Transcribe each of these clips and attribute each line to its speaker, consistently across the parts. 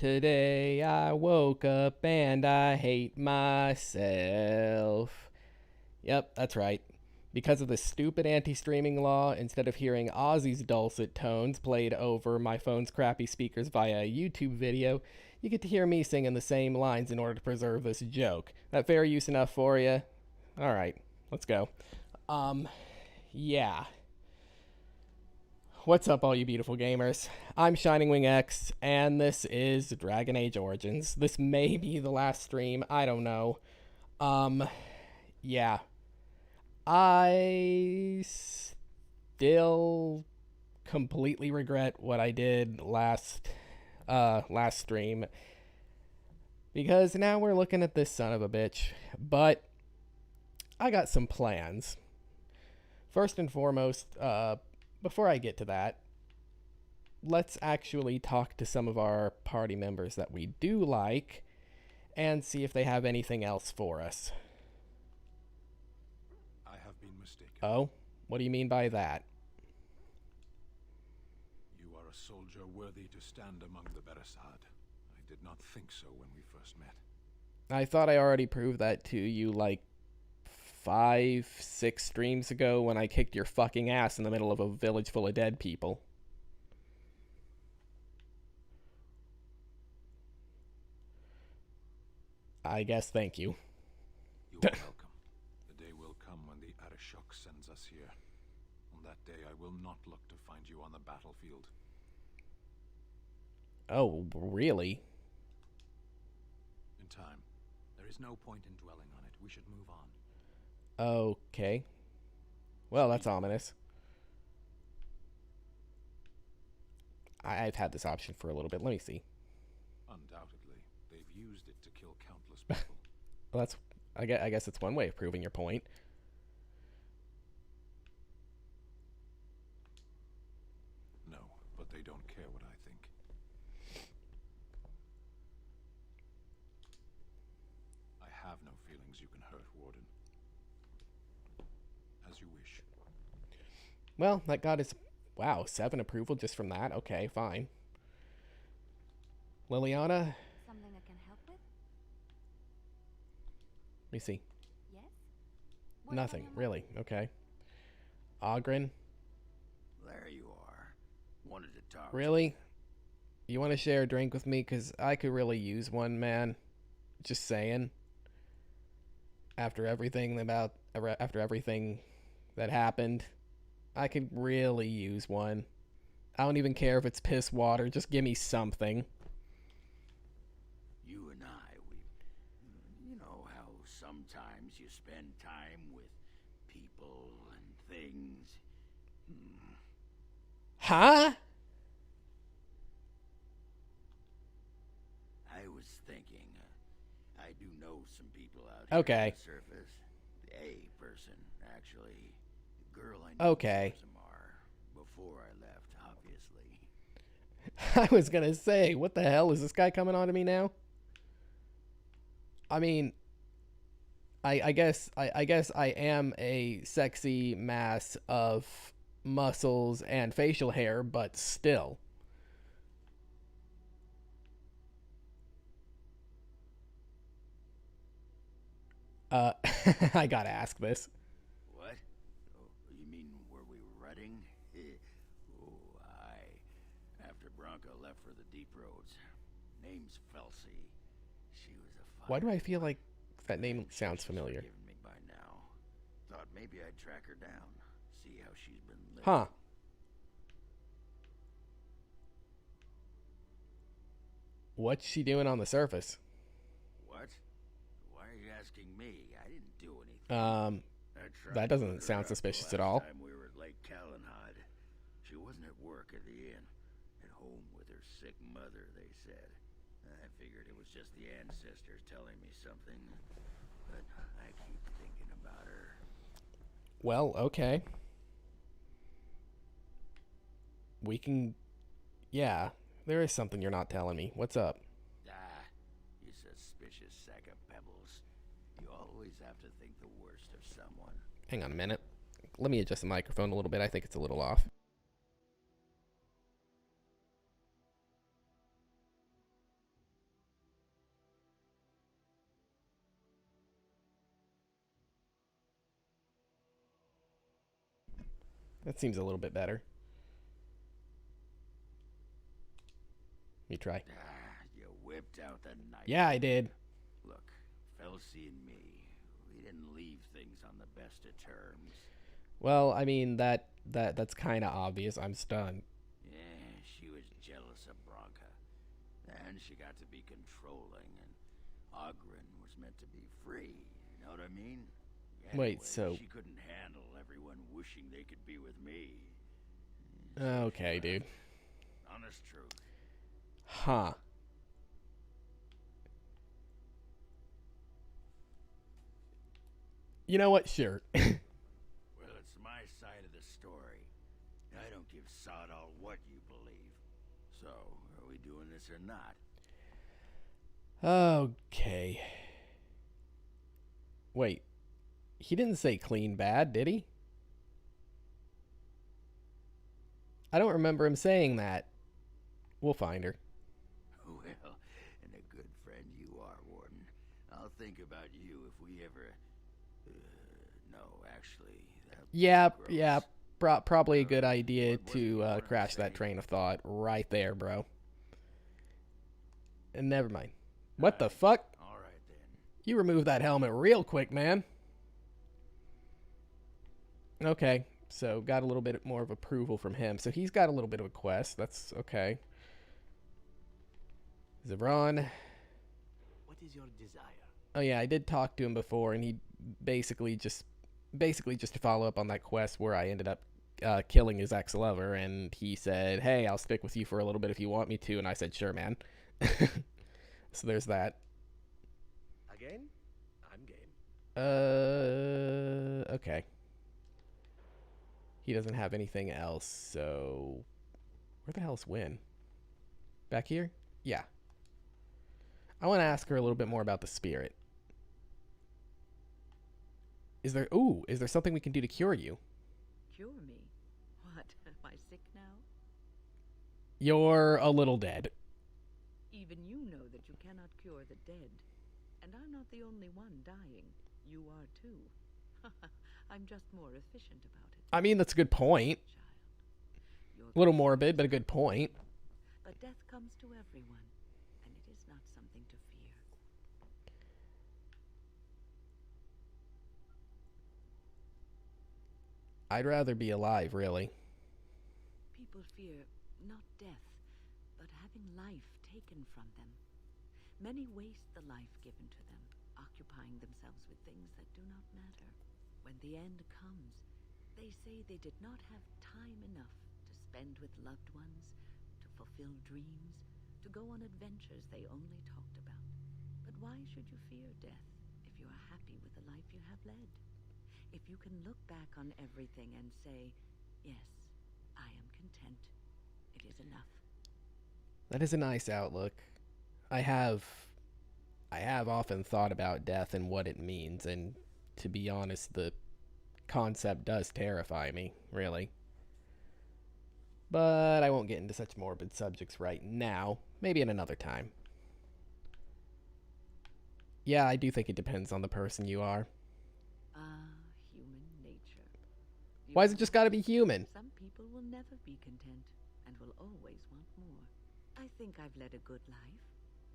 Speaker 1: Today I woke up and I hate myself. Yep, that's right. Because of the stupid anti streaming law, instead of hearing Ozzy's dulcet tones played over my phone's crappy speakers via a YouTube video, you get to hear me singing the same lines in order to preserve this joke. That fair use enough for you? Alright, let's go. Um, yeah. What's up, all you beautiful gamers? I'm Shining Wing X, and this is Dragon Age Origins. This may be the last stream, I don't know. Um, yeah. I still completely regret what I did last stream, because now we're looking at this son of a bitch. But I got some plans. First and foremost, before I get to that, let's actually talk to some of our party members that we do like and see if they have anything else for us.
Speaker 2: I have been mistaken.
Speaker 1: Oh? What do you mean by that?
Speaker 2: You are a soldier worthy to stand among the Beresad. I did not think so when we first met.
Speaker 1: I thought I already proved that to you like 5-6 streams ago when I kicked your fucking ass in the middle of a village full of dead people. I guess thank you.
Speaker 2: You are welcome. The day will come when the Arishok sends us here. On that day, I will not look to find you on the battlefield.
Speaker 1: Oh, really?
Speaker 2: In time. There is no point in dwelling on it. We should move on.
Speaker 1: Okay. Well, that's ominous. I've had this option for a little bit. Let me see.
Speaker 2: Undoubtedly, they've used it to kill countless people.
Speaker 1: Well, that's I guess it's one way of proving your point.
Speaker 2: No, but they don't care what I think. I have no feelings you can hurt, Warden. As you wish.
Speaker 1: Well, that got his... Wow, 7 approval just from that? Okay, fine. Liliana?
Speaker 3: Something I can help with?
Speaker 1: Let me see.
Speaker 3: Yes? What's
Speaker 1: Nothing,
Speaker 3: on your
Speaker 1: really. Okay. Ogren?
Speaker 4: There you are. Wanted to talk.
Speaker 1: Really? You want to share a drink with me? Because I could really use one, man. Just saying. After everything that happened, I could really use one. I don't even care if it's piss water. Just give me something.
Speaker 4: You and I, you know how sometimes you spend time with people and things.
Speaker 1: Huh?
Speaker 4: I was thinking, I do know some people out here
Speaker 1: Okay.
Speaker 4: on the surface. A person, actually. The girl I knew
Speaker 1: Okay.
Speaker 4: Zamar before I left, obviously.
Speaker 1: I was gonna say, what the hell? Is this guy coming on to me now? I mean, I guess I am a sexy mass of muscles and facial hair, but still. I gotta ask this.
Speaker 4: What? Oh, you mean were we rutting? Oh, aye. After Bronca left for the deep roads. Name's Felsi. She was a
Speaker 1: Why do I feel
Speaker 4: one.
Speaker 1: like that name
Speaker 4: I'm sure
Speaker 1: sounds
Speaker 4: she's
Speaker 1: familiar?
Speaker 4: forgiven me by now. Thought maybe I'd track her down. See how she's been living.
Speaker 1: Huh. What's she doing on the surface?
Speaker 4: What? Why are you asking me? I didn't do anything. I tried
Speaker 1: That
Speaker 4: to
Speaker 1: doesn't
Speaker 4: look her
Speaker 1: sound
Speaker 4: up
Speaker 1: suspicious
Speaker 4: the
Speaker 1: at
Speaker 4: last
Speaker 1: all.
Speaker 4: time we were at Lake Calenhad. She wasn't at work at the inn. At home with her sick mother, they said. I figured it was just the ancestors telling me something. But I keep thinking about her.
Speaker 1: Well, okay. We can... Yeah, there is something you're not telling me. What's up?
Speaker 4: Ah, you suspicious sack of pebbles. You always have to think the worst of someone.
Speaker 1: Hang on a minute. Let me adjust the microphone a little bit. I think it's a little off. That seems a little bit better. Let me try.
Speaker 4: You whipped out the knife.
Speaker 1: Yeah, I did.
Speaker 4: Look, Felsi and me, we didn't leave things on the best of terms.
Speaker 1: Well, I mean, that's kind of obvious. I'm stunned.
Speaker 4: Yeah, she was jealous of Bronca. And she got to be controlling, and Ogren was meant to be free. You know what I mean?
Speaker 1: Wait, so...
Speaker 4: She couldn't handle everyone wishing they could be with me.
Speaker 1: Okay, dude.
Speaker 4: Honest truth.
Speaker 1: Huh. You know what? Sure.
Speaker 4: Well, it's my side of the story. I don't give sod all what you believe. So, are we doing this or not?
Speaker 1: Okay. Wait. He didn't say clean bad, did he? I don't remember him saying that. We'll find her.
Speaker 4: Well, and a good friend you are, Warden. I'll think about you if we ever... no, actually...
Speaker 1: Yeah, probably a good idea to crash that train of thought right there, bro. And never mind. What the fuck?
Speaker 4: All right, then.
Speaker 1: You removed that helmet real quick, man. Okay, so got a little bit more of approval from him. So he's got a little bit of a quest. That's okay. Zevron.
Speaker 5: What is your desire?
Speaker 1: Oh yeah, I did talk to him before, and he basically just to follow up on that quest where I ended up killing his ex-lover, and he said, "Hey, I'll stick with you for a little bit if you want me to," and I said, "Sure, man." So there's that.
Speaker 5: Again? I'm game.
Speaker 1: Okay. He doesn't have anything else, so... Where the hell's Win? Back here? Yeah. I want to ask her a little bit more about the spirit. Is there something we can do to cure you?
Speaker 6: Cure me? What, am I sick now?
Speaker 1: You're a little dead.
Speaker 6: Even you know that you cannot cure the dead. And I'm not the only one dying. You are too. I'm just more efficient about it.
Speaker 1: I mean, that's a good point.
Speaker 6: Child.
Speaker 1: A little morbid, but a good point.
Speaker 6: But death comes to everyone, and it is not something to fear.
Speaker 1: I'd rather be alive, really.
Speaker 6: People fear not death, but having life taken from them. Many waste the life given to them, occupying themselves with things that do not matter. When the end comes, they say they did not have time enough to spend with loved ones, to fulfill dreams, to go on adventures they only talked about. But why should you fear death if you are happy with the life you have led? If you can look back on everything and say, yes, I am content, it is enough.
Speaker 1: That is a nice outlook. I have often thought about death and what it means, and to be honest, the concept does terrify me, really. But I won't get into such morbid subjects right now. Maybe at another time. Yeah, I do think it depends on the person you are.
Speaker 6: Human nature.
Speaker 1: Why is it just gotta be human?
Speaker 6: Some people will never be content and will always want more. I think I've led a good life,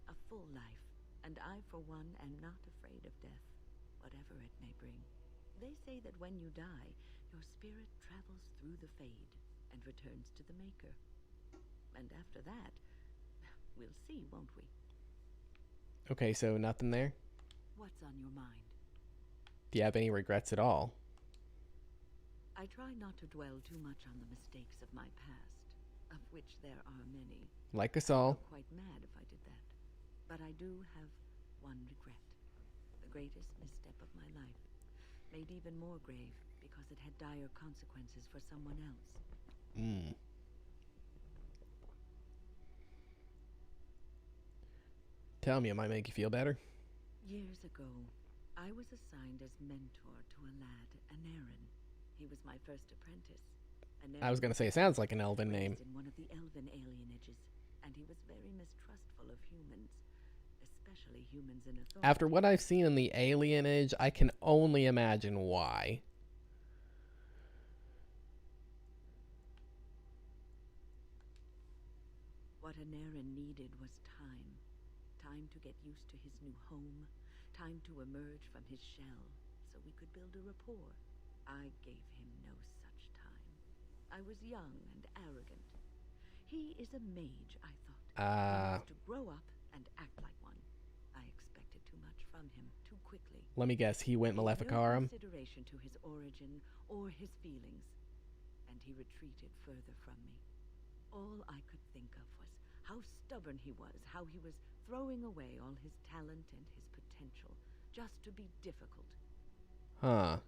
Speaker 6: a full life, and I, for one, am not afraid of death, whatever it may bring. They say that when you die, your spirit travels through the fade and returns to the Maker. And after that, we'll see, won't we?
Speaker 1: Okay, so nothing there?
Speaker 6: What's on your mind?
Speaker 1: Do you have any regrets at all?
Speaker 6: I try not to dwell too much on the mistakes of my past, of which there are many.
Speaker 1: Like us all.
Speaker 6: I'd go quite mad if I did that. But I do have one regret. The greatest misstep of my life. Made even more grave because it had dire consequences for someone else.
Speaker 1: Tell me, it might make you feel better.
Speaker 6: Years ago, I was assigned as mentor to a lad, Anarin. He was my first apprentice.
Speaker 1: I was gonna say, it sounds like an elven name.
Speaker 6: In one of the elven alienages, and he was very mistrustful of humans, especially humans in authority.
Speaker 1: After what I've seen in the alienage, I can only imagine why.
Speaker 6: Panarin needed was time. Time to get used to his new home. Time to emerge from his shell so we could build a rapport. I gave him no such time. I was young and arrogant. He is a mage, I thought. He was to grow up and act like one. I expected too much from him too quickly.
Speaker 1: Let me guess, he went
Speaker 6: Paid
Speaker 1: Maleficarum?
Speaker 6: No consideration to his origin or his feelings, and he retreated further from me. All I could think of was how stubborn he was, how he was throwing away all his talent and his potential just to be difficult.
Speaker 1: Huh.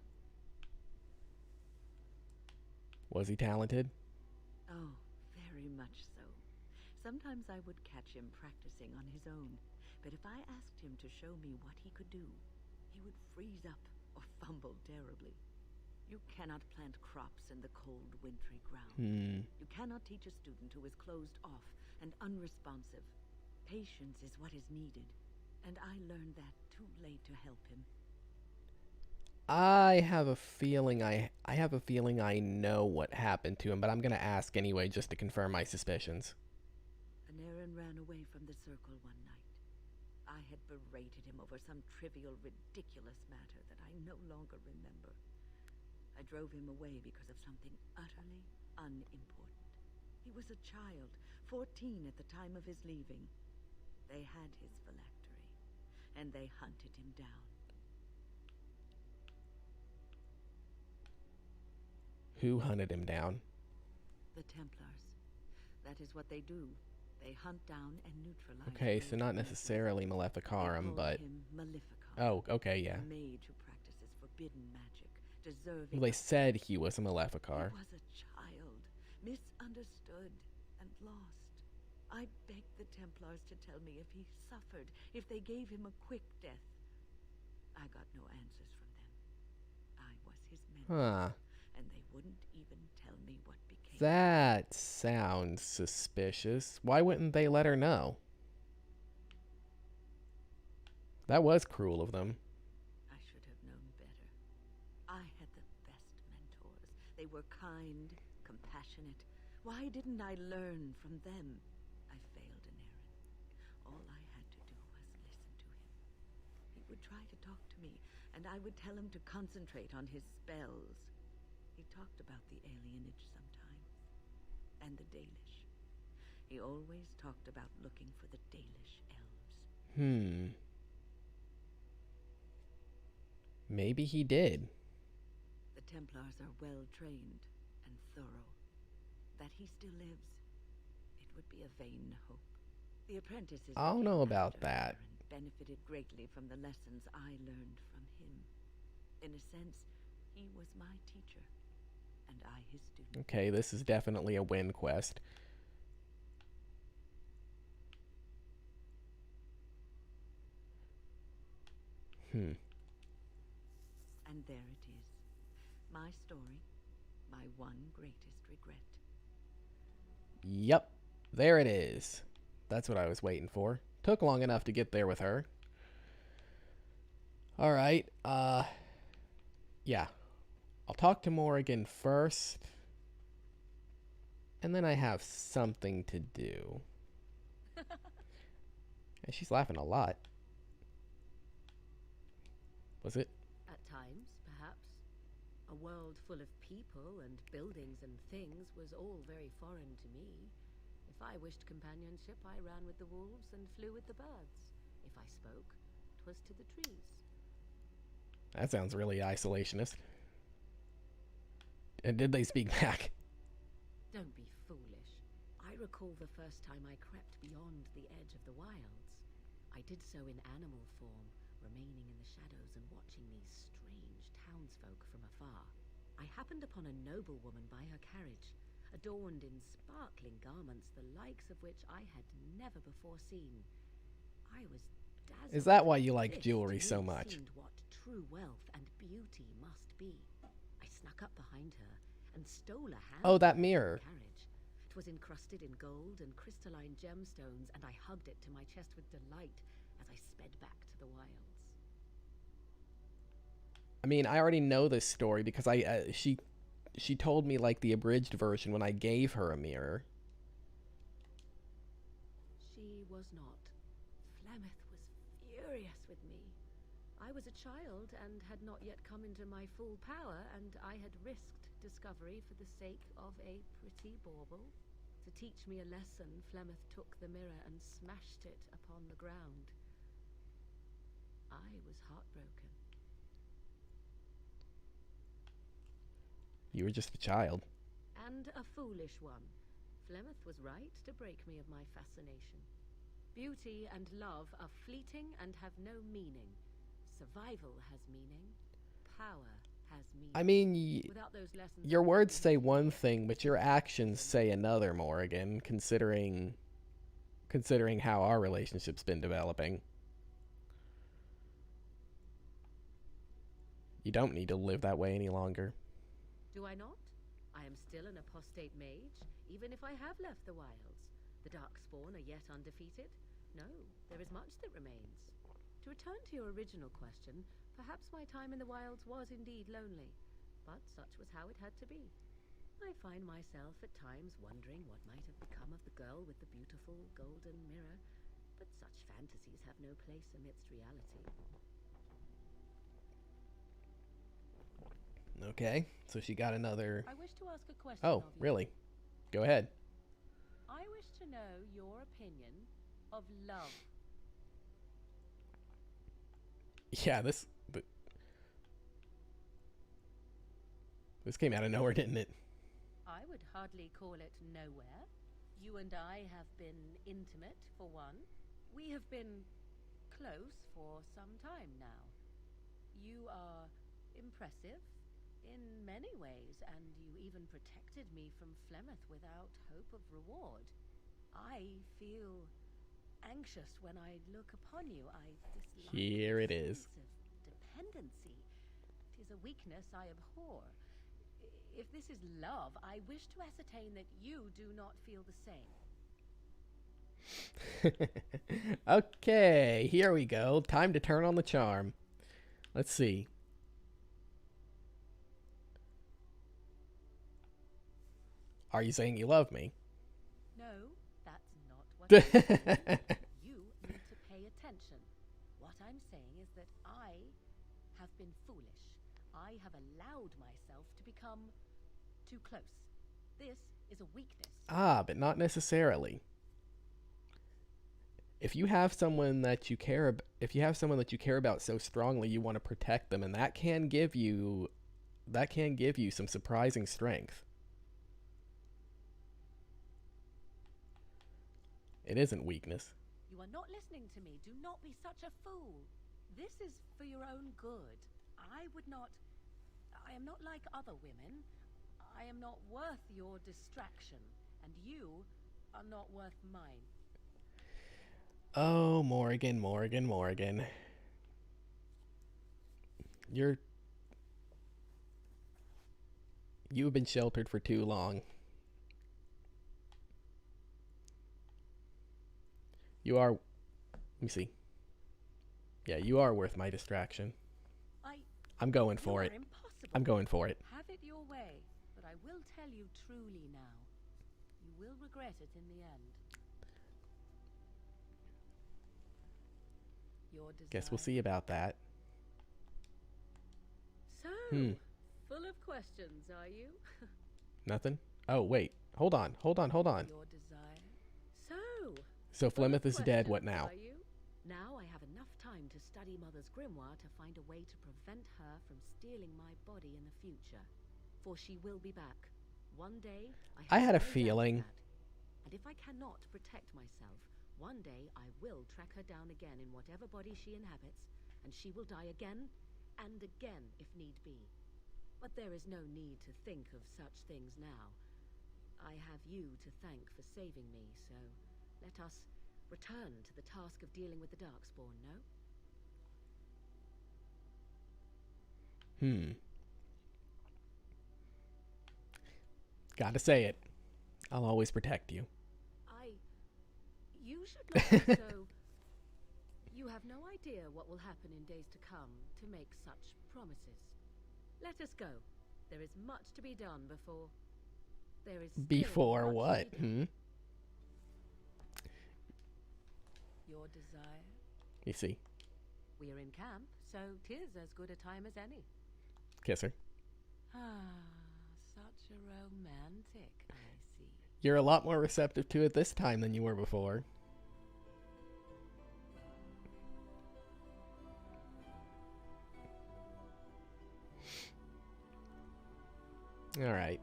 Speaker 1: Was he talented?
Speaker 6: Oh, very much so. Sometimes I would catch him practicing on his own, but if I asked him to show me what he could do, he would freeze up or fumble terribly. You cannot plant crops in the cold, wintry ground. You cannot teach a student who is closed off and unresponsive. Patience is what is needed, and I learned that too late to help him.
Speaker 1: I have a feeling I know what happened to him, but I'm gonna ask anyway just to confirm my suspicions.
Speaker 6: Panarin ran away from the circle one night. I had berated him over some trivial, ridiculous matter that I no longer remember. I drove him away because of something utterly unimportant. He was a child, 14 at the time of his leaving. They had his phylactery, and they hunted him down.
Speaker 1: Who hunted him down?
Speaker 6: The Templars. That is what they do. They hunt down and neutralize.
Speaker 1: Okay,
Speaker 6: those
Speaker 1: so not
Speaker 6: who resist.
Speaker 1: necessarily
Speaker 6: They
Speaker 1: Maleficarum,
Speaker 6: call
Speaker 1: but...
Speaker 6: him Maleficon.
Speaker 1: Oh, okay, yeah.
Speaker 6: A mage who practices forbidden magic, deserving
Speaker 1: Well, they
Speaker 6: of
Speaker 1: said he was a Maleficar.
Speaker 6: He was a child, misunderstood and lost. I begged the Templars to tell me if he suffered, if they gave him a quick death. I got no answers from them. I was his mentor,
Speaker 1: Huh.
Speaker 6: and they wouldn't even tell me what became.
Speaker 1: That sounds suspicious. Why wouldn't they let her know? That was cruel of them.
Speaker 6: I should have known better. I had the best mentors. They were kind, compassionate. Why didn't I learn from them? I failed in Aaron. All I had to do was listen to him. He would try to talk to me, and I would tell him to concentrate on his spells. He talked about the alienage sometimes, and the Dalish. He always talked about looking for the Dalish elves.
Speaker 1: Maybe he did.
Speaker 6: The Templars are well trained and thorough. That he still lives, it would be a vain hope. The apprentices
Speaker 1: I don't
Speaker 6: that
Speaker 1: know
Speaker 6: came
Speaker 1: about
Speaker 6: after
Speaker 1: that.
Speaker 6: Aaron benefited greatly from the lessons I learned from him. In a sense, he was my teacher, and I his student.
Speaker 1: Okay, this is definitely a win quest.
Speaker 6: And there it is. My story, my one greatest regret.
Speaker 1: Yep, there it is. That's what I was waiting for. Took long enough to get there with her. Alright, yeah. I'll talk to Morrigan first. And then I have something to do. And she's laughing a lot. Was it?
Speaker 7: At times, perhaps. A world full of people and buildings and things was all very foreign to me. If I wished companionship, I ran with the wolves and flew with the birds. If I spoke, 'twas to the trees.
Speaker 1: That sounds really isolationist. And did they speak back?
Speaker 7: Don't be foolish. I recall the first time I crept beyond the edge of the wilds. I did so in animal form, remaining in the shadows and watching these strange townsfolk from afar. I happened upon a noblewoman by her carriage, adorned in sparkling garments the likes of which I had never before seen. I was dazzled.
Speaker 1: Is that why you like
Speaker 7: This,
Speaker 1: jewelry
Speaker 7: to
Speaker 1: so
Speaker 7: me,
Speaker 1: much?
Speaker 7: seemed what true wealth and beauty must be. I snuck up behind her and stole a hand.
Speaker 1: Oh, that mirror.
Speaker 7: Carriage. It was encrusted in gold and crystalline gemstones, and I hugged it to my chest with delight as I sped back to the wilds.
Speaker 1: I mean, I already know this story because she told me like the abridged version when I gave her a mirror.
Speaker 7: was not. Flemeth was furious with me. I was a child and had not yet come into my full power, and I had risked discovery for the sake of a pretty bauble. To teach me a lesson, Flemeth took the mirror and smashed it upon the ground. I was heartbroken.
Speaker 1: You were just a child.
Speaker 7: And a foolish one. Flemeth was right to break me of my fascination. Beauty and love are fleeting and have no meaning. Survival has meaning. Power has meaning.
Speaker 1: I mean,
Speaker 7: Without those lessons,
Speaker 1: your words say one thing, but your actions say another, Morrigan, considering how our relationship's been developing. You don't need to live that way any longer.
Speaker 7: Do I not? I am still an apostate mage, even if I have left the wilds. The Darkspawn are yet undefeated. No, there is much that remains. To return to your original question, perhaps my time in the wilds was indeed lonely, but such was how it had to be. I find myself at times wondering what might have become of the girl with the beautiful golden mirror, but such fantasies have no place amidst reality.
Speaker 1: Okay, so she got another...
Speaker 7: I wish to ask a question
Speaker 1: Oh,
Speaker 7: of you.
Speaker 1: really? Go ahead.
Speaker 7: I wish to know your opinion of love.
Speaker 1: Yeah, this came out of nowhere, didn't it?
Speaker 7: I would hardly call it nowhere. You and I have been intimate, for one. We have been close for some time now. You are impressive in many ways, and you even protected me from Flemeth without hope of reward. I feel anxious when I look upon you. I dislike
Speaker 1: Here it
Speaker 7: the
Speaker 1: is.
Speaker 7: sense of dependency. It is a weakness I abhor. If this is love, I wish to ascertain that you do not feel the same.
Speaker 1: Okay, here we go. Time to turn on the charm. Let's see. Are you saying you love me?
Speaker 7: No, that's not what I'm saying. You need to pay attention. What I'm saying is that I have been foolish. I have allowed myself to become too close. This is a weakness.
Speaker 1: Ah, but not necessarily. If you have someone that you care about so strongly, you want to protect them, and that can give you some surprising strength. It isn't weakness.
Speaker 7: You are not listening to me. Do not be such a fool. This is for your own good. I am not like other women. I am not worth your distraction, and you are not worth mine.
Speaker 1: Oh, Morrigan, Morrigan, Morrigan. You've been sheltered for too long. Let me see. Yeah, you are worth my distraction. I'm going for it.
Speaker 7: Impossible.
Speaker 1: I'm going for it.
Speaker 7: Have it your way, but I will tell you truly now. You will regret it in the end. Your desire.
Speaker 1: Guess we'll see about that.
Speaker 7: So, full of questions, are you?
Speaker 1: Nothing? Oh, wait. Hold on.
Speaker 7: Your desire.
Speaker 1: So
Speaker 7: full of
Speaker 1: Flemeth is dead. What
Speaker 7: questions,
Speaker 1: now?
Speaker 7: are you? Now I have enough time to study Mother's grimoire to find a way to prevent her from stealing my body in the future. For she will be back. One day,
Speaker 1: I
Speaker 7: have
Speaker 1: had a
Speaker 7: no doubt of
Speaker 1: feeling.
Speaker 7: that. And if I cannot protect myself, one day I will track her down again in whatever body she inhabits, and she will die again and again if need be. But there is no need to think of such things now. I have you to thank for saving me, so let us return to the task of dealing with the Darkspawn, no?
Speaker 1: Gotta say it. I'll always protect you.
Speaker 7: You should not be so... You have no idea what will happen in days to come to make such promises. Let us go. There is much to be done before... There is still
Speaker 1: Before
Speaker 7: much to
Speaker 1: what?
Speaker 7: be done. Your desire?
Speaker 1: You see?
Speaker 7: We are in camp, so 'tis as good a time as any.
Speaker 1: Kiss her.
Speaker 7: Ah, such a romantic, I see.
Speaker 1: You're a lot more receptive to it this time than you were before. Alright.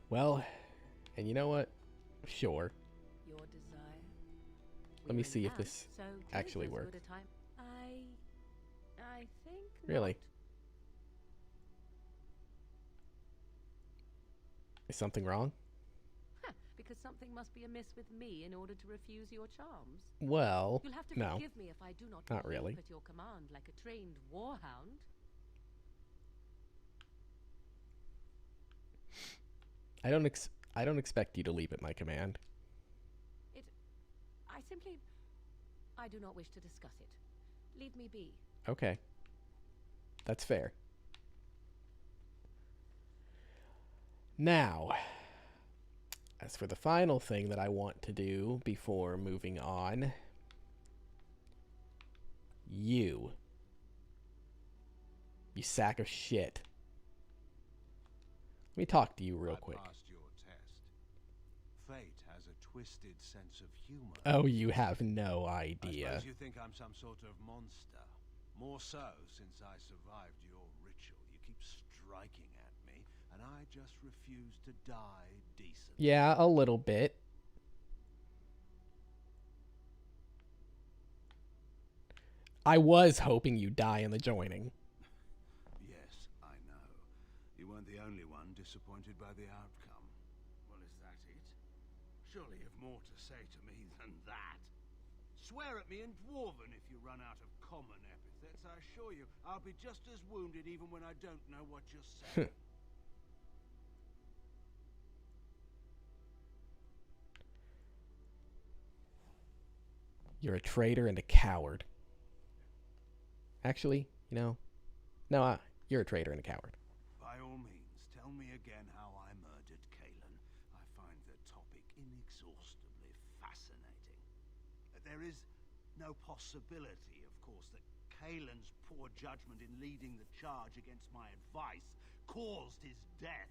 Speaker 1: Well, and you know what? Sure.
Speaker 7: Your desire?
Speaker 1: Let me
Speaker 7: We're in
Speaker 1: see if
Speaker 7: camp,
Speaker 1: this
Speaker 7: so 'tis
Speaker 1: actually
Speaker 7: as
Speaker 1: works.
Speaker 7: good a time. I think
Speaker 1: Really?
Speaker 7: not.
Speaker 1: Is something wrong?
Speaker 7: Huh, because something must be amiss with me in order to refuse your charms.
Speaker 1: Well,
Speaker 7: You'll have to
Speaker 1: no.
Speaker 7: forgive me if I do not
Speaker 1: Not
Speaker 7: leap
Speaker 1: really.
Speaker 7: at your command like a trained warhound.
Speaker 1: I don't expect you to leap at my command.
Speaker 7: I do not wish to discuss it. Leave me be.
Speaker 1: Okay. That's fair. Now, as for the final thing that I want to do before moving on, you sack of shit. Let me talk to you real
Speaker 2: I
Speaker 1: quick.
Speaker 2: passed your test. Fate has a twisted sense of humor.
Speaker 1: Oh, you have no
Speaker 2: I
Speaker 1: idea.
Speaker 2: suppose you think I'm some sort of monster. More so since I survived your ritual. You keep striking at me, and I just refuse to die decently.
Speaker 1: Yeah, a little bit. I was hoping you'd die in the joining.
Speaker 2: Yes, I know. You weren't the only one disappointed by the outcome. Well, is that it? Surely you've more to say to me than that. Swear at me in Dwarven if you run out of common epithets. I assure you, I'll be just as wounded even when I don't know what you're saying.
Speaker 1: You're a traitor and a coward. Actually, you know, no, you're a traitor and a coward.
Speaker 2: By all means, tell me again how I murdered Kalen. I find the topic inexhaustibly fascinating. There is no possibility, of course, that Kalen's poor judgment in leading the charge against my advice caused his death.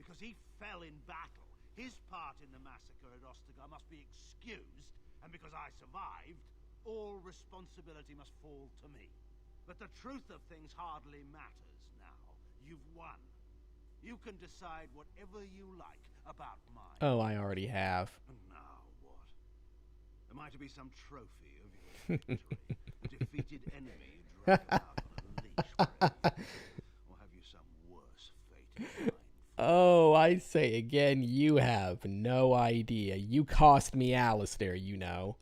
Speaker 2: Because he fell in battle. His part in the massacre at Ostagar must be excused, and because I survived, all responsibility must fall to me. But the truth of things hardly matters now. You've won. You can decide whatever you like about mine.
Speaker 1: Oh, I already have.
Speaker 2: And now what? Am I to be some trophy of your victory? A defeated enemy dragged out on a leash forever? Or have you some worse fate in mind?
Speaker 1: Oh, I say again, you have no idea. You cost me Alistair, you know.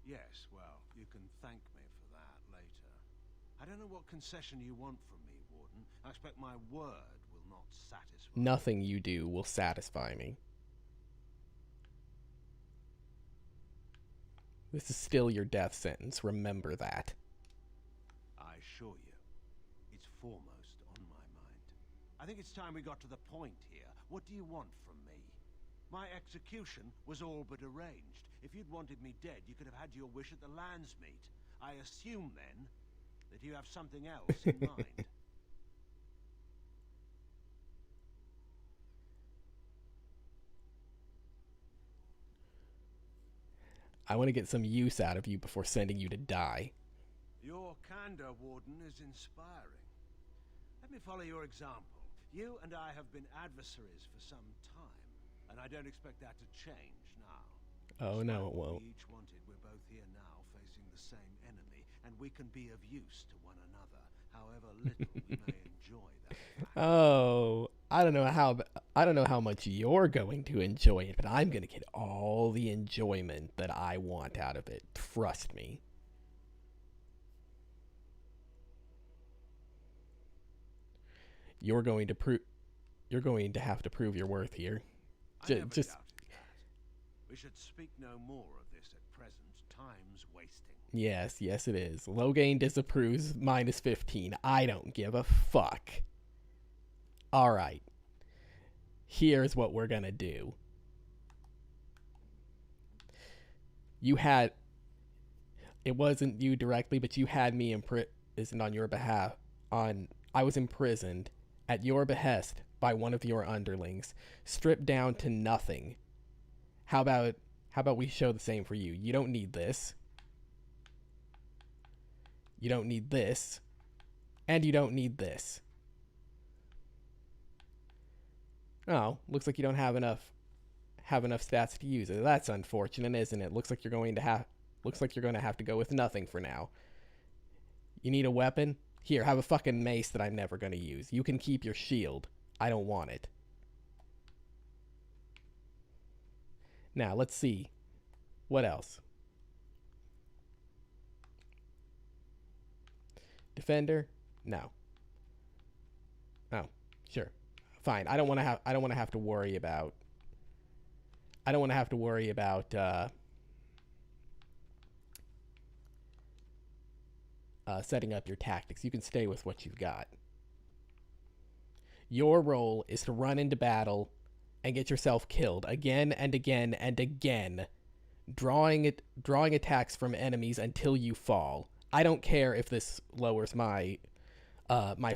Speaker 2: Yes, well, you can thank me for that later. I don't know what concession you want from me, Warden. I expect my word will not satisfy.
Speaker 1: Nothing you do will satisfy me. This is still your death sentence. Remember that.
Speaker 2: I assure you, it's foremost on my mind. I think it's time we got to the point here. What do you want from me? My execution was all but arranged. If you'd wanted me dead, you could have had your wish at the lands meet. I assume, then, that you have something else in mind.
Speaker 1: I want to get some use out of you before sending you to die.
Speaker 2: Your candor, Warden, is inspiring. Let me follow your example. You and I have been adversaries for some time, and I don't expect that to change now.
Speaker 1: Oh, no,
Speaker 2: Despite
Speaker 1: it
Speaker 2: what
Speaker 1: won't.
Speaker 2: we each wanted, we're both here now, facing the same enemy, and we can be of use to one another, however little we may enjoy that fact.
Speaker 1: Oh, I don't know how much you're going to enjoy it, but I'm going to get all the enjoyment that I want out of it. Trust me. You're going to have to prove your worth here.
Speaker 2: I never
Speaker 1: Just
Speaker 2: doubted that. We should speak no more of this at present. Time's wasting.
Speaker 1: yes, it is. Loghain disapproves -15. I don't give a fuck. All right. Here's what we're going to do. You had, it wasn't you directly, but you had me imprisoned on your behalf. I was imprisoned at your behest by one of your underlings, stripped down to nothing. How about we show the same for you? You don't need this. You don't need this. And you don't need this. Oh, looks like you don't have enough stats to use it. That's unfortunate, isn't it? Looks like you're going to have to go with nothing for now. You need a weapon? Here, have a fucking mace that I'm never going to use. You can keep your shield. I don't want it. Now, let's see. What else? Defender? No. Oh, sure. Fine. I don't want to have to worry about setting up your tactics. You can stay with what you've got. Your role is to run into battle and get yourself killed again and again and again, drawing attacks from enemies until you fall. I don't care if this lowers my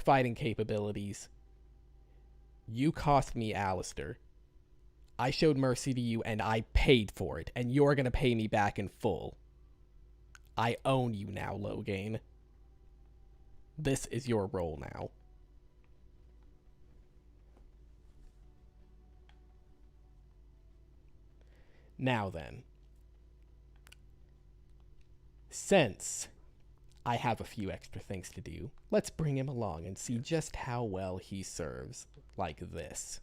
Speaker 1: fighting capabilities. You cost me Alistair. I showed mercy to you and I paid for it, and you're gonna pay me back in full. I own you now, Loghain. This is your role now. Now then, since I have a few extra things to do, let's bring him along and see just how well he serves like this.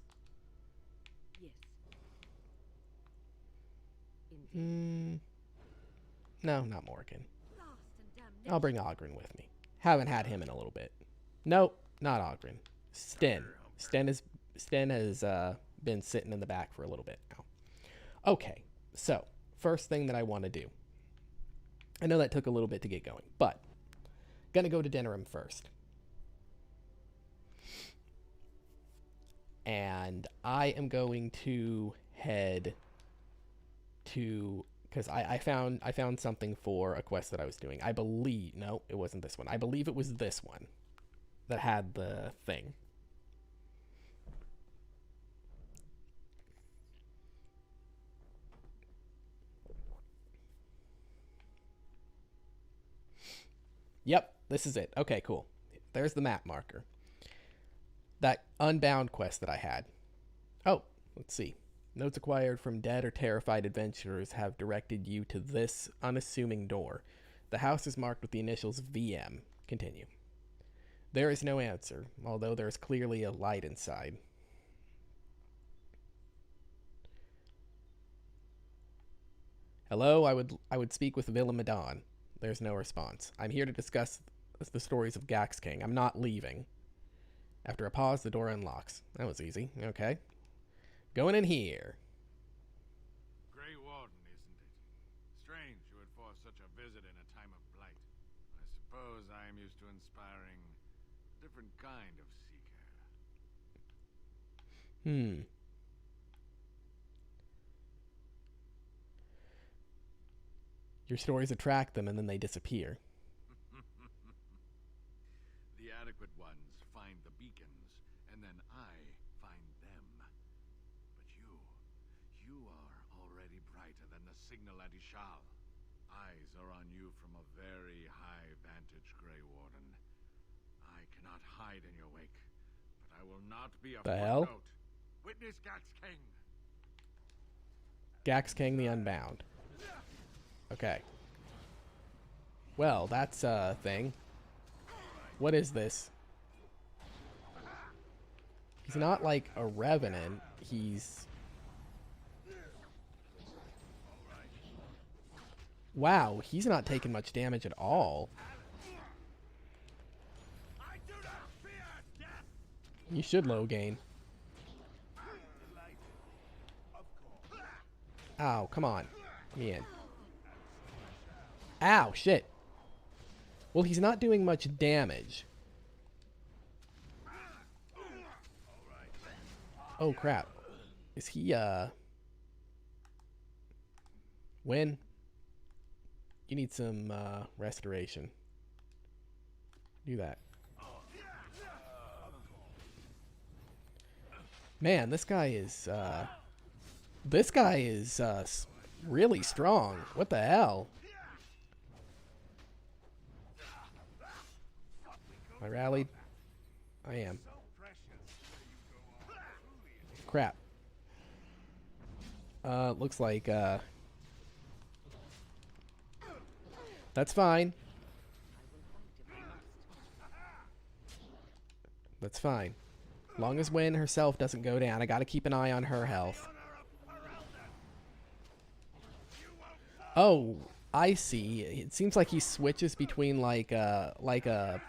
Speaker 6: Yes.
Speaker 1: No, not Morgan. I'll bring Oghren with me. Haven't had him in a little bit. Nope, not Oghren. Sten. Sten has been sitting in the back for a little bit now. Okay, so first thing that I want to do. I know that took a little bit to get going, but gonna go to Denerim first. And I am going to head to, because I found something for a quest that I was doing. I believe, no, it wasn't this one. I believe it was this one that had the thing. Yep, this is it. Okay, cool. There's the map marker. That Unbound quest that I had. Oh, let's see. Notes acquired from dead or terrified adventurers have directed you to this unassuming door. The house is marked with the initials VM. Continue. There is no answer, although there is clearly a light inside. Hello, I would speak with Willem Madon. There's no response. I'm here to discuss the stories of Gax King. I'm not leaving. After a pause, the door unlocks. That was easy. Okay. Going in here.
Speaker 8: Grey Warden, isn't it? Strange you would force such a visit in a time of blight. I suppose I am used to inspiring a different kind of seeker.
Speaker 1: Your stories attract them and then they disappear.
Speaker 8: The adequate ones find the beacons, and then I find them. But you are already brighter than the signal at Ishal. Eyes are on you from a very high vantage, Grey Warden. I cannot hide in your wake, but I will not be a footnote. Witness Gax King.
Speaker 1: Gax King the Unbound. Okay. Well, that's a thing. What is this? He's not like a revenant. He's... Wow, he's not taking much damage at all. You should Loghain. Ow, come on. Let me in. Ow, shit. Well, he's not doing much damage. Oh, crap. Is he, Win? You need some restoration. Do that. Man, this guy is really strong. What the hell? I rallied. I am. Crap. Looks like that's fine. That's fine. Long as Wynn herself doesn't go down, I gotta keep an eye on her health. Oh, I see. It seems like he switches between like a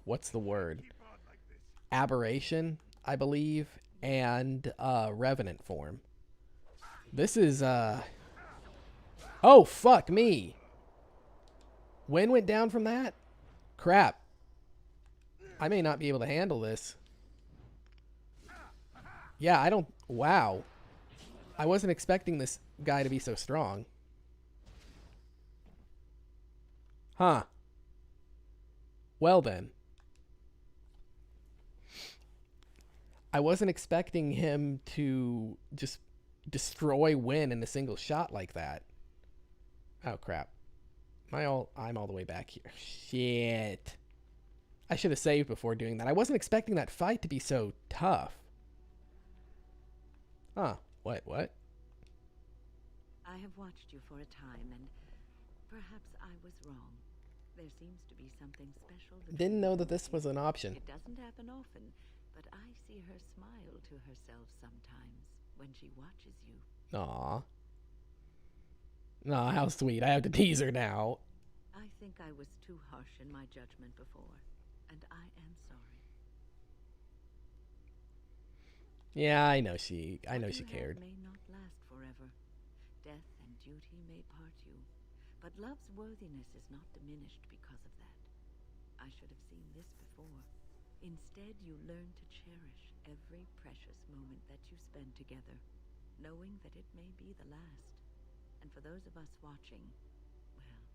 Speaker 1: what's the word? Aberration, I believe, and revenant form. This is oh, fuck me. Wynn went down from that? Crap. I may not be able to handle this. Yeah, I don't... Wow. I wasn't expecting this guy to be so strong. Huh. Well then. I wasn't expecting him to just destroy Wynn in a single shot like that. Oh, crap. I'm all the way back here. Shit. I should have saved before doing that. I wasn't expecting that fight to be so tough. Huh. What?
Speaker 6: I have watched you for a time, and perhaps I was wrong. There seems to be something special.
Speaker 1: Didn't know that this was an option.
Speaker 6: It doesn't happen often, but I see her smile to herself sometimes when she watches you.
Speaker 1: Aw. Aw, how sweet. I have to tease her now.
Speaker 6: I think I was too harsh in my judgment before, and I am sorry.
Speaker 1: Yeah, I know she cared.
Speaker 6: May not last forever. Death and duty may part you, but love's worthiness is not diminished because of that. I should have seen this before. Instead, you learn to cherish every precious moment that you spend together, knowing that it may be the last. And for those of us watching, well,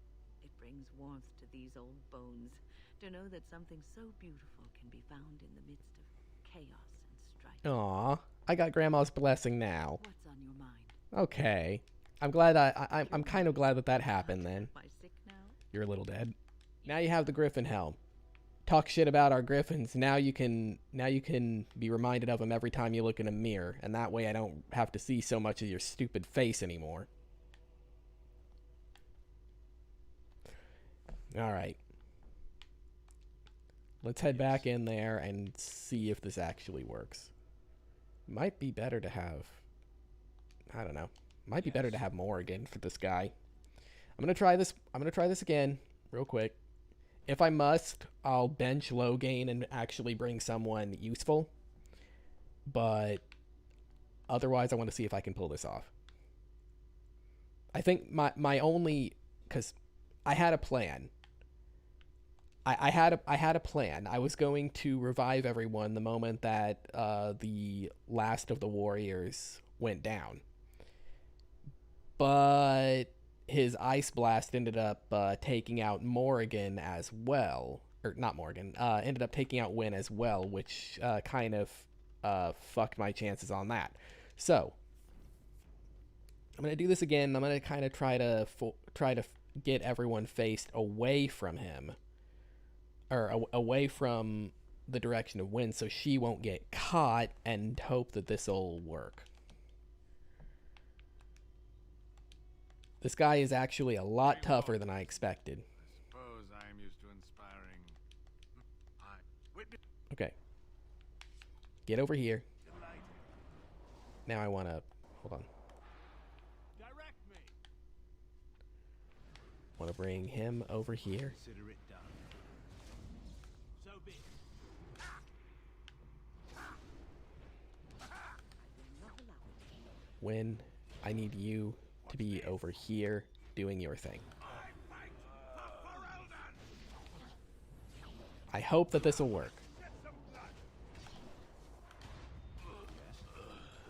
Speaker 6: it brings warmth to these old bones to know that something so beautiful can be found in the midst of chaos and strife.
Speaker 1: Aw, I got Grandma's blessing now.
Speaker 6: What's on your mind?
Speaker 1: Okay. I'm glad I'm kind of glad that happened then.
Speaker 6: Am I sick now?
Speaker 1: You're a little dead. Now you have the Griffin helm. Talk shit about our Griffins. Now you can be reminded of them every time you look in a mirror, and that way I don't have to see so much of your stupid face anymore. All right. Let's head back in there and see if this actually works. Might be better to have... I don't know. Might be better to have Morrigan for this guy. I'm going to try this. I'm going to try this again real quick. If I must, I'll bench Loghain and actually bring someone useful. But otherwise, I want to see if I can pull this off. I think my only... Because I had a plan. I had a plan. I was going to revive everyone the moment that the last of the warriors went down. But his ice blast ended up taking out Morrigan as well. Or not Morrigan. Ended up taking out Wynn as well, which kind of fucked my chances on that. So I'm going to do this again. I'm going to kind of try to get everyone faced away from him. Or away from the direction of Wynn, so she won't get caught, and hope that this will work. This guy is actually a lot tougher than I expected.
Speaker 8: Suppose I am used to inspiring.
Speaker 1: Okay. Get over here. Now I want to... Hold on. Want to bring him over here.
Speaker 2: Consider it done. So be it.
Speaker 1: Wynn, I need you to be over here doing your thing. I hope that this will work.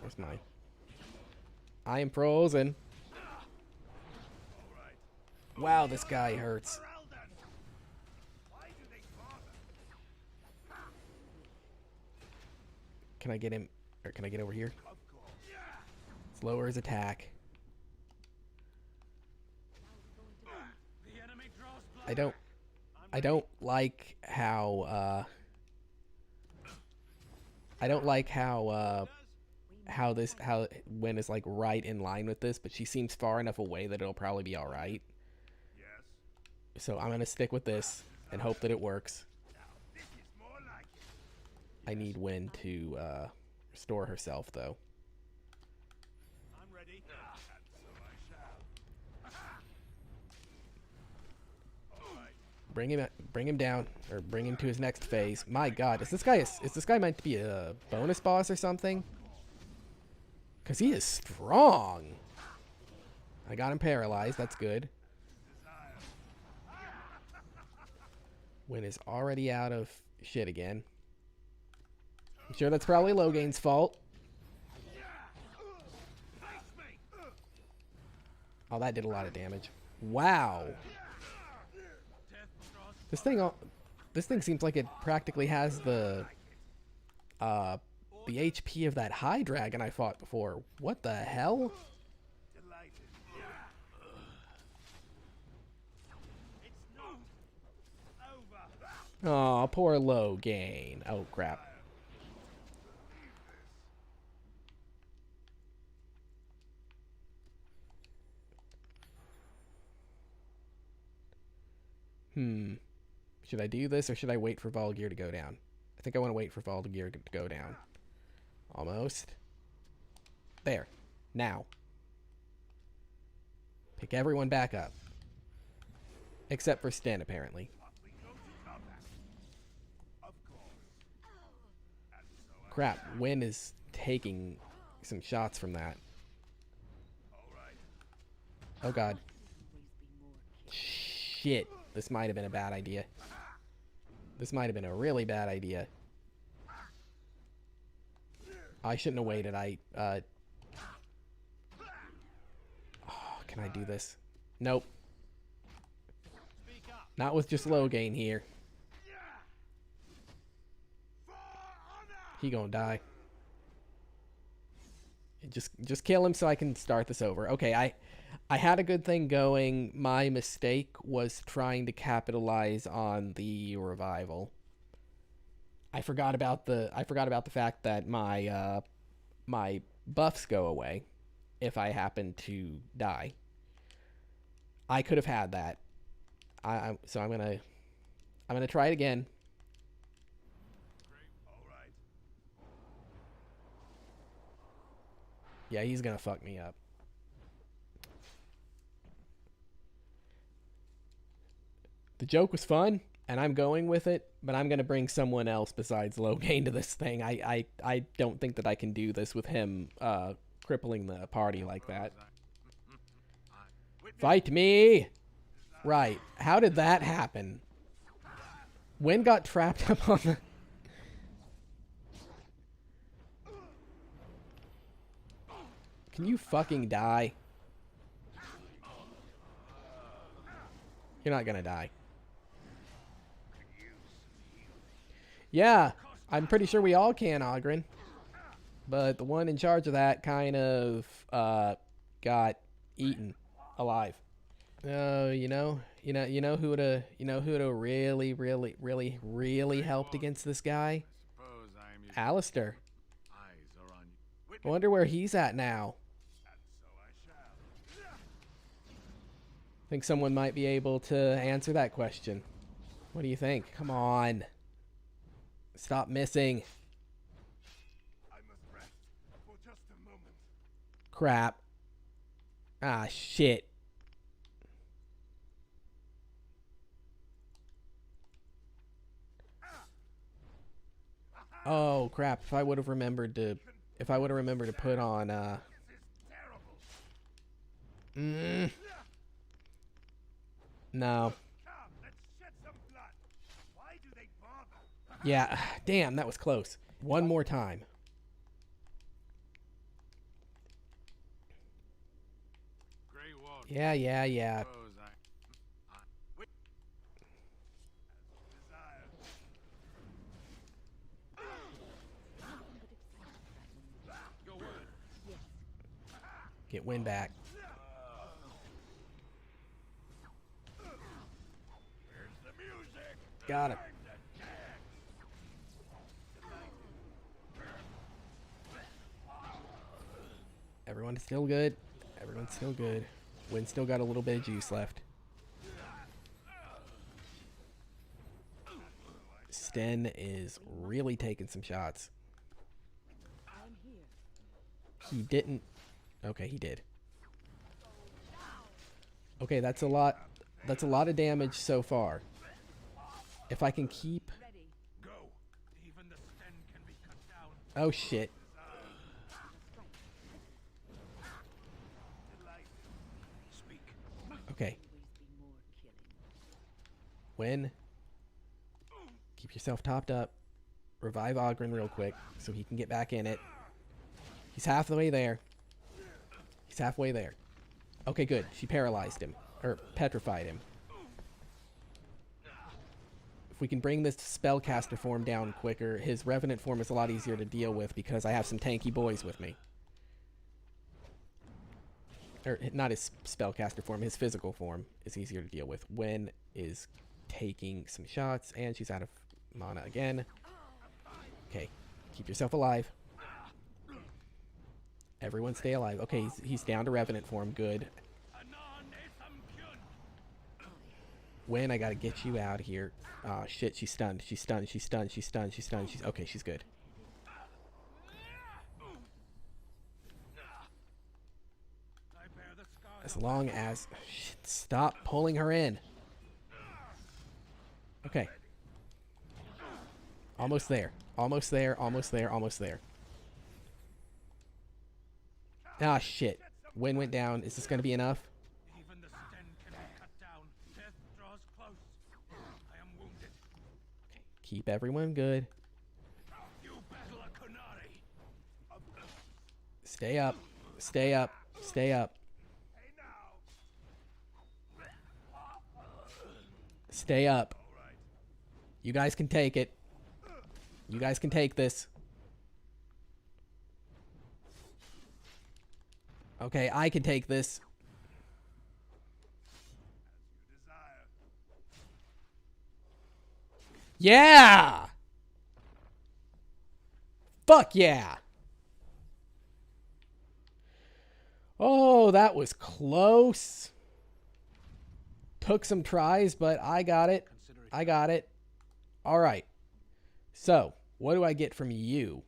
Speaker 1: Where's mine? I am frozen. Wow, this guy hurts.
Speaker 2: Why do they bother?
Speaker 1: Can I get him, or can I get over here?
Speaker 2: Of course.
Speaker 1: Let's lower his attack.
Speaker 2: The enemy draws blood.
Speaker 1: I don't like how Wen is like right in line with this, but she seems far enough away that it'll probably be all right.
Speaker 2: Yes.
Speaker 1: So I'm gonna stick with this and hope that it works.
Speaker 2: This is more like it.
Speaker 1: I need Wen to restore herself though.
Speaker 2: I'm ready. And so I shall. All right.
Speaker 1: Bring him down, or bring him to his next phase. My God, is this guy meant to be a bonus boss or something? Cause he is strong. I got him paralyzed. That's good. Wen is already out of shit again. I'm sure that's probably Logain's fault. Oh, that did a lot of damage. Wow. This thing seems like it practically has the HP of that high dragon I fought before. What the hell?
Speaker 2: Delighted. It's not over.
Speaker 1: Oh, poor Logain. Oh, crap. Should I do this or should I wait for Volgear to go down? I think I want to wait for Volgear to go down. Almost. There. Now. Pick everyone back up. Except for Sten, apparently.
Speaker 2: We go to combat. Of course. And so I
Speaker 1: Crap, Wen is taking some shots from that.
Speaker 2: all right.
Speaker 1: Oh god. Shit. This might have been a bad idea. This might have been a really bad idea. I shouldn't have waited. Oh, can I do this? Nope. Not with just Logain here. He gonna die. Just kill him so I can start this over. Okay, I had a good thing going. My mistake was trying to capitalize on the revival. I forgot about the fact that my my buffs go away if I happen to die. I could have had that. So I'm gonna try it again.
Speaker 2: All right.
Speaker 1: Yeah, he's gonna fuck me up. The joke was fun, and I'm going with it, but I'm going to bring someone else besides Logain to this thing. I don't think that I can do this with him crippling the party like that. Fight me! Right. How did that happen? Wen got trapped up on the... Can you fucking die? You're not gonna die. Yeah, I'm pretty sure we all can, Oghren. But the one in charge of that kind of got eaten alive. Oh, you know who would have really helped against this guy?
Speaker 8: Suppose I'm your
Speaker 1: Alistair.
Speaker 8: eyes are on you.
Speaker 1: I wonder where he's at now.
Speaker 2: And so I shall.
Speaker 1: Think someone might be able to answer that question. What do you think? Come on. Stop missing.
Speaker 2: I must rest for just a moment.
Speaker 1: Crap. Ah, shit. Oh, crap. If I would have remembered to put on,
Speaker 2: This is terrible.
Speaker 1: no.
Speaker 2: Come, let's shed some blood. Why do they bother?
Speaker 1: Yeah, damn, that was close. One more time.
Speaker 8: Grey Warden.
Speaker 1: Yeah.
Speaker 8: Suppose
Speaker 1: Get Win back. Got him. Everyone's still good. Everyone's still good. Win still got a little bit of juice left. Sten is really taking some shots. He didn't. Okay, he did. Okay, that's a lot. That's a lot of damage so far. If I can keep. Oh shit. Okay. Win. Keep yourself topped up. Revive Oghren real quick so he can get back in it. He's half the way there. He's halfway there. Okay, good. She paralyzed him. Or petrified him. If we can bring this spellcaster form down quicker, his revenant form is a lot easier to deal with because I have some tanky boys with me. Or not his spellcaster form, his physical form is easier to deal with. Wen is taking some shots, and she's out of mana again. Okay, keep yourself alive. Everyone stay alive. Okay, he's down to revenant form. Good. Wen, I gotta get you out of here. Oh shit, she's stunned. She's stunned. She's stunned. She's stunned. She's stunned. She's okay. She's good. As long as shit, stop pulling her in. Okay. Almost there. Almost there. Almost there. Almost there. Ah shit. Wen went down. Is this gonna be enough? Keep everyone good. Stay up. Stay up. Stay up. Stay up. You guys can take it. You guys can take this. Okay, I can take this. Yeah! Fuck yeah! Oh, that was close. Took some tries, but I got it. I got it. All right. So, what do I get from you?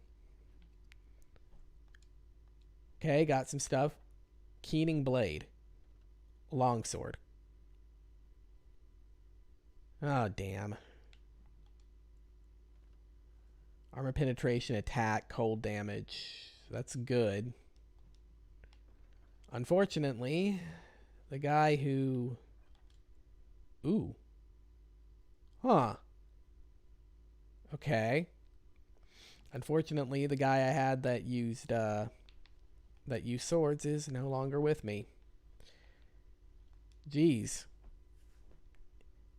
Speaker 1: Okay, got some stuff. Keening Blade. Longsword. Oh, damn. Armor penetration, attack, cold damage. That's good. Unfortunately, the guy who... Ooh. Huh. Okay. Unfortunately, the guy I had that used swords is no longer with me. Jeez.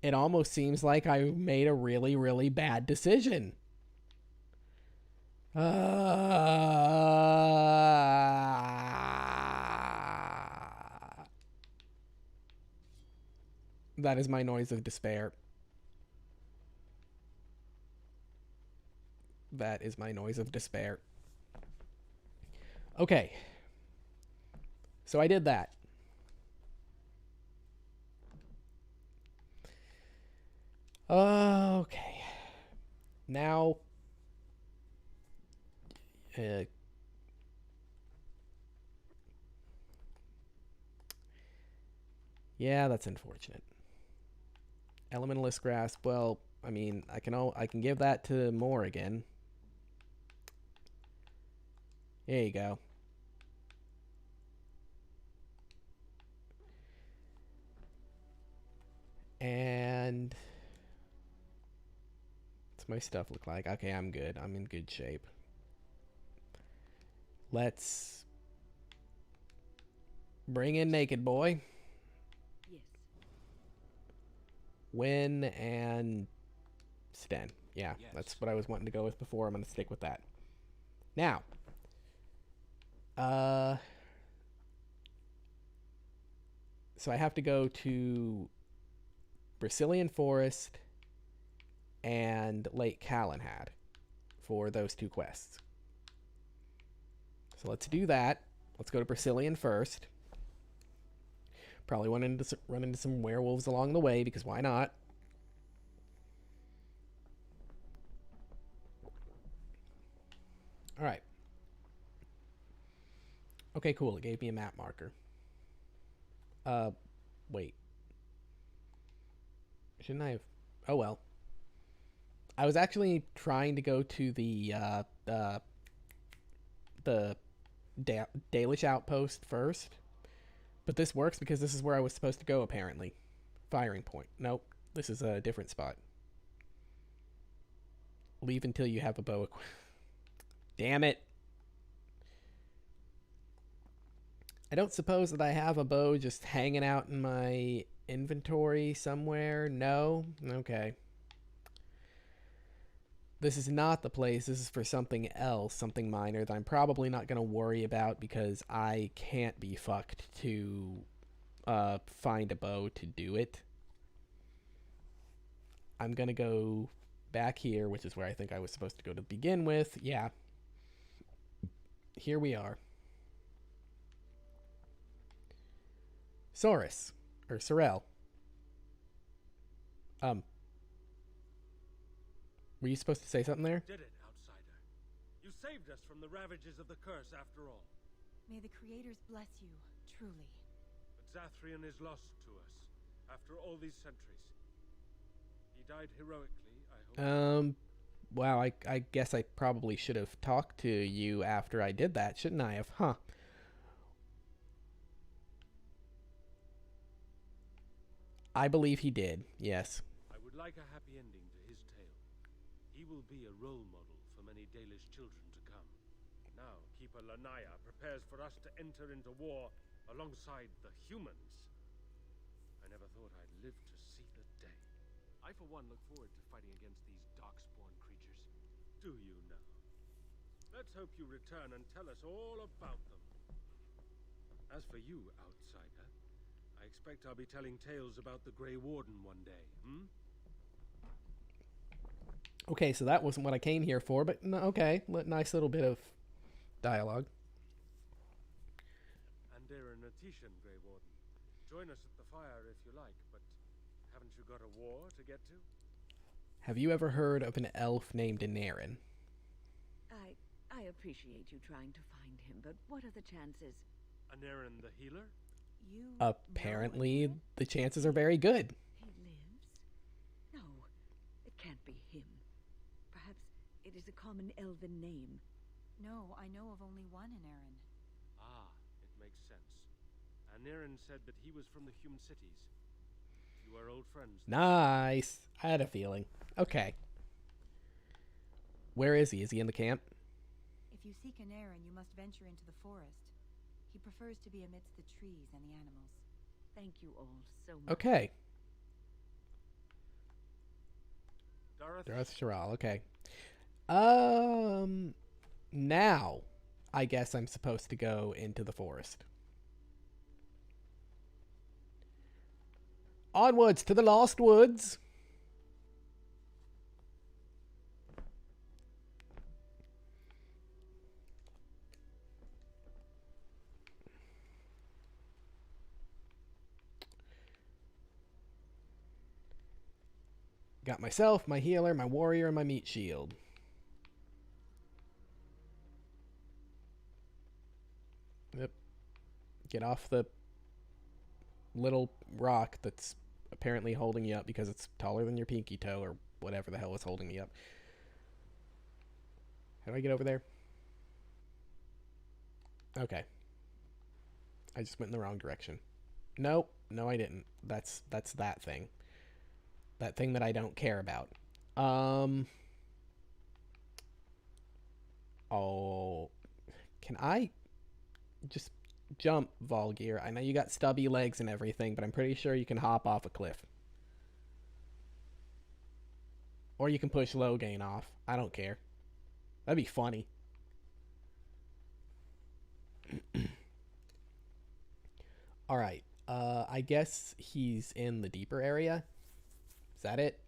Speaker 1: It almost seems like I made a really, really bad decision. That is my noise of despair. That is my noise of despair. Okay. So I did that. Okay. Now... yeah, that's unfortunate. Elementalist Grasp, well, I mean, I can give that to Morrigan. There you go. And what's my stuff look like? Okay, I'm good. I'm in good shape. Let's bring in Naked Boy.
Speaker 6: Yes.
Speaker 1: Win and Sten. Yeah,
Speaker 5: Yes.
Speaker 1: That's what I was wanting to go with before. I'm going to stick with that. Now, So I have to go to Brazilian Forest and Lake Calenhad for those 2 quests. So let's do that. Let's go to Brazilian first. Probably run into some werewolves along the way, because why not? Alright. Okay, cool. It gave me a map marker. Wait. Shouldn't I have... Oh, well. I was actually trying to go to the Dalish Outpost first. But this works because this is where I was supposed to go, apparently. Firing point. Nope. This is a different spot. Leave until you have a bow equipped. Damn it. I don't suppose that I have a bow just hanging out in my inventory somewhere. No? Okay. This is not the place. This is for something else, something minor that I'm probably not going to worry about because I can't be fucked to find a bow to do it. I'm going to go back here, which is where I think I was supposed to go to begin with. Yeah. Here we are. Saurus. Or Sorel. Were you supposed to say something there?
Speaker 9: You did it, outsider. You saved us from the ravages of the curse after all.
Speaker 3: May the creators bless you, truly.
Speaker 9: But Zathrian is lost to us after all these centuries. He died heroically, I hope.
Speaker 1: Wow, I guess I probably should have talked to you after I did that, shouldn't I have? Huh. I believe he did, yes.
Speaker 9: I would like a happy ending to his tale. He will be a role model for many Dalish children to come. Now, Keeper Lanaya prepares for us to enter into war alongside the humans. I never thought I'd live to see the day.
Speaker 5: I, for one, look forward to fighting against these darkspawn creatures.
Speaker 9: Do you now? Let's hope you return and tell us all about them. As for you, outsider, I expect I'll be telling tales about the Grey Warden one day,
Speaker 1: Okay, so that wasn't what I came here for, but okay, nice little bit of dialogue.
Speaker 9: Andera Natishan, Grey Warden. Join us at the fire if you like, but haven't you got a war to get to?
Speaker 1: Have you ever heard of an elf named Anarin?
Speaker 6: I appreciate you trying to find him, but what are the chances?
Speaker 9: Anarin the healer?
Speaker 3: You
Speaker 1: Apparently,
Speaker 3: know
Speaker 1: the chances are very good.
Speaker 6: He lives? No, it can't be him. Perhaps it is a common elven name.
Speaker 3: No, I know of only one Anarin.
Speaker 9: Ah, it makes sense. Anarin said that he was from the human cities. You are old friends.
Speaker 1: Nice. I had a feeling. Okay. Where is he? Is he in the camp?
Speaker 3: If you seek Anarin, you must venture into the forest. He prefers to be amidst the trees and the animals.
Speaker 6: Thank you all so much.
Speaker 1: Okay.
Speaker 9: Dareth
Speaker 1: Shiral, okay. Now, I guess I'm supposed to go into the forest. Onwards to the Lost Woods! Got myself, my healer, my warrior, and my meat shield. Yep. Get off the little rock that's apparently holding you up because it's taller than your pinky toe or whatever the hell is holding me up. How do I get over there? Okay. I just went in the wrong direction. Nope. No, I didn't. That's that thing. That thing that I don't care about. Oh. Can I just jump, Volgear? I know you got stubby legs and everything, but I'm pretty sure you can hop off a cliff. Or you can push Loghain off. I don't care. That'd be funny. Alright. I guess he's in the deeper area. Is that it?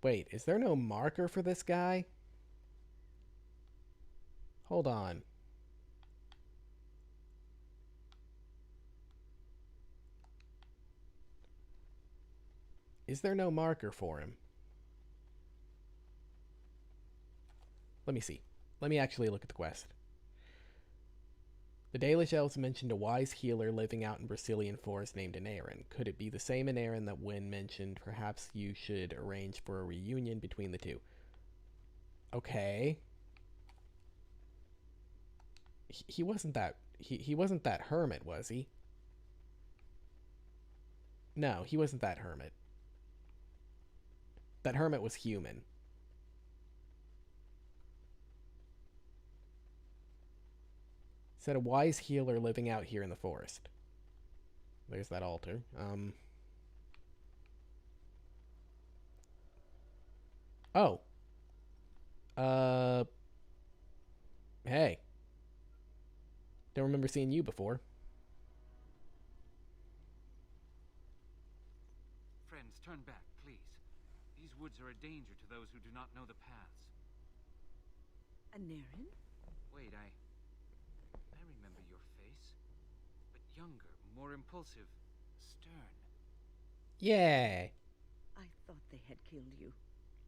Speaker 1: Wait, is there no marker for this guy? Hold on. Is there no marker for him? Let me see. Let me actually look at the quest. The Dalish elves mentioned a wise healer living out in Brazilian forest named Anarin. Could it be the same Anarin that Wynne mentioned? Perhaps you should arrange for a reunion between the two. Okay. He wasn't that... He wasn't that hermit, was he? No, he wasn't that hermit. That hermit was human. Said a wise healer living out here in the forest. There's that altar. Oh. Hey. Don't remember seeing you before.
Speaker 10: Friends, turn back, please. These woods are a danger to those who do not know the paths.
Speaker 6: Anarin?
Speaker 10: Wait, I remember your face. But younger, more impulsive, stern.
Speaker 1: Yeah.
Speaker 6: I thought they had killed you.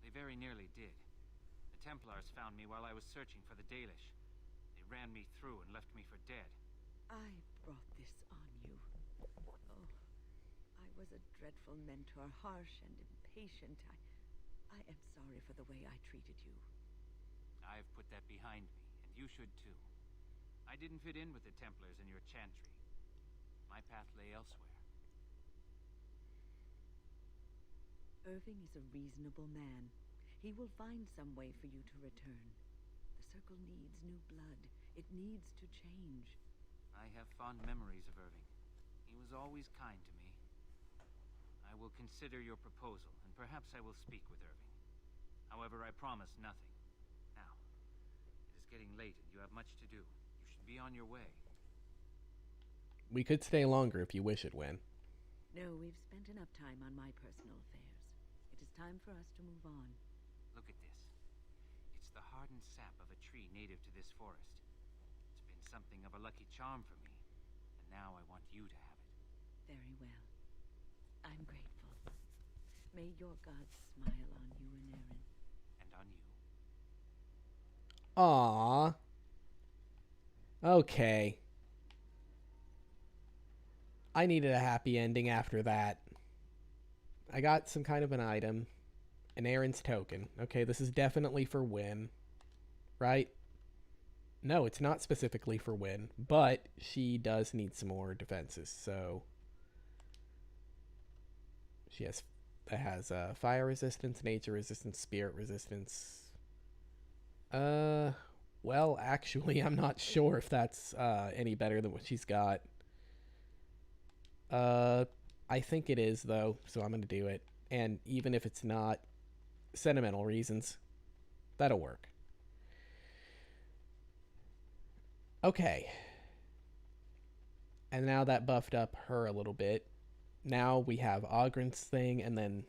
Speaker 10: They very nearly did. The Templars found me while I was searching for the Dalish. They ran me through and left me for dead.
Speaker 6: I brought this on you. Oh, I was a dreadful mentor, harsh and impatient. I am sorry for the way I treated you.
Speaker 10: I've put that behind me, and you should too. I didn't fit in with the Templars in your chantry. My path lay elsewhere.
Speaker 6: Irving is a reasonable man. He will find some way for you to return. The Circle needs new blood. It needs to change.
Speaker 10: I have fond memories of Irving. He was always kind to me. I will consider your proposal, and perhaps I will speak with Irving. However, I promise nothing. Now, it is getting late and you have much to do. You should be on your way.
Speaker 1: We could stay longer if you wish it, Wynne.
Speaker 6: No, we've spent enough time on my personal affairs. It is time for us to move on.
Speaker 10: Look at this. It's the hardened sap of a tree native to this forest. It's been something of a lucky charm for me, and now I want you to have it.
Speaker 6: Very well. I'm grateful. May your gods smile on you and Aaron.
Speaker 10: And on you.
Speaker 1: Aww. Okay. I needed a happy ending after that. I got some kind of an item. An Aaron's token. Okay, this is definitely for Wynne. Right? No, it's not specifically for Wynne, but she does need some more defenses, so... She has fire resistance, nature resistance, spirit resistance. Well, actually, I'm not sure if that's any better than what she's got. I think it is, though, so I'm going to do it. And even if it's not, sentimental reasons, that'll work. Okay. And now that buffed up her a little bit. Now we have Ogren's thing, and then,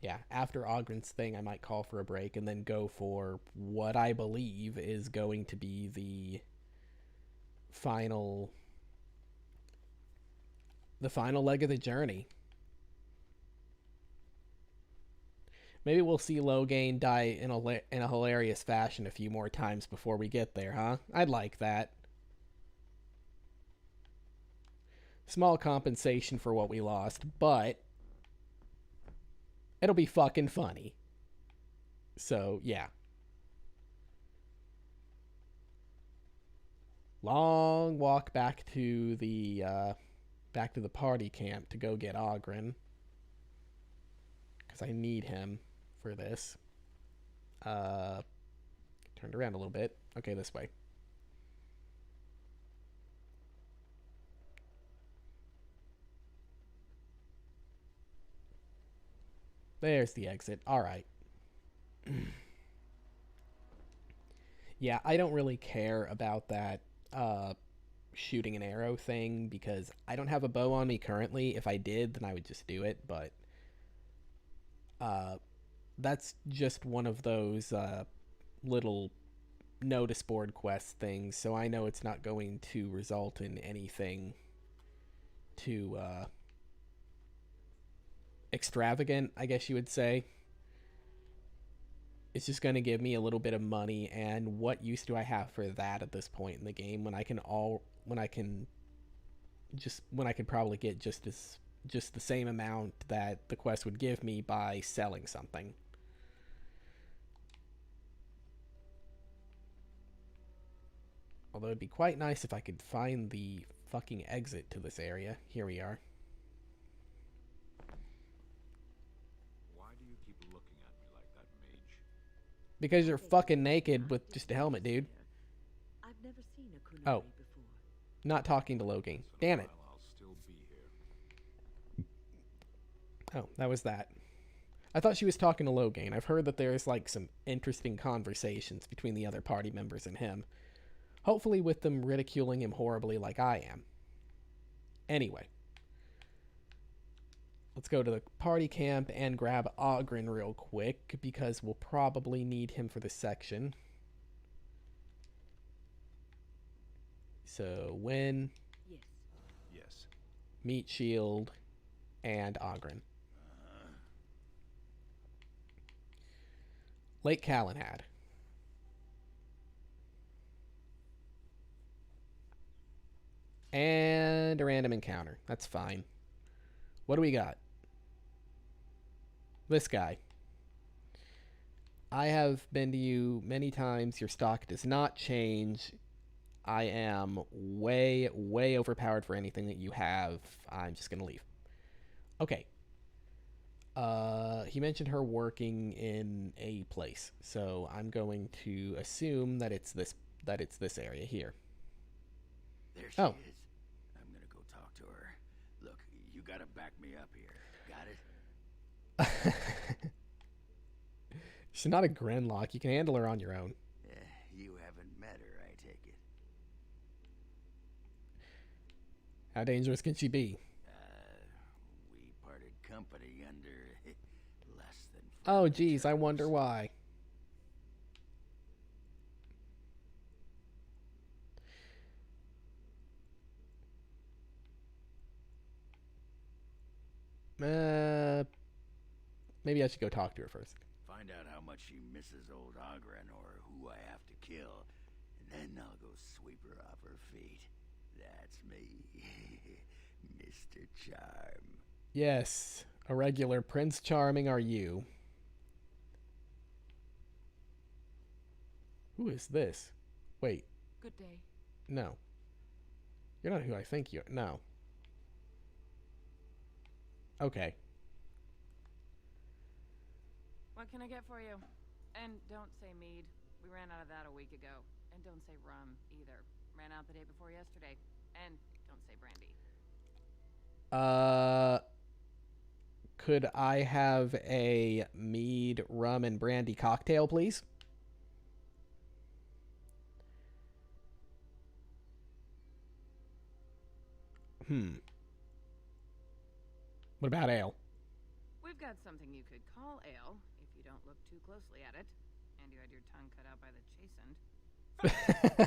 Speaker 1: yeah, after Ogren's thing, I might call for a break and then go for what I believe is going to be the final leg of the journey. Maybe we'll see Loghain die in a hilarious fashion a few more times before we get there, huh? I'd like that. Small compensation for what we lost, but it'll be fucking funny. So, yeah. Long walk back to the party camp to go get Ogren. Because I need him for this. Turned around a little bit. Okay, this way. There's the exit. Alright. Yeah, I don't really care about that shooting an arrow thing because I don't have a bow on me currently. If I did, then I would just do it, but that's just one of those little notice board quest things, so I know it's not going to result in anything too extravagant, I guess you would say. It's just going to give me a little bit of money, and what use do I have for that at this point in the game when I could probably get just the same amount that the quest would give me by selling something. Although it'd be quite nice if I could find the fucking exit to this area. Here we are.
Speaker 8: Why do you keep looking at me like that, mage?
Speaker 1: Because you're fucking naked with just a helmet, dude.
Speaker 6: I've never seen a kunai
Speaker 1: Oh.
Speaker 6: before.
Speaker 1: Not talking to Logain. Damn it.
Speaker 8: I'll still be here.
Speaker 1: Oh, that was that. I thought she was talking to Logain. I've heard that there's like some interesting conversations between the other party members and him. Hopefully with them ridiculing him horribly like I am. Anyway. Let's go to the party camp and grab Oghren real quick because we'll probably need him for this section. So, Wynn,
Speaker 6: Yes.
Speaker 2: Yes.
Speaker 1: Meat Shield, and Oghren. Lake Calenhad. And a random encounter. That's fine. What do we got? This guy. I have been to you many times. Your stock does not change. I am way, way overpowered for anything that you have. I'm just going to leave. Okay. He mentioned her working in a place. So I'm going to assume that it's this area here.
Speaker 4: There she
Speaker 1: Oh.
Speaker 4: is. I'm gonna go talk to her. Look, you gotta back me up here. Got it?
Speaker 1: She's not a Grenlock. You can handle her on your own.
Speaker 4: You haven't met her, I take it.
Speaker 1: How dangerous can she be?
Speaker 4: We parted company under less than.
Speaker 1: Oh, geez, I wonder why. Maybe I should go talk to her first.
Speaker 4: Find out how much she misses old Oghren or who I have to kill, and then I'll go sweep her off her feet. That's me, Mr. Charm.
Speaker 1: Yes, a regular Prince Charming are you. Who is this? Wait,
Speaker 11: Good day.
Speaker 1: no. You're not who I think you are. No. Okay.
Speaker 11: What can I get for you? And don't say mead. We ran out of that a week ago. And don't say rum, either. Ran out the day before yesterday. And don't say brandy.
Speaker 1: Could I have a mead, rum, and brandy cocktail, please? What about ale?
Speaker 11: We've got something you could call ale, if you don't look too closely at it. And you had your tongue cut out by the chastened.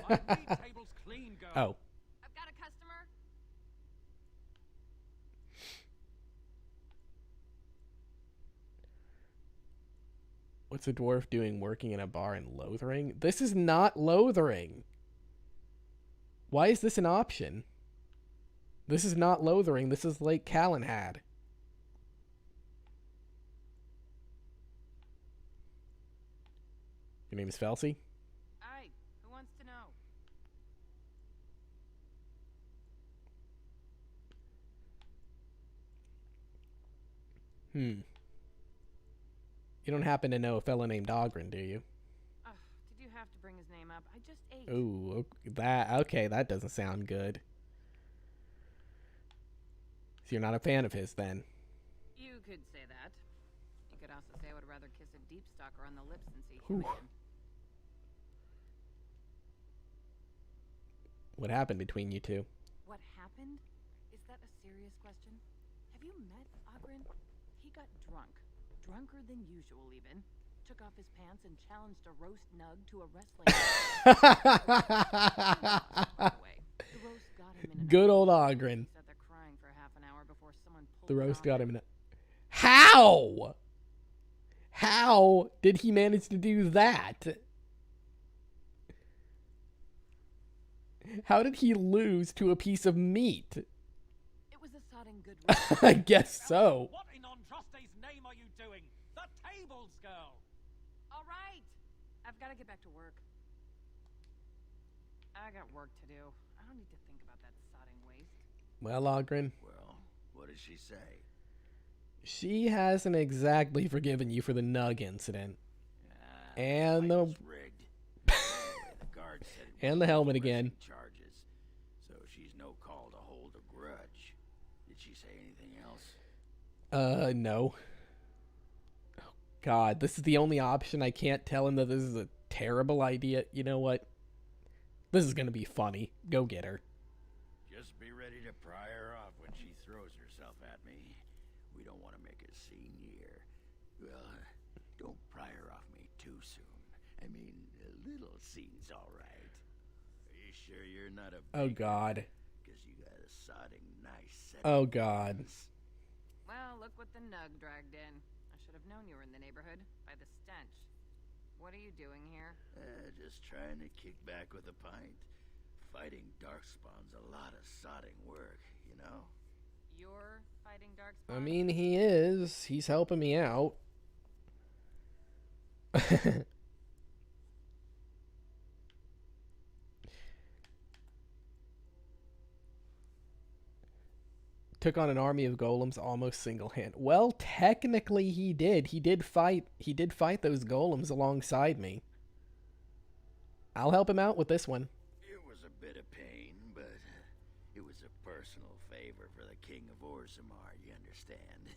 Speaker 5: Our wait table's clean, girl.
Speaker 1: Oh.
Speaker 11: I've got a customer.
Speaker 1: What's a dwarf doing working in a bar in Lothering? This is not Lothering. Why is this an option? This is not Lothering. This is Lake Calenhad. Your name is Felsi?
Speaker 11: Aye. Who wants to know?
Speaker 1: You don't happen to know a fella named Oghren, do you?
Speaker 11: Ugh, did you have to bring his name up? I just ate.
Speaker 1: Ooh, okay, that doesn't sound good. So you're not a fan of his, then?
Speaker 11: You could say that. You could also say I would rather kiss a deep stalker on the lips than see
Speaker 1: Whew.
Speaker 11: him again.
Speaker 1: What happened between you two?
Speaker 11: What happened? Is that a serious question? Have you met Ogren? He got drunk. Drunker than usual, even. Took off his pants and challenged a roast nug to a wrestling match. The roast got him in an
Speaker 1: Good old
Speaker 11: argument.
Speaker 1: Ogren.
Speaker 11: He sat there crying for half an hour before someone pulled
Speaker 1: The
Speaker 11: it
Speaker 1: roast
Speaker 11: off
Speaker 1: got him in a... How? How did he manage to do that? How did he lose to a piece of meat?
Speaker 11: It was a sodding good roast.
Speaker 1: I guess so.
Speaker 12: What in Andraste's name are you doing? The tables, girl!
Speaker 11: All right. I've got to get back to work. I got work to do. I don't need to think about that sodding waste.
Speaker 1: Well, Ogren,
Speaker 4: Well, what did she say?
Speaker 1: she hasn't exactly forgiven you for the Nug incident. And
Speaker 4: Fight
Speaker 1: the
Speaker 4: was rigged. Anyway, the guard said it
Speaker 1: and
Speaker 4: was
Speaker 1: the helmet
Speaker 4: pressing
Speaker 1: again.
Speaker 4: Charges, so she's no call to hold a grudge. Did she say anything else?
Speaker 1: No. Oh, God, this is the only option. I can't tell him that this is a terrible idea. You know what? This is gonna be funny. Go get her.
Speaker 4: Just be ready to pry her off when she throws herself at me. We don't want to make a scene here. Well, don't pry her off me too soon. I mean, a little scene's all right. Are you sure you're not a
Speaker 1: Oh, God.
Speaker 4: Because you got a sodding nice set
Speaker 1: Oh,
Speaker 4: of
Speaker 1: God.
Speaker 4: hands.
Speaker 11: Well, look what the nug dragged in. I should have known you were in the neighborhood by the stench. What are you doing here?
Speaker 4: Just trying to kick back with a pint. Fighting Darkspawn's a lot of sodding work, you know?
Speaker 11: You're fighting Darkspawn?
Speaker 1: I mean, he is. He's helping me out. Took on an army of golems almost single-handed. Well, technically he did. He did fight those golems alongside me. I'll help him out with this one.
Speaker 4: It was a bit of pain, but it was a personal favor for the King of Orzammar, you understand?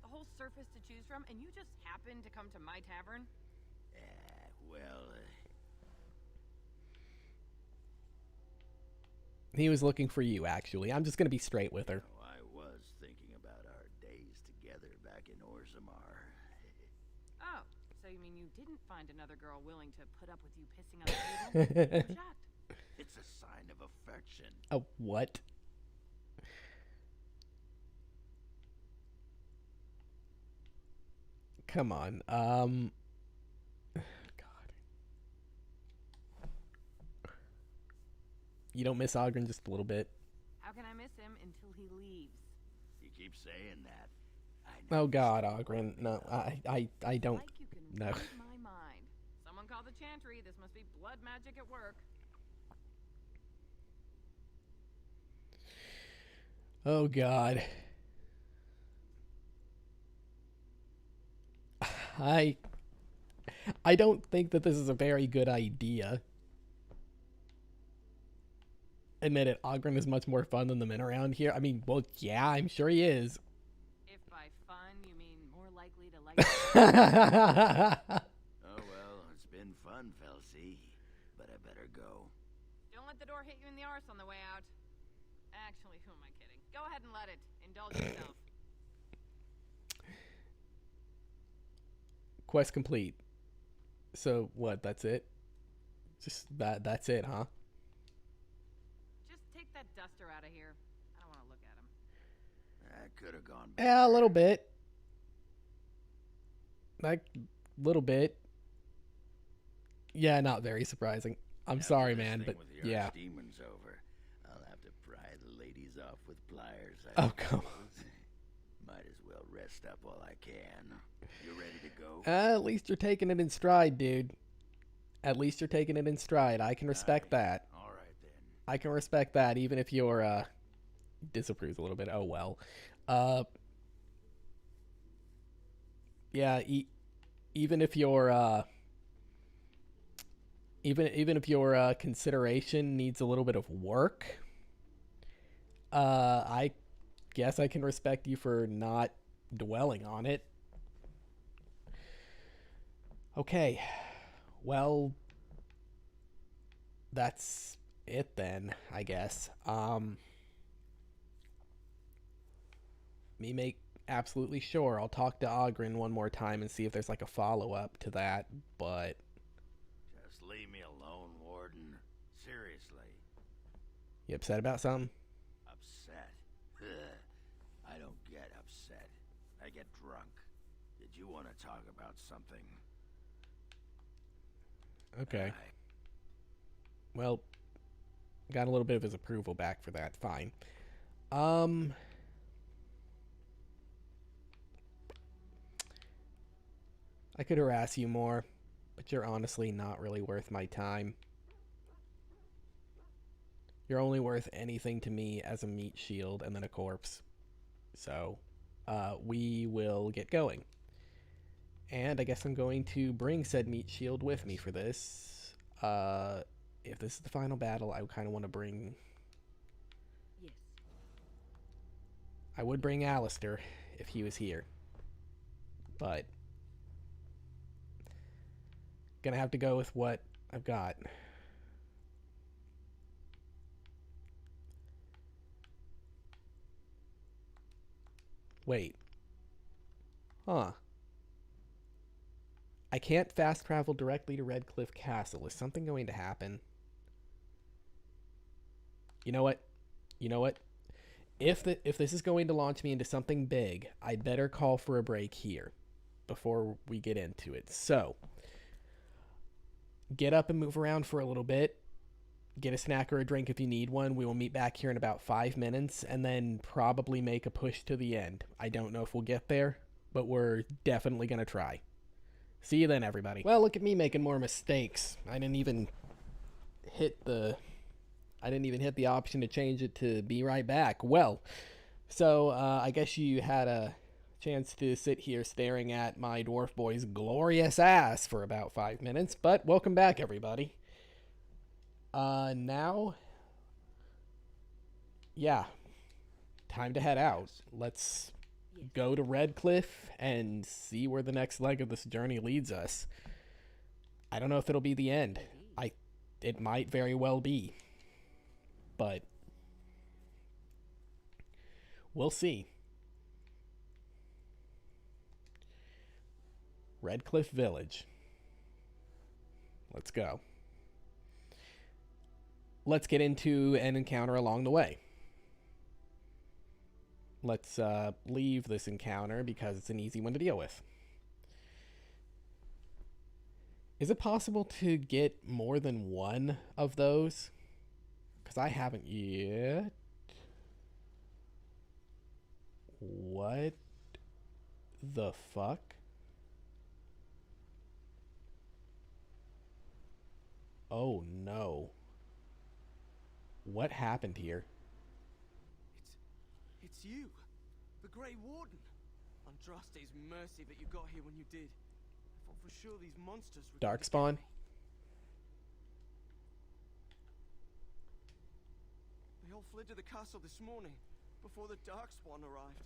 Speaker 11: The whole surface to choose from, and you just happened to come to my tavern?
Speaker 4: Well,
Speaker 1: He was looking for you, actually. I'm just going to be straight with her.
Speaker 4: I was thinking about our days together back in Orzammar.
Speaker 11: Oh, so you mean you didn't find another girl willing to put up with you pissing on the table? I'm shocked.
Speaker 4: It's a sign of affection.
Speaker 1: Oh, what? Come on. God. You don't miss Ogren just a little bit?
Speaker 11: How can I miss him until he leaves?
Speaker 4: You keep saying that.
Speaker 1: Oh God, Ogren. No, I don't.
Speaker 11: Like you can
Speaker 1: No.
Speaker 11: read my mind. Someone called the Chantry. This must be blood magic at work.
Speaker 1: Oh God. I don't think that this is a very good idea. Admit it, Ogren is much more fun than the men around here. I mean, well, yeah, I'm sure he is.
Speaker 11: If by fun you mean more likely to like.
Speaker 4: Oh well, it's been fun, Felsi, but I better go.
Speaker 11: Don't let the door hit you in the arse on the way out. Actually, who am I kidding? Go ahead and let it. Indulge yourself.
Speaker 1: Quest complete. So what? That's it? Just that's it, huh?
Speaker 11: Just take that duster out of here. I don't want to look at him.
Speaker 4: That could have gone
Speaker 1: Yeah, a little bit. Like, little bit. Yeah, not very surprising. I'm sorry,
Speaker 4: After this
Speaker 1: man,
Speaker 4: thing
Speaker 1: but
Speaker 4: with the
Speaker 1: yeah.
Speaker 4: Archdemon's over, I'll have to pry the ladies off with pliers.
Speaker 1: Oh, come on.
Speaker 4: Might as well rest up while I can. You ready to go?
Speaker 1: At least you're taking it in stride, dude. At least you're taking it in stride. I can respect that.
Speaker 4: All right then.
Speaker 1: I can respect that, even if you're disapproves a little bit. Oh well. Yeah. Even if your even if your consideration needs a little bit of work, I guess I can respect you for not dwelling on it. Okay. Well, that's it then, I guess. Me make absolutely sure I'll talk to Ogren one more time and see if there's like a follow-up to that, but
Speaker 4: Just leave me alone, Warden. Seriously.
Speaker 1: you upset about something?
Speaker 4: Upset? I don't get upset. I get drunk. Did you want to talk about something?
Speaker 1: Okay. Well, got a little bit of his approval back for that. Fine. I could harass you more, but you're honestly not really worth my time. You're only worth anything to me as a meat shield and then a corpse. So, we will get going. And I guess I'm going to bring said meat shield with me for this. If this is the final battle, I kind of want to bring...
Speaker 6: Yes.
Speaker 1: I would bring Alistair if he was here. But... gonna have to go with what I've got. Wait. Huh. I can't fast travel directly to Redcliffe Castle. Is something going to happen? You know what? You know what? If this is going to launch me into something big, I'd better call for a break here before we get into it. So, get up and move around for a little bit. Get a snack or a drink if you need one. We will meet back here in about 5 minutes and then probably make a push to the end. I don't know if we'll get there, but we're definitely going to try. See you then, everybody. Well, look at me making more mistakes. I didn't even hit the option to change it to be right back. Well, so I guess you had a chance to sit here staring at my dwarf boy's glorious ass for about 5 minutes, but welcome back, everybody. Now, yeah, time to head out. Let's go to Redcliffe and see where the next leg of this journey leads us. I don't know if it'll be the end. It might very well be, but we'll see. Redcliffe Village. Let's go. Let's get into an encounter along the way. Let's leave this encounter because it's an easy one to deal with. Is it possible to get more than one of those? Because I haven't yet. What the fuck? Oh no. What happened here?
Speaker 13: It's you, the Grey Warden. Andraste's mercy that you got here when you did. I thought for sure these monsters were
Speaker 1: Darkspawn?
Speaker 13: They all fled to the castle this morning, before the Darkspawn arrived.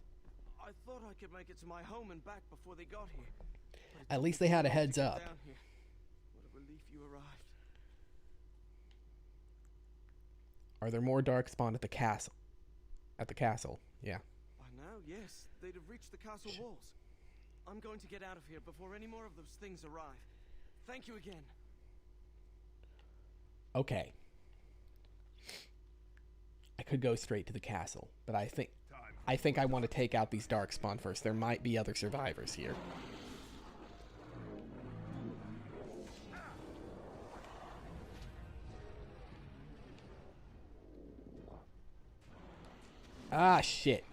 Speaker 13: I thought I could make it to my home and back before they got here.
Speaker 1: At least they had a heads up.
Speaker 13: Down here. What a relief you arrived.
Speaker 1: Are there more Darkspawn at the castle? At the castle, yeah.
Speaker 13: By now, yes. They'd have reached the castle walls. I'm going to get out of here before any more of those things arrive. Thank you again.
Speaker 1: Okay. I could go straight to the castle, but I think I want to take out these Darkspawn first. There might be other survivors here. Ah, shit.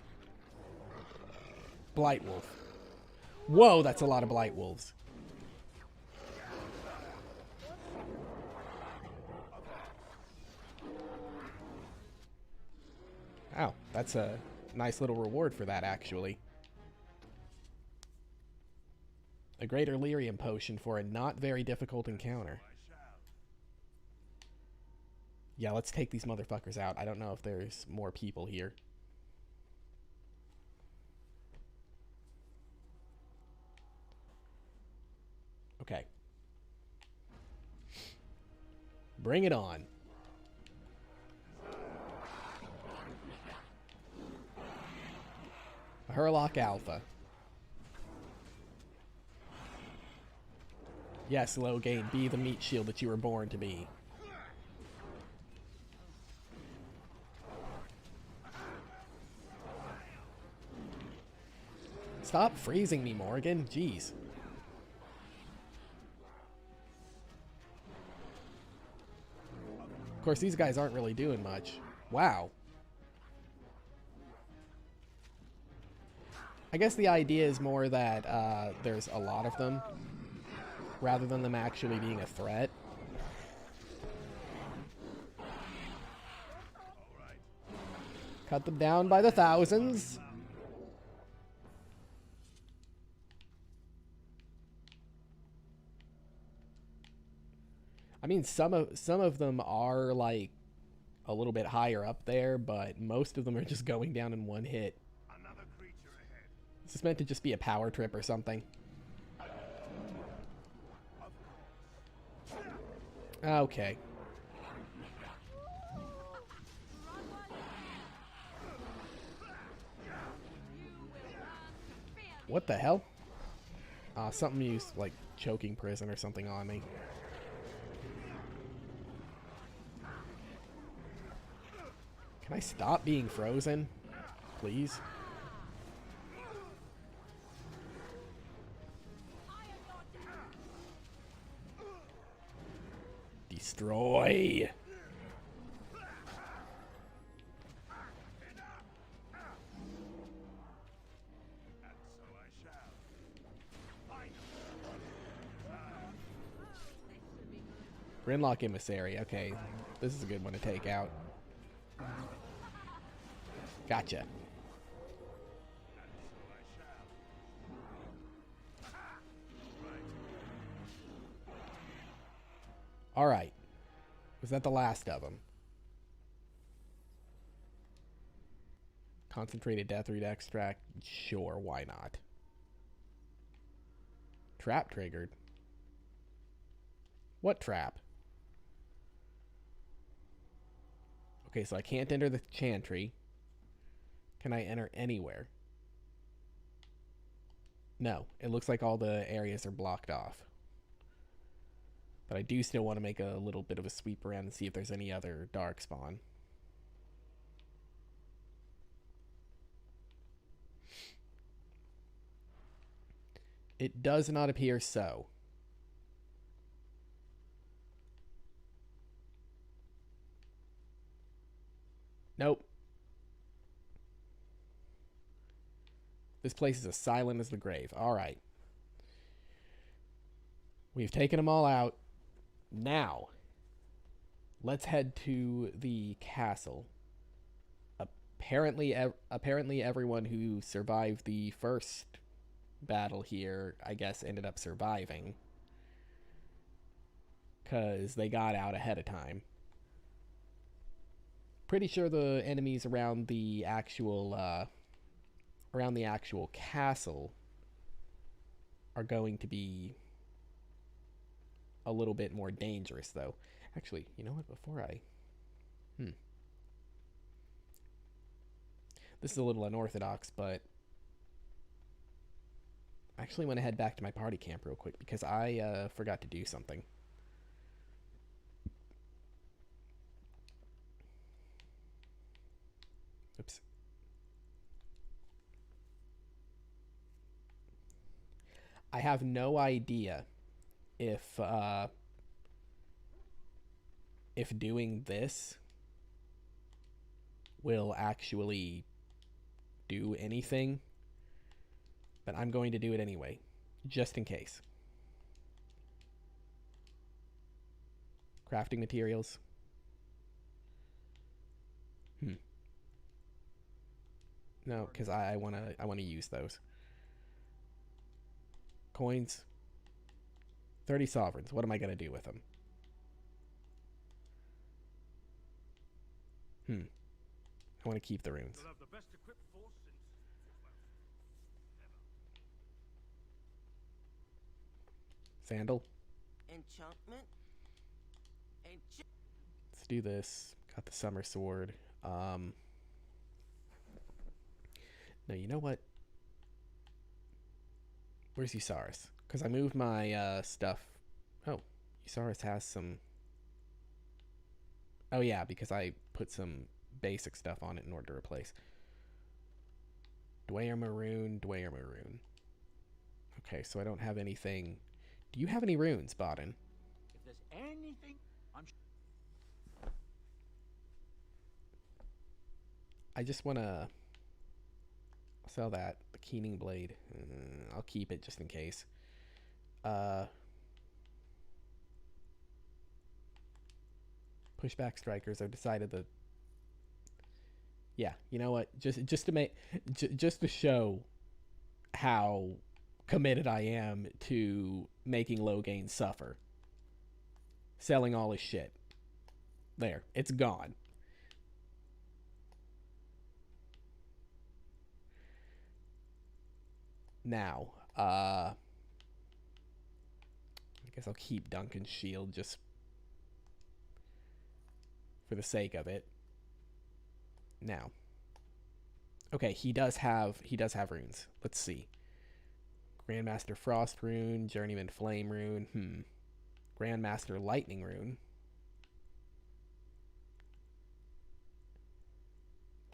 Speaker 1: Blightwolf. Whoa, that's a lot of Blightwolves. Ow, that's a nice little reward for that, actually. A greater lyrium potion for a not very difficult encounter. Yeah, let's take these motherfuckers out. I don't know if there's more people here. Okay. Bring it on. Hurlock Alpha. Yes, Loghain, be the meat shield that you were born to be. Stop freezing me, Morgan. Jeez. Of course, these guys aren't really doing much. Wow. I guess the idea is more that there's a lot of them, rather than them actually being a threat. Cut them down by the thousands. I mean, some of them are like a little bit higher up there, but most of them are just going down in one hit. Is this meant to just be a power trip or something? Okay. What the hell? Something used like choking prison or something on me. Can I stop being frozen? Please? Destroy! Grimlock Emissary. Okay, this is a good one to take out. Gotcha. All right. Was that the last of them? Concentrated Deathroot Extract? Sure, why not? Trap triggered. What trap? Okay, so I can't enter the Chantry. Can I enter anywhere? No, it looks like all the areas are blocked off. But I do still want to make a little bit of a sweep around and see if there's any other Darkspawn. It does not appear so. Nope. This place is as silent as the grave. Alright. We've taken them all out. Now, let's head to the castle. Apparently everyone who survived the first battle here, I guess, ended up surviving. Because they got out ahead of time. Pretty sure the enemies around the actual castle are going to be a little bit more dangerous, though. Actually, you know what? Before I... This is a little unorthodox, but I actually want to head back to my party camp real quick because I forgot to do something. Oops. I have no idea if doing this will actually do anything, but I'm going to do it anyway, just in case. Crafting materials. No, because I wanna use those. Coins. 30 sovereigns. What am I gonna do with them? I want to keep the runes. Sandal.
Speaker 13: Enchantment?
Speaker 1: let's do this. Got the summer sword. No, you know what? Where's Eusaris? Because I moved my stuff. Oh, Eusaris has some. Oh yeah, because I put some basic stuff on it in order to replace. Dwyer Maroon, Dwyer Maroon. Okay, so I don't have anything. Do you have any runes, Bodden?
Speaker 12: If there's anything,
Speaker 1: I just want to sell that. The Keening Blade. I'll keep it just in case. Pushback strikers. I've decided that. Yeah, you know what? Just to make, just to show how committed I am to making Loghain suffer. Selling all his shit. There, it's gone. Now, I guess I'll keep Duncan's shield just for the sake of it. Now, okay, he does have runes. Let's see. Grandmaster Frost rune, Journeyman Flame rune, Grandmaster Lightning rune,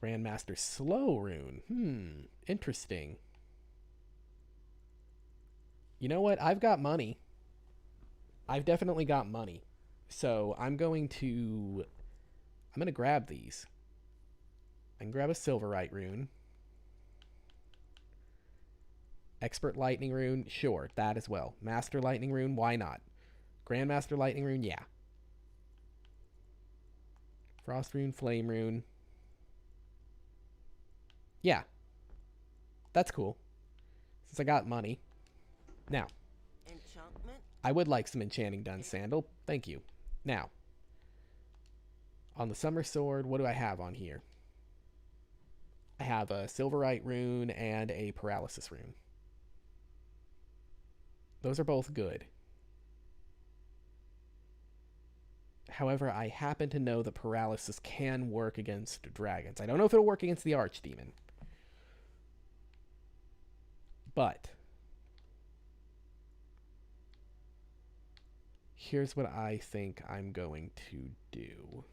Speaker 1: Grandmaster Slow rune, interesting. You know what? I've got money. I've definitely got money. So I'm going to grab these. I can grab a Silverite rune. Expert Lightning rune, sure, that as well. Master Lightning rune, why not? Grandmaster Lightning rune, yeah. Frost rune, Flame rune. Yeah. That's cool. Since I got money. Now,
Speaker 13: Enchantment?
Speaker 1: I would like some enchanting done, Sandal. Thank you. Now, on the summer sword, what do I have on here? I have a Silverite rune and a paralysis rune. Those are both good. However, I happen to know that paralysis can work against dragons. I don't know if it'll work against the Archdemon. But here's what I think I'm going to do.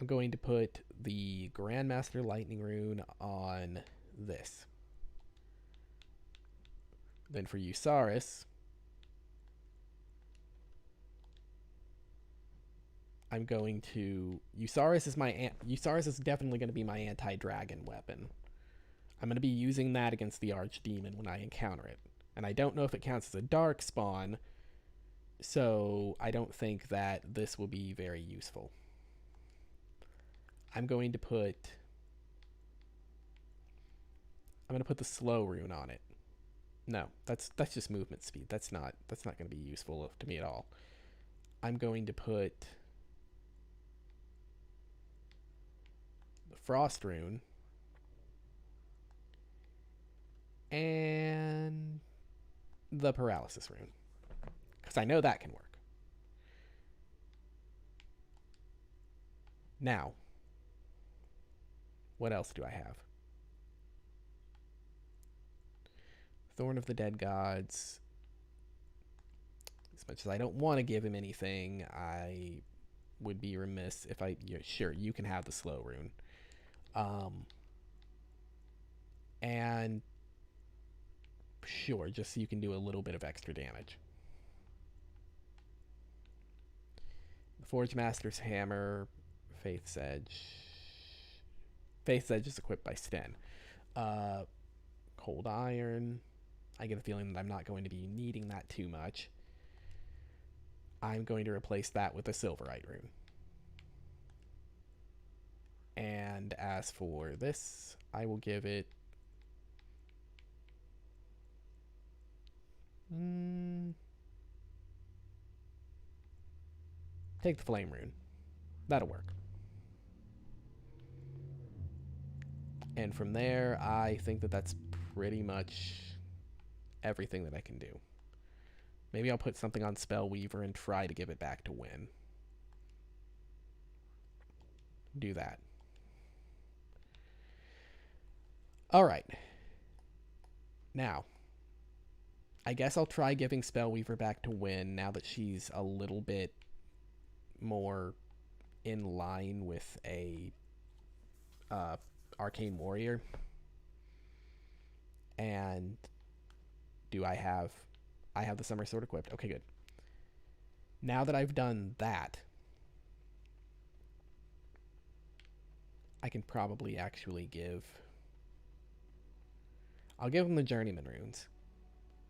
Speaker 1: I'm going to put the Grandmaster Lightning rune on this. Then for Eusaris, I'm going to... Eusaris is definitely going to be my anti-dragon weapon. I'm going to be using that against the Archdemon when I encounter it. And I don't know if it counts as a Darkspawn, so I don't think that this will be very useful. I'm going to put the slow rune on it. No, that's just movement speed. That's not going to be useful to me at all. I'm going to put the frost rune and the paralysis rune, because I know that can work. Now, what else do I have? Thorn of the Dead Gods. As much as I don't want to give him anything, I would be remiss if I... Yeah, sure, you can have the slow rune. And sure, just so you can do a little bit of extra damage. The Forge Master's Hammer, Faith's Edge. Faith's Edge is equipped by Sten. Cold Iron. I get a feeling that I'm not going to be needing that too much. I'm going to replace that with a Silverite rune. And as for this, I will give it... take the Flame rune. That'll work. And from there, I think that that's pretty much everything that I can do. Maybe I'll put something on Spellweaver and try to give it back to Wynn. Do that. Alright. Now, I guess I'll try giving Spellweaver back to Wynn now that she's a little bit more in line with a Arcane Warrior. And I have the Summer Sword equipped. Okay, good. Now that I've done that, I can probably actually I'll give him the Journeyman runes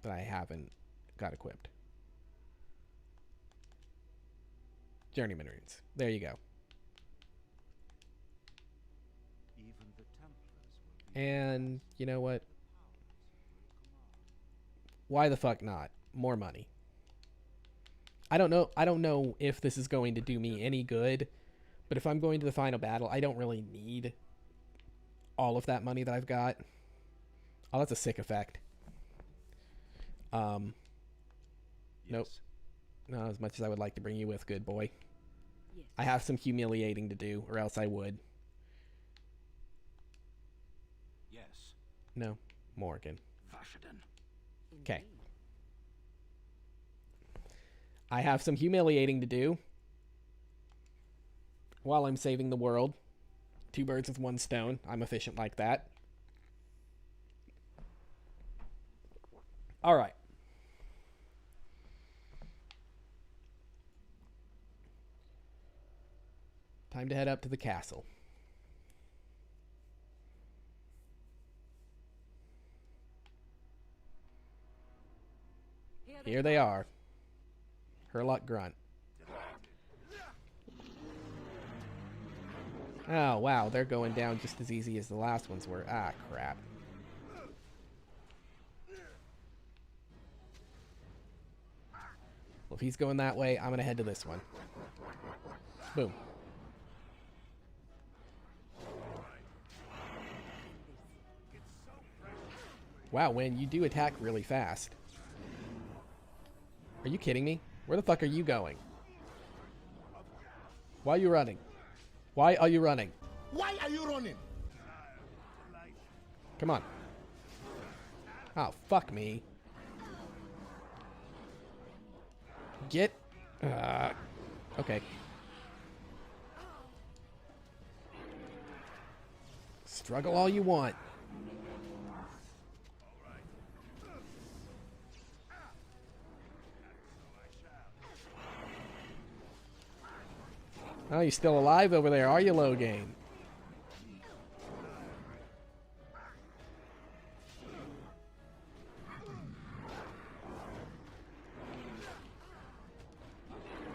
Speaker 1: that I haven't got equipped. Journeyman runes. There you go.
Speaker 2: Even the Templars will
Speaker 1: And you know what? Why the fuck not? More money. I don't know if this is going to do me any good, but if I'm going to the final battle, I don't really need all of that money that I've got. Oh, that's a sick effect. Nope. Not as much as I would like to bring you with, good boy.
Speaker 6: Yes.
Speaker 1: I have some humiliating to do, or else I would.
Speaker 2: Yes.
Speaker 1: No. Morgan.
Speaker 4: Vashaden.
Speaker 1: Okay. I have some humiliating to do while I'm saving the world. 2 birds with 1 stone. I'm efficient like that. All right. Time to head up to the castle. Here they are. Herlock Grunt. Oh, wow. They're going down just as easy as the last ones were. Ah, crap. Well, if he's going that way, I'm going to head to this one. Boom. Wow, Wynn, you do attack really fast. Are you kidding me? Where the fuck are you going? Why are you running? Why are you running?
Speaker 14: Why are you running?
Speaker 1: Come on. Oh, fuck me. Get... okay. Struggle all you want. Oh, you're still alive over there, are you, Loghain?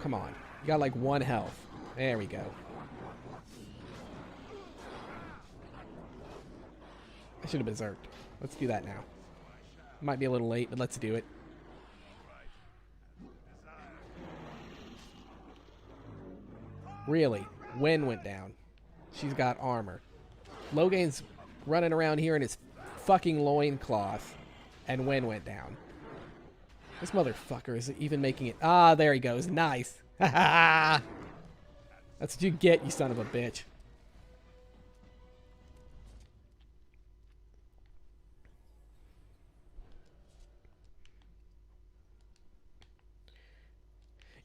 Speaker 1: Come on. You got like 1 health. There we go. I should have berserked. Let's do that now. Might be a little late, but let's do it. Really? Wynn went down. She's got armor. Loghain's running around here in his fucking loincloth, and Wynn went down. This motherfucker is even making it... Ah, there he goes. Nice. Ha ha! That's what you get, you son of a bitch.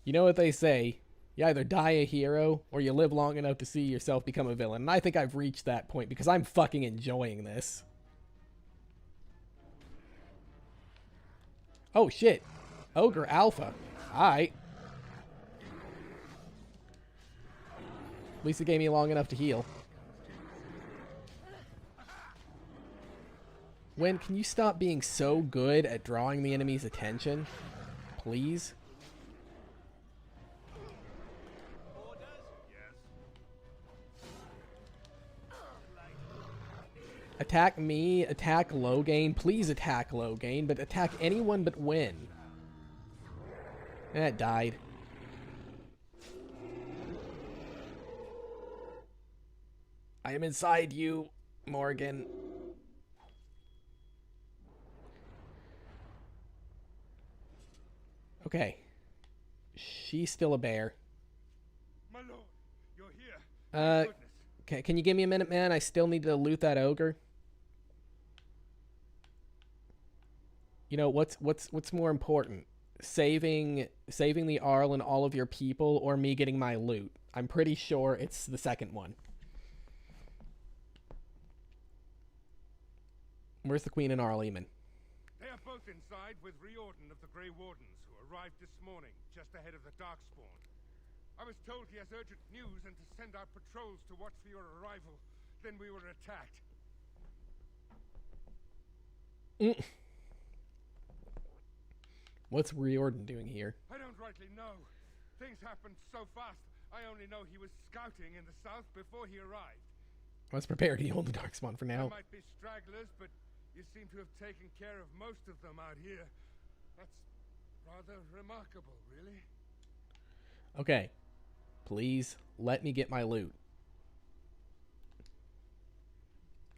Speaker 1: You know what they say? You either die a hero, or you live long enough to see yourself become a villain. And I think I've reached that point, because I'm fucking enjoying this. Oh, shit. Ogre Alpha. Alright. At least it gave me long enough to heal. Wynn, can you stop being so good at drawing the enemy's attention? Please? Attack me, attack Loghain. Please attack Loghain, but attack anyone but Wynn. That died. I am inside you, Morgan. Okay. She's still a bear.
Speaker 9: My lord, you're here.
Speaker 1: Can you give me a minute, man? I still need to loot that ogre. You know, what's more important? Saving the Arl and all of your people, or me getting my loot? I'm pretty sure it's the second one. Where's the Queen and Arl Eamon?
Speaker 9: They are both inside with Riordan of the Grey Wardens, who arrived this morning, just ahead of the Darkspawn. I was told he has urgent news and to send out patrols to watch for your arrival. Then we were attacked.
Speaker 1: What's Riordan doing here?
Speaker 9: I don't rightly know. Things happened so fast, I only know he was scouting in the south before he arrived.
Speaker 1: Let's prepare to hold the Darkspawn for now.
Speaker 9: There might be stragglers, but you seem to have taken care of most of them out here. That's rather remarkable, really.
Speaker 1: Okay. Please, let me get my loot.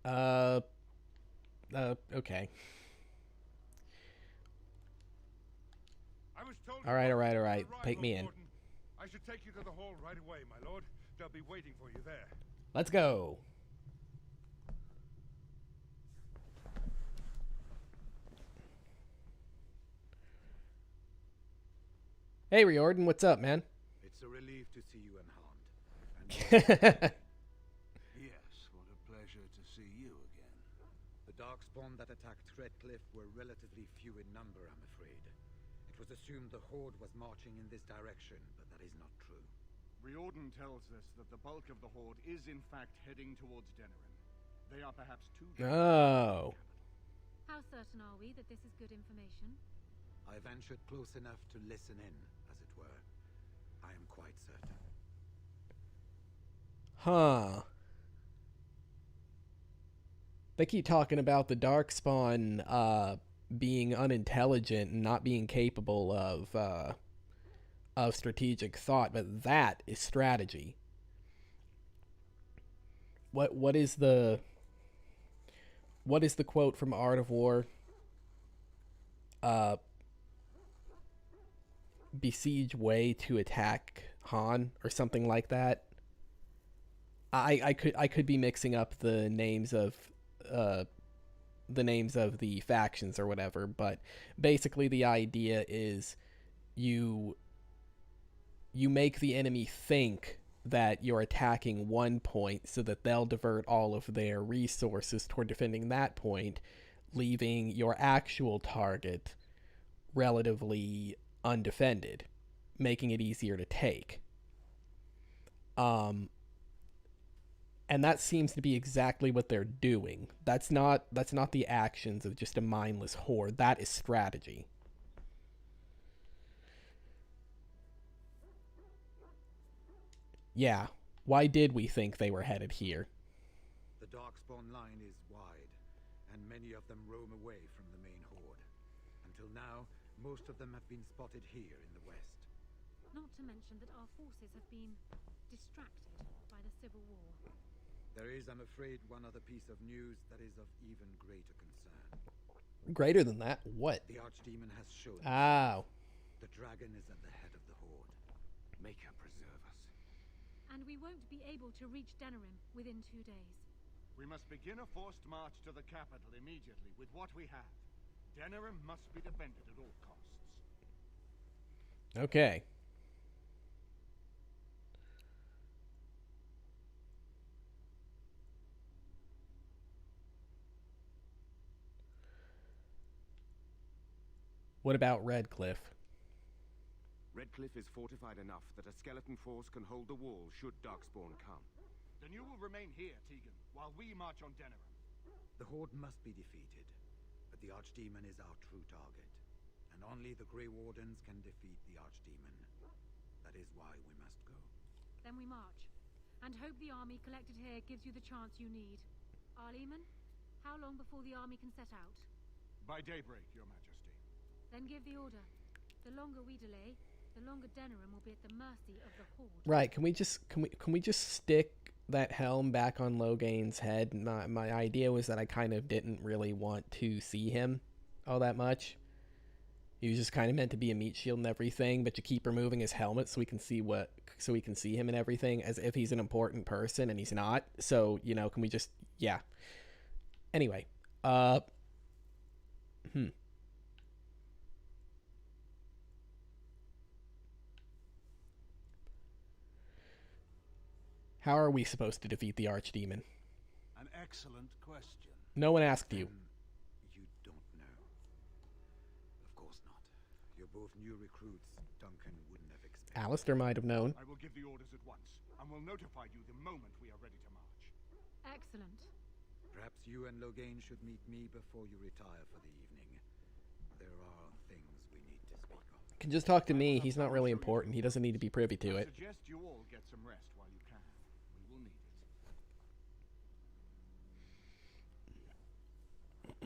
Speaker 1: Okay. All right. Take me in.
Speaker 9: I should take you to the hall right away, my lord. They'll be waiting for you there.
Speaker 1: Let's go. Hey, Riordan, what's up, man?
Speaker 2: It's a relief to see you unharmed. Yes, what a pleasure to see you again.
Speaker 14: The Darkspawn that attacked Redcliffe were relatively few in number, I'm afraid. It was assumed the Horde was marching in this direction, but that is not true.
Speaker 15: Riordan tells us that the bulk of the Horde is in fact heading towards Denerim. They are perhaps too...
Speaker 1: Oh.
Speaker 16: How certain are we that this is good information?
Speaker 14: I ventured close enough to listen in, as it were. I am quite certain.
Speaker 1: Huh. They keep talking about the Darkspawn being unintelligent and not being capable of strategic thought, but that is strategy. What is the quote from Art of War? Besiege way to attack Han or something like that. I could be mixing up the names of the factions or whatever, but basically the idea is you make the enemy think that you're attacking one point so that they'll divert all of their resources toward defending that point, leaving your actual target relatively undefended, making it easier to take. And that seems to be exactly what they're doing. That's not the actions of just a mindless horde. That is strategy. Yeah. Why did we think they were headed here?
Speaker 14: The Darkspawn line is wide, and many of them roam away from the main horde. Until now, most of them have been spotted here in the west.
Speaker 16: Not to mention that our forces have been distracted by the Civil War.
Speaker 14: There is, I'm afraid, one other piece of news that is of even greater concern.
Speaker 1: Greater than that? What?
Speaker 14: The Archdemon has shown
Speaker 1: us.
Speaker 14: The dragon is at the head of the horde.
Speaker 15: Make her preserve us.
Speaker 16: And we won't be able to reach Denerim within 2 days.
Speaker 15: We must begin a forced march to the capital immediately with what we have. Denerim must be defended at all costs.
Speaker 1: Okay. What about Redcliffe?
Speaker 17: Redcliffe is fortified enough that a skeleton force can hold the wall should Darkspawn come.
Speaker 15: Then you will remain here, Tegan, while we march on Denerim.
Speaker 14: The Horde must be defeated, but the Archdemon is our true target, and only the Grey Wardens can defeat the Archdemon. That is why we must go.
Speaker 16: Then we march, and hope the army collected here gives you the chance you need. Arl Eamon, how long before the army can set out?
Speaker 15: By daybreak, Your Majesty.
Speaker 16: Then give the order. The longer we delay, the longer Denerim will be at the mercy of the Horde.
Speaker 1: Right, can we just stick that helm back on Loghain's head? My idea was that I kind of didn't really want to see him all that much. He was just kind of meant to be a meat shield and everything, but you keep removing his helmet so we can see him and everything as if he's an important person, and he's not. So, you know, can we just, yeah. Anyway, how are we supposed to defeat the Archdemon?
Speaker 2: An excellent question.
Speaker 1: No one asked you.
Speaker 14: You don't know. Of course not. You're both new recruits. Duncan wouldn't have expected.
Speaker 1: Alistair might have known.
Speaker 15: I will give the orders at once, and will notify you the moment we are ready to march.
Speaker 16: Excellent.
Speaker 14: Perhaps you and Loghain should meet me before you retire for the evening. There are things we need to speak of.
Speaker 1: You can just talk to me. He's not really important. He doesn't need to be privy to it.
Speaker 15: I suggest you all get some rest while you can. We will need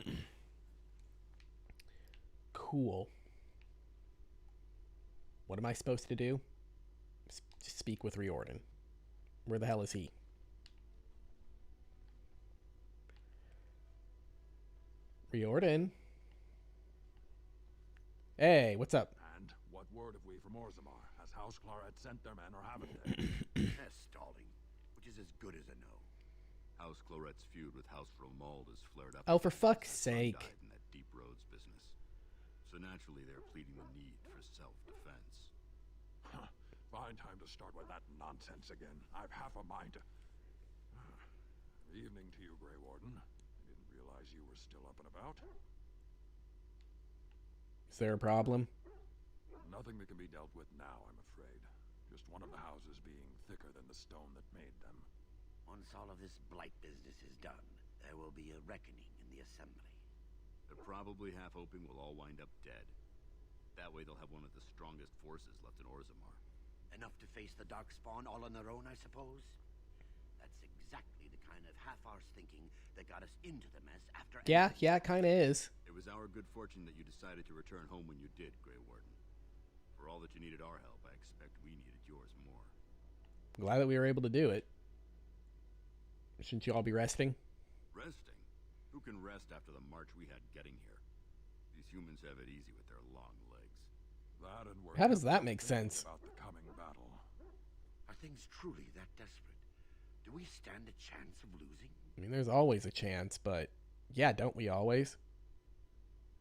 Speaker 15: it.
Speaker 1: Cool. What am I supposed to do? Just speak with Riordan. Where the hell is he? Riordan? Hey, what's up?
Speaker 8: And what word have we from Orzammar? Has House Claret sent their men, or haven't they?
Speaker 4: Stalling, which is as good as a no. House Claret's feud with House Romuald has flared up.
Speaker 1: Oh, for fuck's sake.
Speaker 4: Died in that Deep Roads business. So naturally, they're pleading the need for self-defense.
Speaker 8: Fine time to start with that nonsense again. I've half a mind to... Evening to you, Grey Warden. I didn't realize you were still up and about.
Speaker 1: Is there a problem?
Speaker 8: Nothing that can be dealt with now, I'm afraid. Just one of the houses being thicker than the stone that made them.
Speaker 4: Once all of this blight business is done, there will be a reckoning in the assembly. They're probably half hoping we'll all wind up dead. That way they'll have one of the strongest forces left in Orzammar. Enough to face the Darkspawn all on their own, I suppose? That's exactly the kind of half-arsed thinking that got us into the mess after...
Speaker 1: Yeah, it kind of is.
Speaker 4: It was our good fortune that you decided to return home when you did, Grey Warden. For all that you needed our help, I expect we needed yours more.
Speaker 1: Glad that we were able to do it. Shouldn't you all be resting?
Speaker 4: Resting? Who can rest after the march we had getting here? These humans have it easy with their long legs.
Speaker 8: That and
Speaker 1: How does that make sense?
Speaker 8: About the coming battle.
Speaker 4: Are things truly that desperate? Do we stand a chance of losing?
Speaker 1: I mean, there's always a chance, but yeah, don't we always?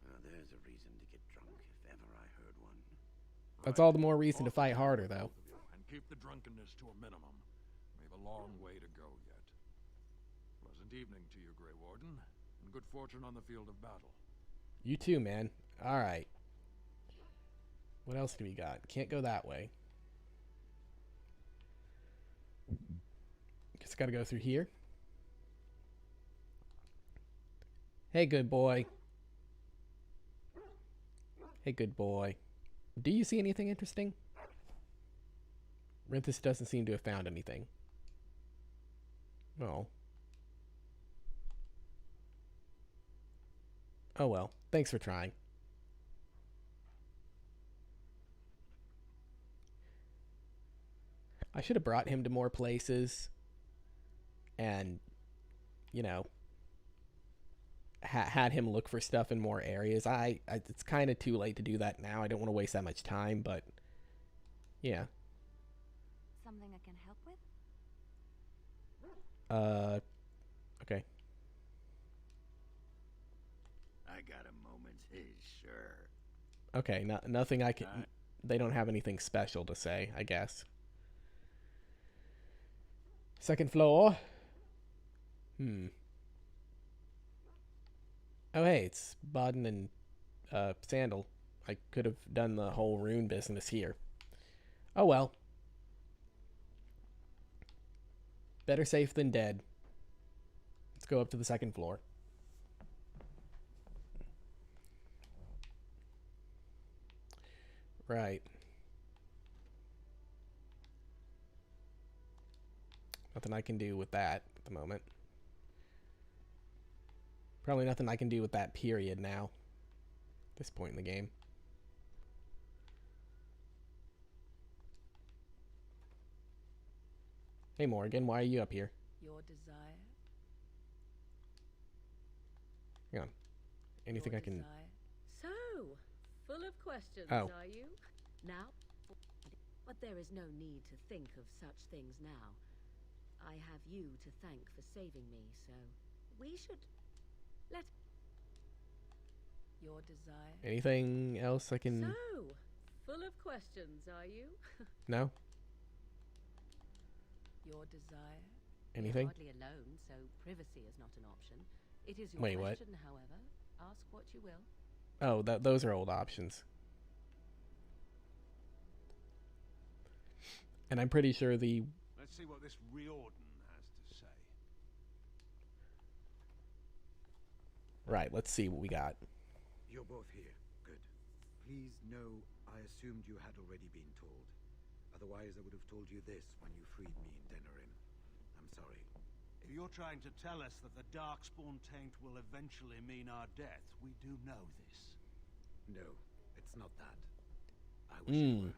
Speaker 4: There's a reason to get drunk if ever I heard one.
Speaker 1: That's all the more reason to fight harder, though.
Speaker 8: And keep the drunkenness to a minimum. We have a long way to go yet. Pleasant evening to you, Grey Warden, and good fortune on the field of battle.
Speaker 1: You too, man. All right. What else do we got? Can't go that way. Guess gotta go through here. Hey, good boy. Hey, good boy. Do you see anything interesting? Rinthus doesn't seem to have found anything. Oh. Oh well. Thanks for trying. I should have brought him to more places and, you know, had him look for stuff in more areas. It's kind of too late to do that now. I don't want to waste that much time, but yeah.
Speaker 3: Something I can help with?
Speaker 1: Okay.
Speaker 4: I got a moment, sure.
Speaker 1: Okay, nothing I can... They don't have anything special to say, I guess. Second floor. Oh, hey, it's Baden and Sandal. I could have done the whole rune business here. Oh, well. Better safe than dead. Let's go up to the second floor. Right. Nothing I can do with that at the moment. Probably nothing I can do with that period now. At this point in the game. Hey Morgan, why are you up here?
Speaker 6: Your desire?
Speaker 1: Hang on. Anything I can...
Speaker 6: So, Full of questions,
Speaker 1: Oh.
Speaker 6: are you? Now? But there is no need to think of such things now. I have you to thank for saving me, so we should let your desire.
Speaker 1: Anything else I can...
Speaker 6: So, full of questions, are you?
Speaker 1: No?
Speaker 6: Your desire?
Speaker 1: Anything?
Speaker 6: You're hardly alone, so privacy is not an option. It is your
Speaker 1: Wait, what?
Speaker 6: question, however. Ask what you will.
Speaker 1: Oh, those are old options. And I'm pretty sure the...
Speaker 2: Let's see what this Riordan has to say.
Speaker 1: Right, let's see what we got.
Speaker 14: You're both here. Good. Please know I assumed you had already been told. Otherwise, I would have told you this when you freed me in Denerim. I'm sorry.
Speaker 2: If you're trying to tell us that the Darkspawn taint will eventually mean our death, we do know this.
Speaker 14: No, it's not that. I wish it were.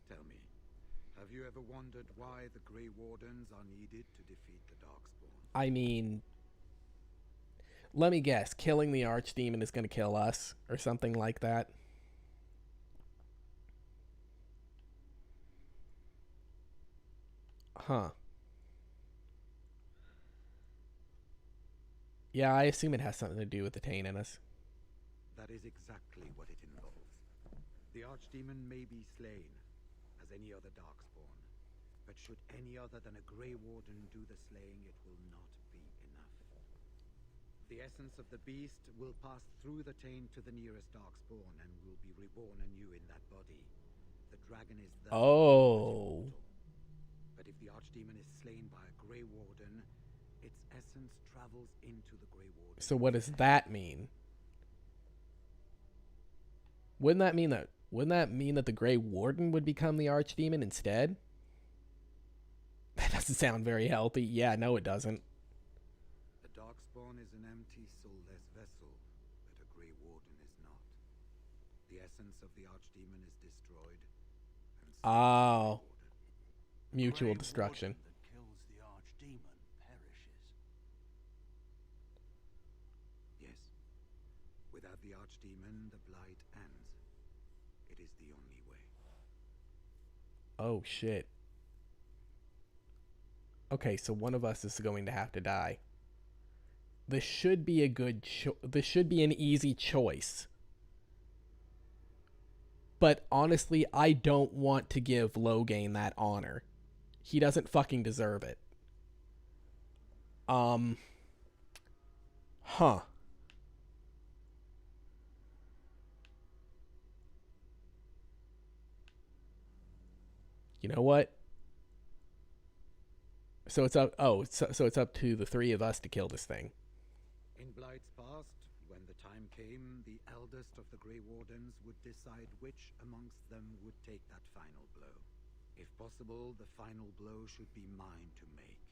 Speaker 14: Tell me, have you ever wondered why the Grey Wardens are needed to defeat the Darkspawn?
Speaker 1: I mean... Let me guess, killing the Archdemon is going to kill us, or something like that. Huh. Yeah, I assume it has something to do with the taint in us.
Speaker 14: That is exactly what it involves. The Archdemon may be slain, as any other Darkspawn, but should any other than a Grey Warden do the slaying, it will not be enough. The essence of the beast will pass through the taint to the nearest Darkspawn and will be reborn anew in that body. The dragon is thus
Speaker 1: Oh.
Speaker 14: But if the Archdemon is slain by a Grey Warden, its essence travels into the Grey Warden.
Speaker 1: So what does that mean? Wouldn't that mean that the Grey Warden would become the Archdemon instead? That doesn't sound very healthy. Yeah, no it doesn't.
Speaker 14: The Darkspawn is an empty, soulless vessel, but a Grey Warden is not. The essence of the Archdemon is destroyed.
Speaker 1: Oh. Mutual destruction.
Speaker 2: That kills the Archdemon perishes.
Speaker 14: Yes. Without the Archdemon, the Blight ends. It is the only way.
Speaker 1: Oh shit. Okay, so one of us is going to have to die. This should be a good this should be an easy choice. But honestly, I don't want to give Loghain that honor. He doesn't fucking deserve it. Huh. You know what? So it's up. Oh, so it's up to the three of us to kill this thing.
Speaker 14: In Blight's past, when the time came, the eldest of the Grey Wardens would decide which amongst them would take that final blow. If possible, the final blow should be mine to make.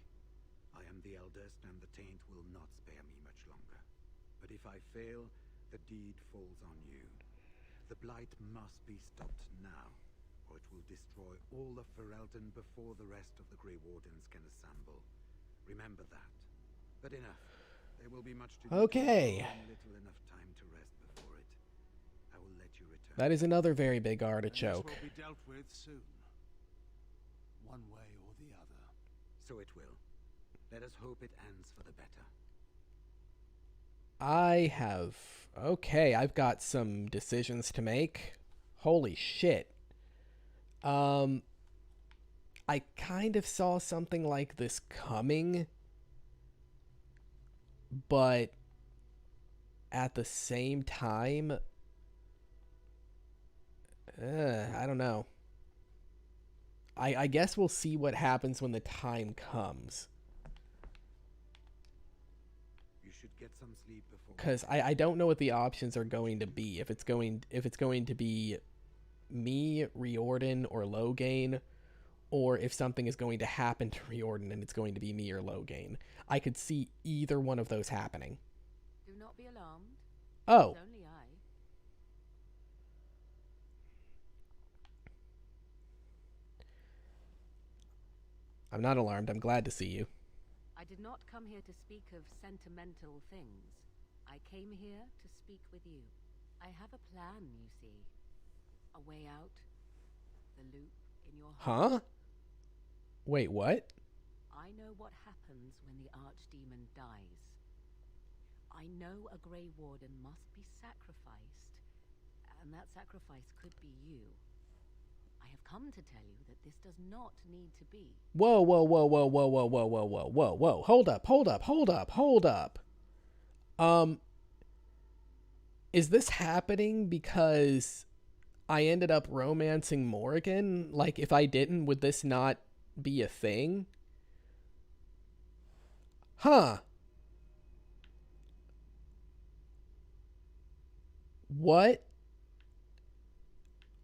Speaker 14: I am the eldest, and the taint will not spare me much longer. But if I fail, the deed falls on you. The Blight must be stopped now, or it will destroy all of Ferelden before the rest of the Grey Wardens can assemble. Remember that. But enough. There will be much to do.
Speaker 1: Okay.
Speaker 14: Little enough time to rest before it. I will let you return.
Speaker 1: That is another very big artichoke.
Speaker 2: This will be dealt with soon. One way or the other.
Speaker 14: So it will. Let us hope it ends for the better.
Speaker 1: I have... Okay, I've got some decisions to make. Holy shit. I kind of saw something like this coming, but at the same time, I don't know. I guess we'll see what happens when the time comes.
Speaker 14: You should get some sleep before.
Speaker 1: Because I don't know what the options are going to be. If it's going to be me, Riordan, or Loghain, or if something is going to happen to Riordan and it's going to be me or Loghain. I could see either one of those happening.
Speaker 6: Do not be alarmed.
Speaker 1: Oh.
Speaker 6: It's only I.
Speaker 1: I'm not alarmed. I'm glad to see you.
Speaker 6: I did not come here to speak of sentimental things. I came here to speak with you. I have a plan, you see. A way out? The loop in your heart?
Speaker 1: Huh? Wait, what?
Speaker 6: I know what happens when the Archdemon dies. I know a Grey Warden must be sacrificed, and that sacrifice could be you. I have come to tell you that this does not need to be.
Speaker 1: Whoa, whoa, whoa, whoa, whoa, whoa, whoa, whoa, whoa, whoa, whoa. Hold up, hold up, hold up, hold up. Is this happening because I ended up romancing Morrigan? Like, if I didn't, would this not be a thing? Huh. What?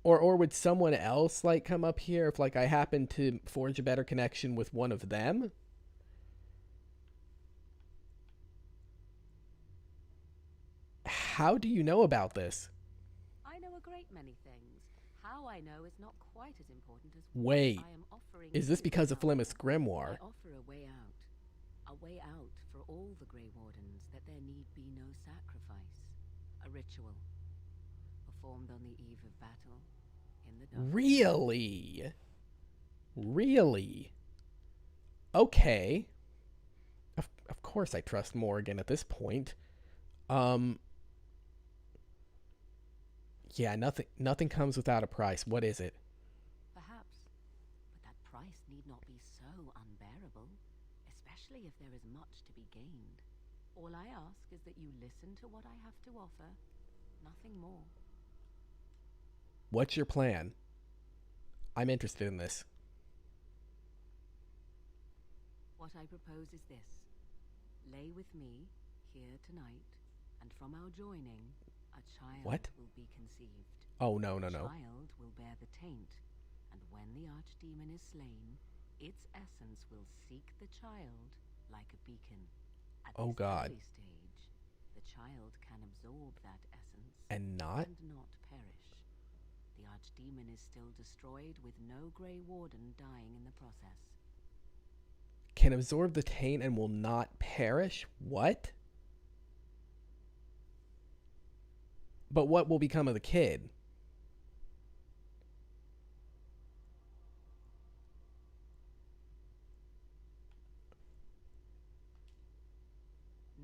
Speaker 1: Or would someone else, like, come up here if, like, I happen to forge a better connection with one of them? How do you know about this?
Speaker 6: I know a great many things. How I know is not quite as important as
Speaker 1: Wait,
Speaker 6: what I am offering.
Speaker 1: is this because of Flimis Grimoire?
Speaker 6: I offer a way out. A way out for all the Grey Wardens, that there need be no sacrifice. A ritual. Performed on the eve of battle. In the dark.
Speaker 1: Really? Really? Okay. Of course I trust Morrigan at this point. Yeah, nothing comes without a price. What is it?
Speaker 6: Perhaps. But that price need not be so unbearable. Especially if there is much to be gained. All I ask is that you listen to what I have to offer. Nothing more.
Speaker 1: What's your plan? I'm interested in this.
Speaker 6: What I propose is this. Lay with me, here tonight, and from our joining, a child will be conceived.
Speaker 1: Oh, no.
Speaker 6: The child will bear the taint, and when the Archdemon is slain, its essence will seek the child like a beacon. At
Speaker 1: Oh,
Speaker 6: this
Speaker 1: God.
Speaker 6: early stage, the child can absorb that essence
Speaker 1: And not?
Speaker 6: perish. The Archdemon is still destroyed with no Grey Warden dying in the process.
Speaker 1: Can absorb the taint and will not perish? What? But what will become of the kid?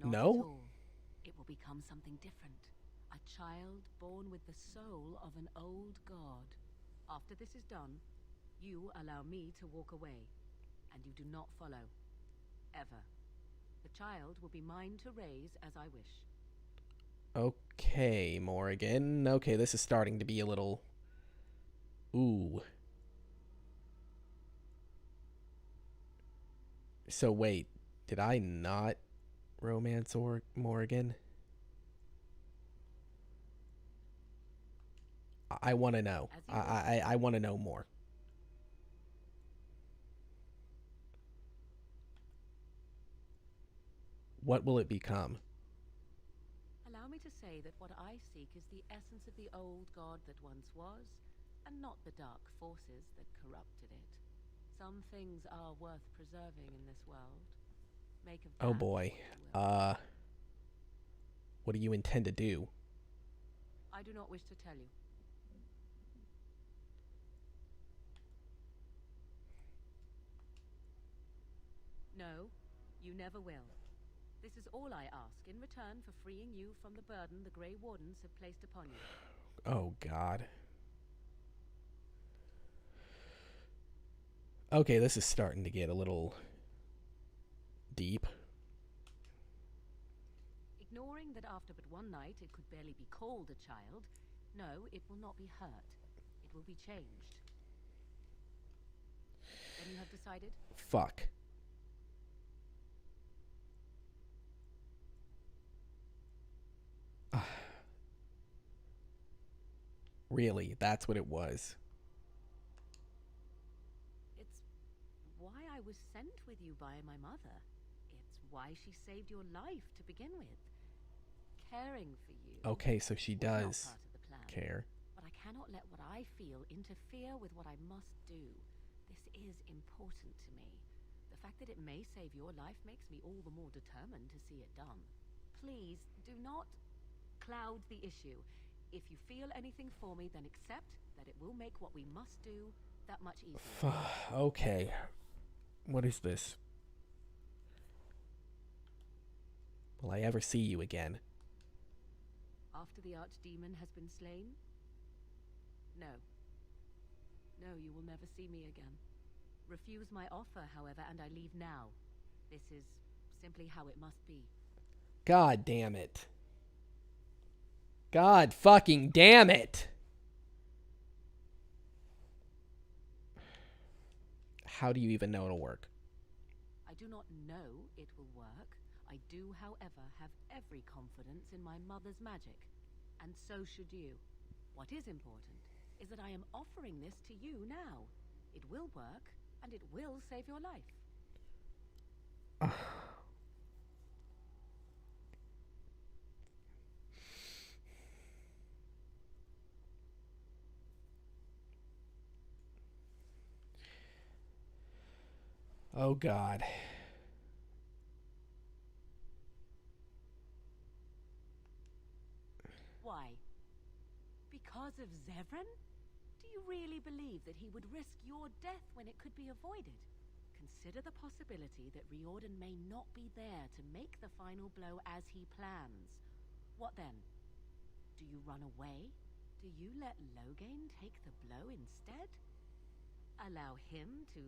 Speaker 6: Not
Speaker 1: No?
Speaker 6: at all. It will become something different. A child born with the soul of an old god. After this is done, you allow me to walk away, and you do not follow. Ever. The child will be mine to raise as I wish.
Speaker 1: Okay, Morrigan. Okay, this is starting to be a little... Ooh. So wait, did I not romance Morrigan? I want to know. I want to know more. What will it become?
Speaker 6: Allow me to say that what I seek is the essence of the old god that once was, and not the dark forces that corrupted it. Some things are worth preserving in this world. Make of
Speaker 1: Oh
Speaker 6: that
Speaker 1: boy.
Speaker 6: what you will.
Speaker 1: What do you intend to do?
Speaker 6: I do not wish to tell you. No, you never will. This is all I ask in return for freeing you from the burden the Grey Wardens have placed upon you.
Speaker 1: Oh, God. Okay, this is starting to get a little deep.
Speaker 6: Ignoring that after but one night it could barely be called a child, no, it will not be hurt. It will be changed. Then you have decided?
Speaker 1: Fuck. Really, that's what it was.
Speaker 6: It's why I was sent with you by my mother. It's why she saved your life to begin with. Caring for you.
Speaker 1: Okay, so she
Speaker 6: was not
Speaker 1: does
Speaker 6: part of the plan.
Speaker 1: care.
Speaker 6: But I cannot let what I feel interfere with what I must do. This is important to me. The fact that it may save your life makes me all the more determined to see it done. Please, do not cloud the issue.
Speaker 7: If you feel anything for me, then accept that it will make what we must do that much easier.
Speaker 1: Okay. What is this? Will I ever see you again?
Speaker 7: After the archdemon has been slain? No. No, you will never see me again. Refuse my offer, however, and I leave now. This is simply how it must be.
Speaker 1: God damn it. God fucking damn it. How do you even know it'll work?
Speaker 7: I do not know it will work. I do, however, have every confidence in my mother's magic. And so should you. What is important is that I am offering this to you now. It will work, and it will save your life.
Speaker 1: Oh, God.
Speaker 7: Why? Because of Zevran? Do you really believe that he would risk your death when it could be avoided? Consider the possibility that Riordan may not be there to make the final blow as he plans. What then? Do you run away? Do you let Loghain take the blow instead? Allow him to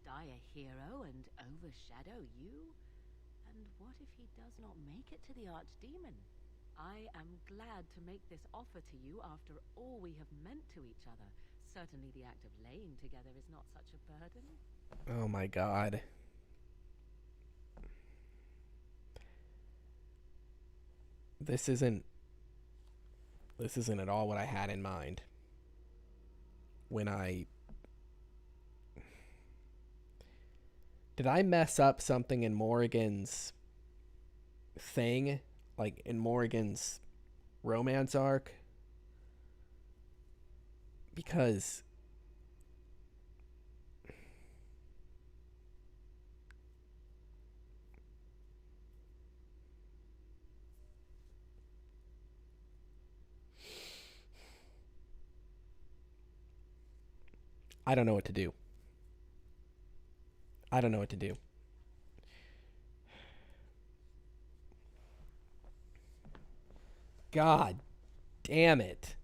Speaker 7: die a hero and overshadow you? And what if he does not make it to the Archdemon? I am glad to make this offer to you after all we have meant to each other. Certainly the act of laying together is not such a burden.
Speaker 1: Oh my God. This isn't at all what I had in mind when I... Did I mess up something in Morrigan's thing? Like in Morrigan's romance arc? Because I don't know what to do. I don't know what to do. God damn it.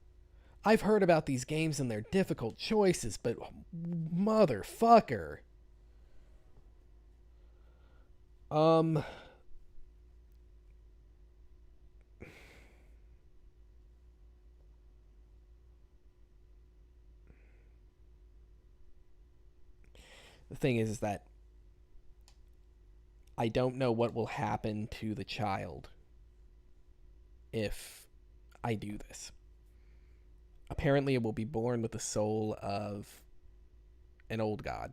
Speaker 1: I've heard about these games and their difficult choices, but motherfucker. The thing is that I don't know what will happen to the child if I do this. Apparently it will be born with the soul of an old god.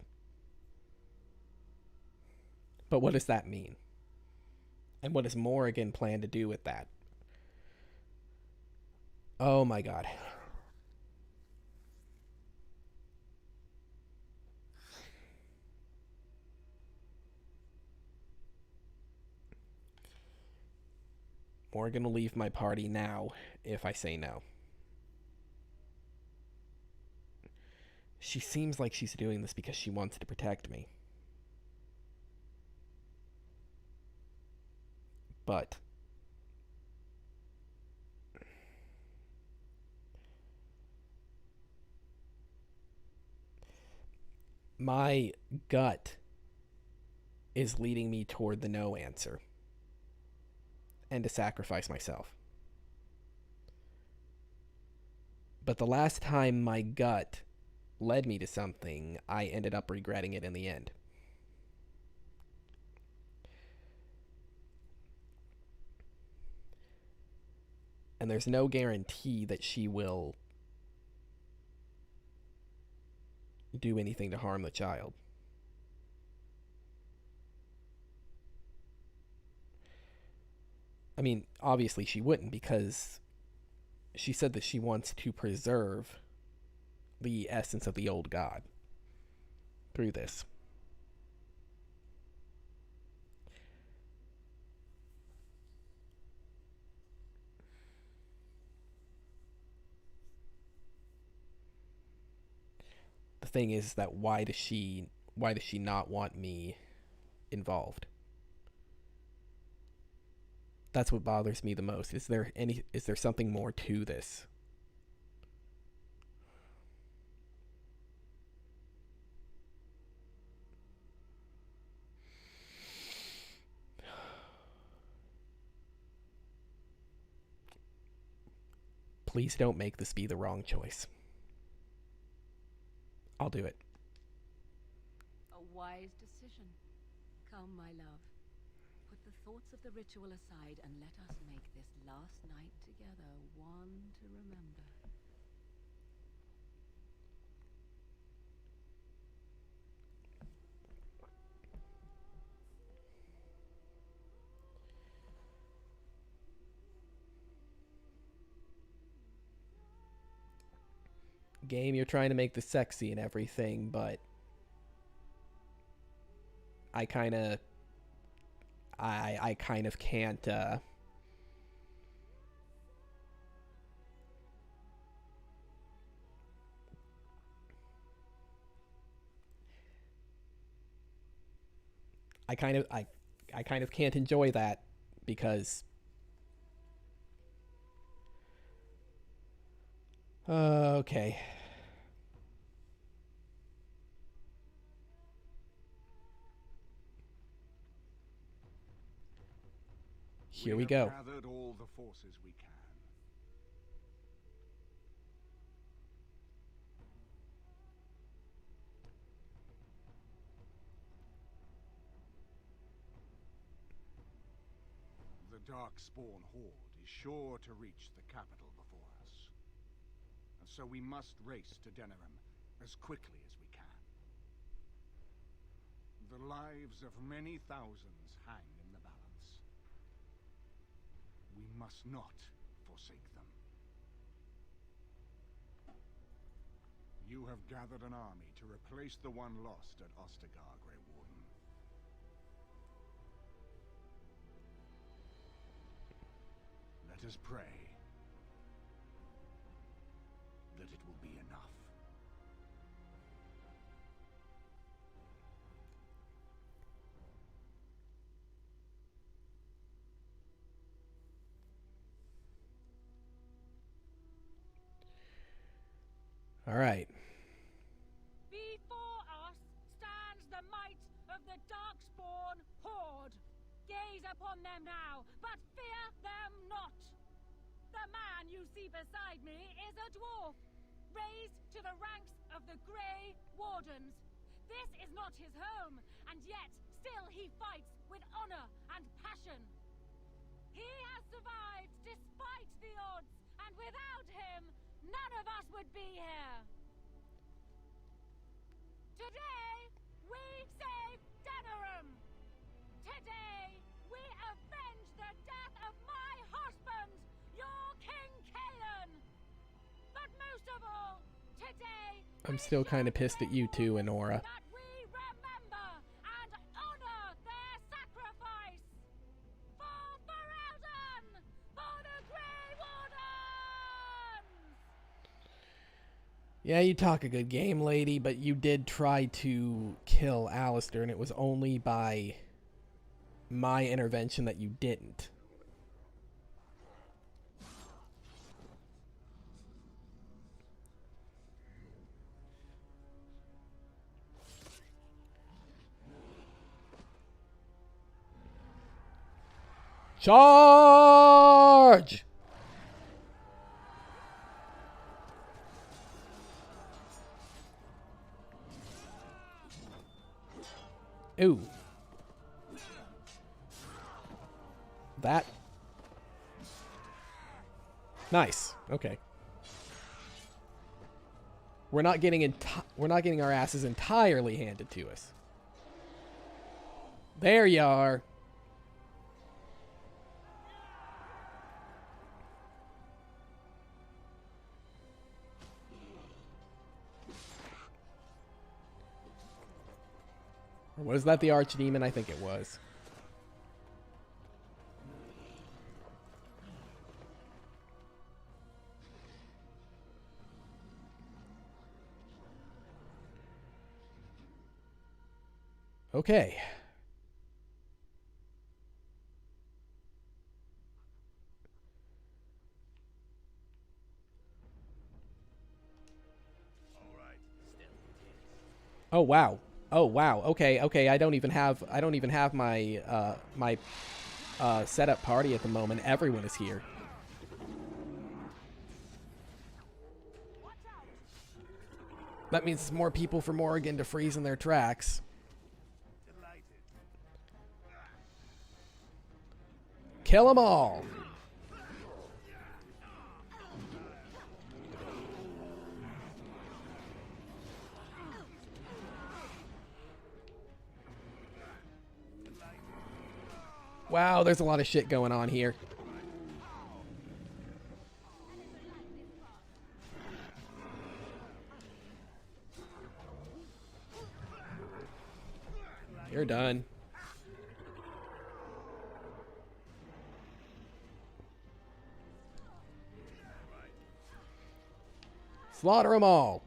Speaker 1: But what does that mean? And what does Morrigan plan to do with that? Oh my God. Morrigan will leave my party now if I say no. She seems like she's doing this because she wants to protect me. But my gut is leading me toward the no answer and to sacrifice myself. But the last time my gut led me to something, I ended up regretting it in the end. And there's no guarantee that she will do anything to harm the child. I mean, obviously she wouldn't, because she said that she wants to preserve the essence of the old god through this. the thing is that why does she not want me involved? That's what bothers me the most. Is there something more to this? Please don't make this be the wrong choice. I'll do it.
Speaker 6: A wise decision. Come, my love. Put the thoughts of the ritual aside and let us make this last night together one to remember.
Speaker 1: Game, you're trying to make this sexy and everything, but I kind of can't I kind of can't enjoy that because okay. Here we go.
Speaker 15: Gathered all the forces we can. The Darkspawn horde is sure to reach the capital before us. And so we must race to Denerim as quickly as we can. The lives of many thousands hang in the balance. We must not forsake them. You have gathered an army to replace the one lost at Ostagar, Grey Warden. Let us pray that it will be enough.
Speaker 1: All right.
Speaker 16: Before us stands the might of the Darkspawn horde. Gaze upon them now, but fear them not. The man you see beside me is a dwarf, raised to the ranks of the Grey Wardens. This is not his home, and yet still he fights with honor and passion. He has survived despite the odds, and without him, none of us would be here. Today, we save Denerim. Today, we avenge the death of my husband, your King Kaelan. But most of all, today,
Speaker 1: I'm still kind of pissed at you too, Enora.
Speaker 16: that we remember and honor their sacrifice. For Ferelden, for the Grey Wardens!
Speaker 1: Yeah, you talk a good game, lady, but you did try to kill Alistair, and it was only by my intervention that you didn't. Charge! Ooh. That. Nice. Okay. We're not getting our asses entirely handed to us. There you are. Or was that the Archdemon? I think it was. Okay. Oh wow. Oh wow. Okay, okay. I don't even have my my setup party at the moment. Everyone is here. That means more people for Morrigan to freeze in their tracks. Kill them all. Wow, there's a lot of shit going on here. You're done. Slaughter them all.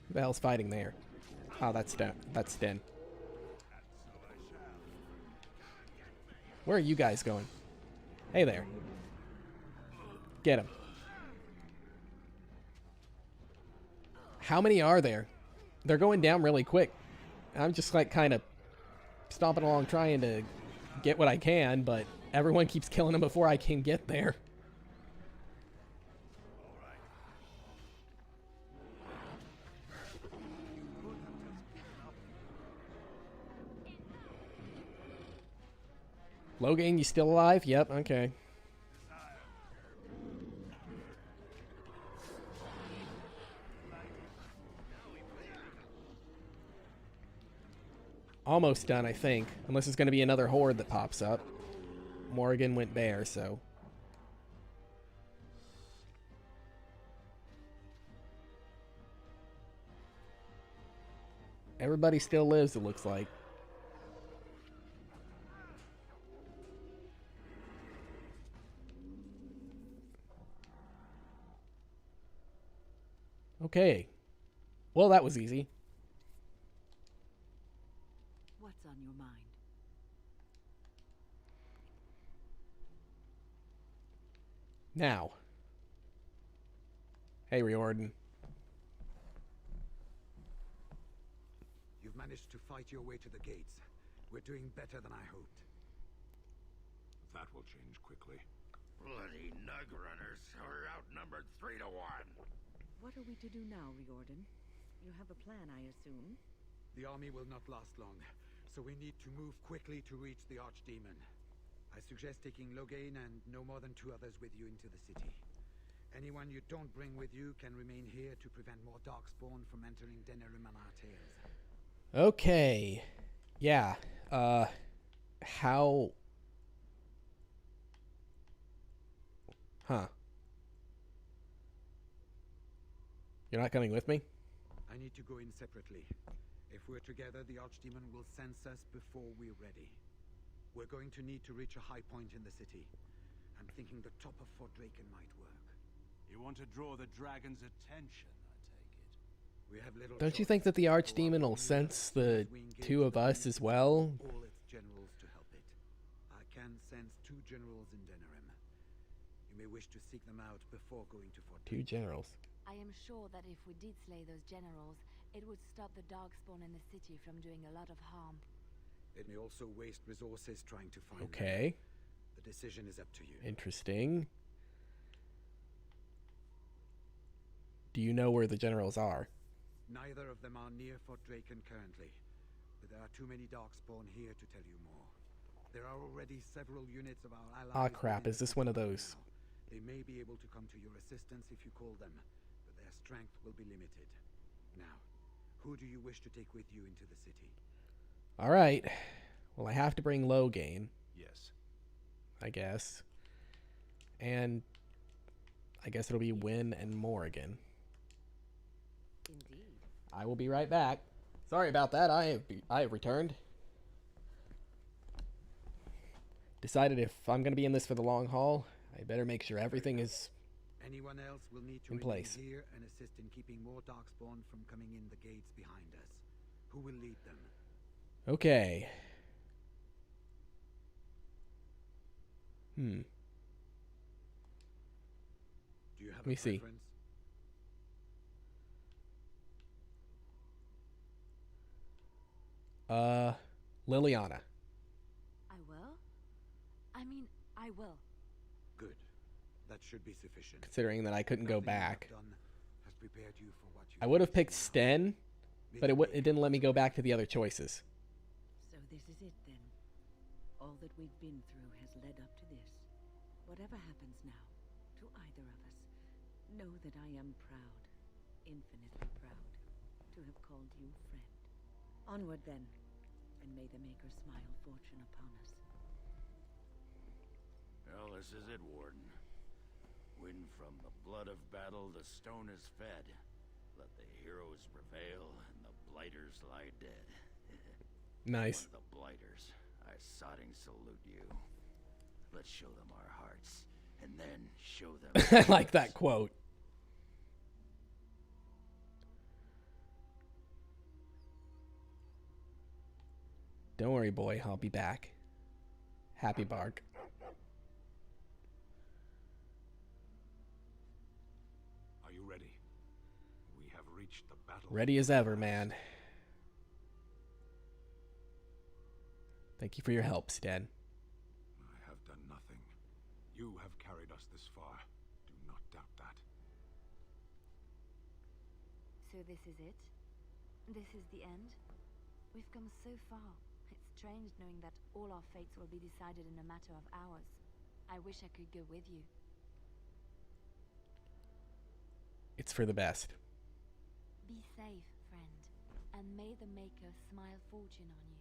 Speaker 1: Who the hell's fighting there? Oh, that's Sten. Where are you guys going? Hey there. Get him. How many are there? They're going down really quick. I'm just like kind of stomping along trying to get what I can, but everyone keeps killing them before I can get there. Logan, you still alive? Yep, okay. Almost done, I think. Unless there's going to be another horde that pops up. Morrigan went bare, so... Everybody still lives, it looks like. Okay. Well, that was easy.
Speaker 6: What's on your mind?
Speaker 1: Now. Hey, Riordan.
Speaker 14: You've managed to fight your way to the gates. We're doing better than I hoped.
Speaker 15: That will change quickly.
Speaker 4: Bloody nug runners are outnumbered 3 to 1.
Speaker 6: What are we to do now, Riordan? You have a plan, I assume?
Speaker 14: The army will not last long, so we need to move quickly to reach the Archdemon. I suggest taking Loghain and no more than 2 others with you into the city. Anyone you don't bring with you can remain here to prevent more Darkspawn from entering Denerim and our tails.
Speaker 1: Okay. Yeah. How... Huh. You're not coming with me?
Speaker 14: I need to go in separately. If we're together, the Archdemon will sense us before we're ready. We're going to need to reach a high point in the city. I'm thinking the top of Fort Draken might work.
Speaker 2: You want to draw the dragon's attention, I take it.
Speaker 14: We have little
Speaker 1: Don't you think that the Archdemon will sense the 2 of us as well?
Speaker 14: All its generals to help it. I can sense 2 generals in Denerim. You may wish to seek them out before going to Fort Draken.
Speaker 1: 2 generals.
Speaker 3: I am sure that if we did slay those generals, it would stop the Darkspawn in the city from doing a lot of harm.
Speaker 14: It may also waste resources trying to find
Speaker 1: Okay.
Speaker 14: them. The decision is up to you.
Speaker 1: Interesting. Do you know where the generals are?
Speaker 14: Neither of them are near Fort Draken currently, but there are too many Darkspawn here to tell you more. There are already several units of our allies...
Speaker 1: Ah, crap. Is this one of those?
Speaker 14: They may be able to come to your assistance if you call them, but their strength will be limited. Now, who do you wish to take with you into the city?
Speaker 1: All right. Well, I have to bring Loghain.
Speaker 2: Yes.
Speaker 1: I guess. And I guess it'll be Wynne and Morrigan.
Speaker 6: Indeed.
Speaker 1: I will be right back. Sorry about that. I have returned. Decided if I'm going to be in this for the long haul, I better make sure everything is
Speaker 14: Anyone else will need to
Speaker 1: in
Speaker 14: remain
Speaker 1: place.
Speaker 14: here and assist in keeping more Darkspawn from coming in the gates behind us. Who will lead them?
Speaker 1: Okay.
Speaker 14: Do you have
Speaker 1: Let me see.
Speaker 14: preference?
Speaker 1: Liliana.
Speaker 3: I will? I mean, I will.
Speaker 14: Good. That should be sufficient.
Speaker 1: Considering that I couldn't go
Speaker 14: Nothing you have
Speaker 1: back.
Speaker 14: done has prepared you for what you
Speaker 1: I would have
Speaker 14: face
Speaker 1: picked
Speaker 14: now.
Speaker 1: Sten, but it didn't let me go back to the other choices.
Speaker 6: So this is it then. All that we've been through has led up to this. Whatever happens now, to either of us, know that I am proud, infinitely proud, to have called you friend. Onward then, and may the Maker smile fortune upon us.
Speaker 4: Well, this is it, Warden. When from the blood of battle the stone is fed, let the heroes prevail and the blighters lie dead.
Speaker 1: Nice.
Speaker 4: One of the blighters, I sodding salute you. Let's show them our hearts, and then show them.
Speaker 1: I like that quote. Don't worry, boy. I'll be back. Happy bark.
Speaker 15: Are you ready? We have reached the battle.
Speaker 1: Ready as ever, man. Thank you for your help, Sten.
Speaker 15: I have done nothing. You have carried us this far. Do not doubt that.
Speaker 3: So this is it? This is the end? We've come so far. It's strange knowing that all our fates will be decided in a matter of hours. I wish I could go with you.
Speaker 1: It's for the best.
Speaker 3: Be safe, friend, and may the Maker smile fortune on you.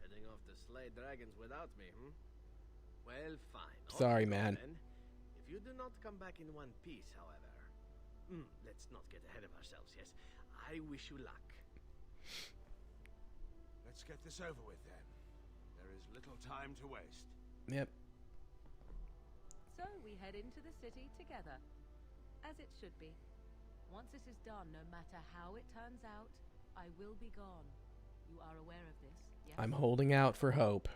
Speaker 18: Heading off to slay dragons without me, Well, fine.
Speaker 1: Sorry,
Speaker 18: Okay,
Speaker 1: man.
Speaker 18: then. If you do not come back in one piece, however... let's not get ahead of ourselves, yes? I wish you luck.
Speaker 2: Let's get this over with then. There is little time to waste.
Speaker 1: Yep.
Speaker 11: So we head into the city together. As it should be. Once this is done, no matter how it turns out, I will be gone. You are aware of this, yes?
Speaker 1: I'm holding out for hope.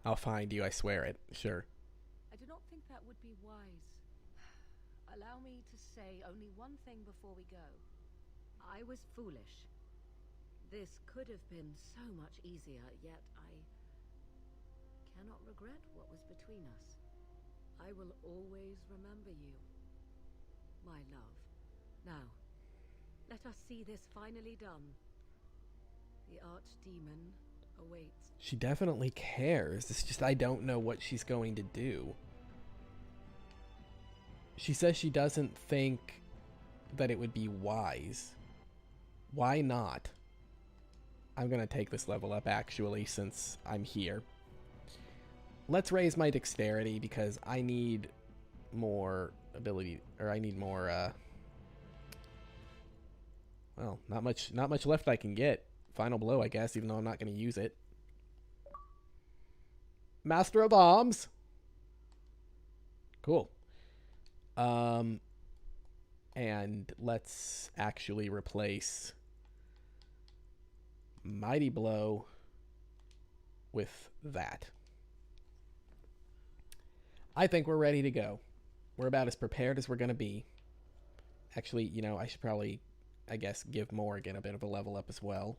Speaker 1: I'll find you, I swear it. Sure.
Speaker 11: I do not think that would be wise. Allow me to say only one thing before we go.
Speaker 6: I was foolish. This could have been so much easier, yet I cannot regret what was between us. I will always remember you, my love. Now, let us see this finally done. The archdemon awaits.
Speaker 1: She definitely cares. It's just I don't know what she's going to do. She says she doesn't think that it would be wise. Why not? I'm going to take this level up, actually, since I'm here. Let's raise my dexterity, because I need more ability, or I need more, well, not much left I can get. Final blow, I guess, even though I'm not going to use it. Master of Arms. Cool. And let's actually replace Mighty Blow with that. I think we're ready to go. We're about as prepared as we're going to be. Actually, you know, I should probably, I guess, give Morrigan a bit of a level up as well.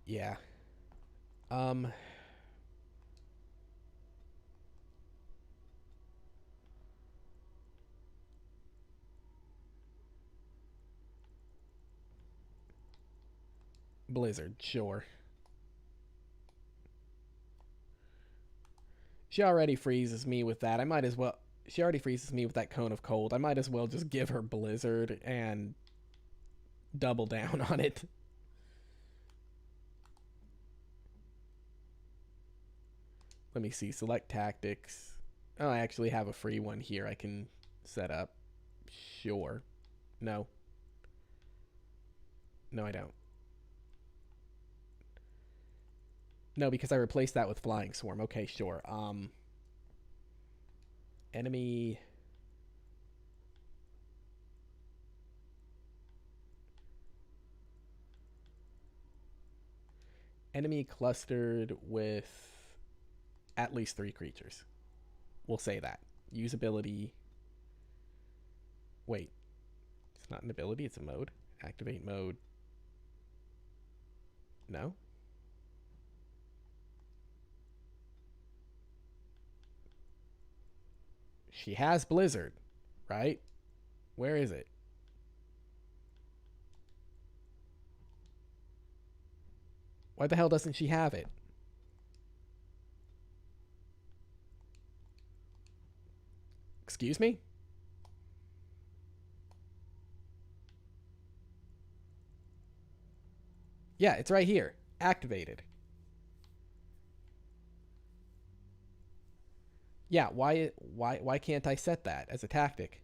Speaker 1: Yeah. Blizzard, sure. She already freezes me with that. I might as well... She already freezes me with that cone of cold. I might as well just give her Blizzard and double down on it. Let me see. Select tactics. Oh, I actually have a free one here I can set up. Sure. No. No, I don't. No, because I replaced that with Flying Swarm. Okay, sure. Enemy... Enemy clustered with at least 3 creatures. We'll say that. Usability... Wait. It's not an ability, it's a mode. Activate mode. No? She has Blizzard, right? Where is it? Why the hell doesn't she have it? Excuse me? Yeah, it's right here. Activated. Yeah, why can't I set that as a tactic?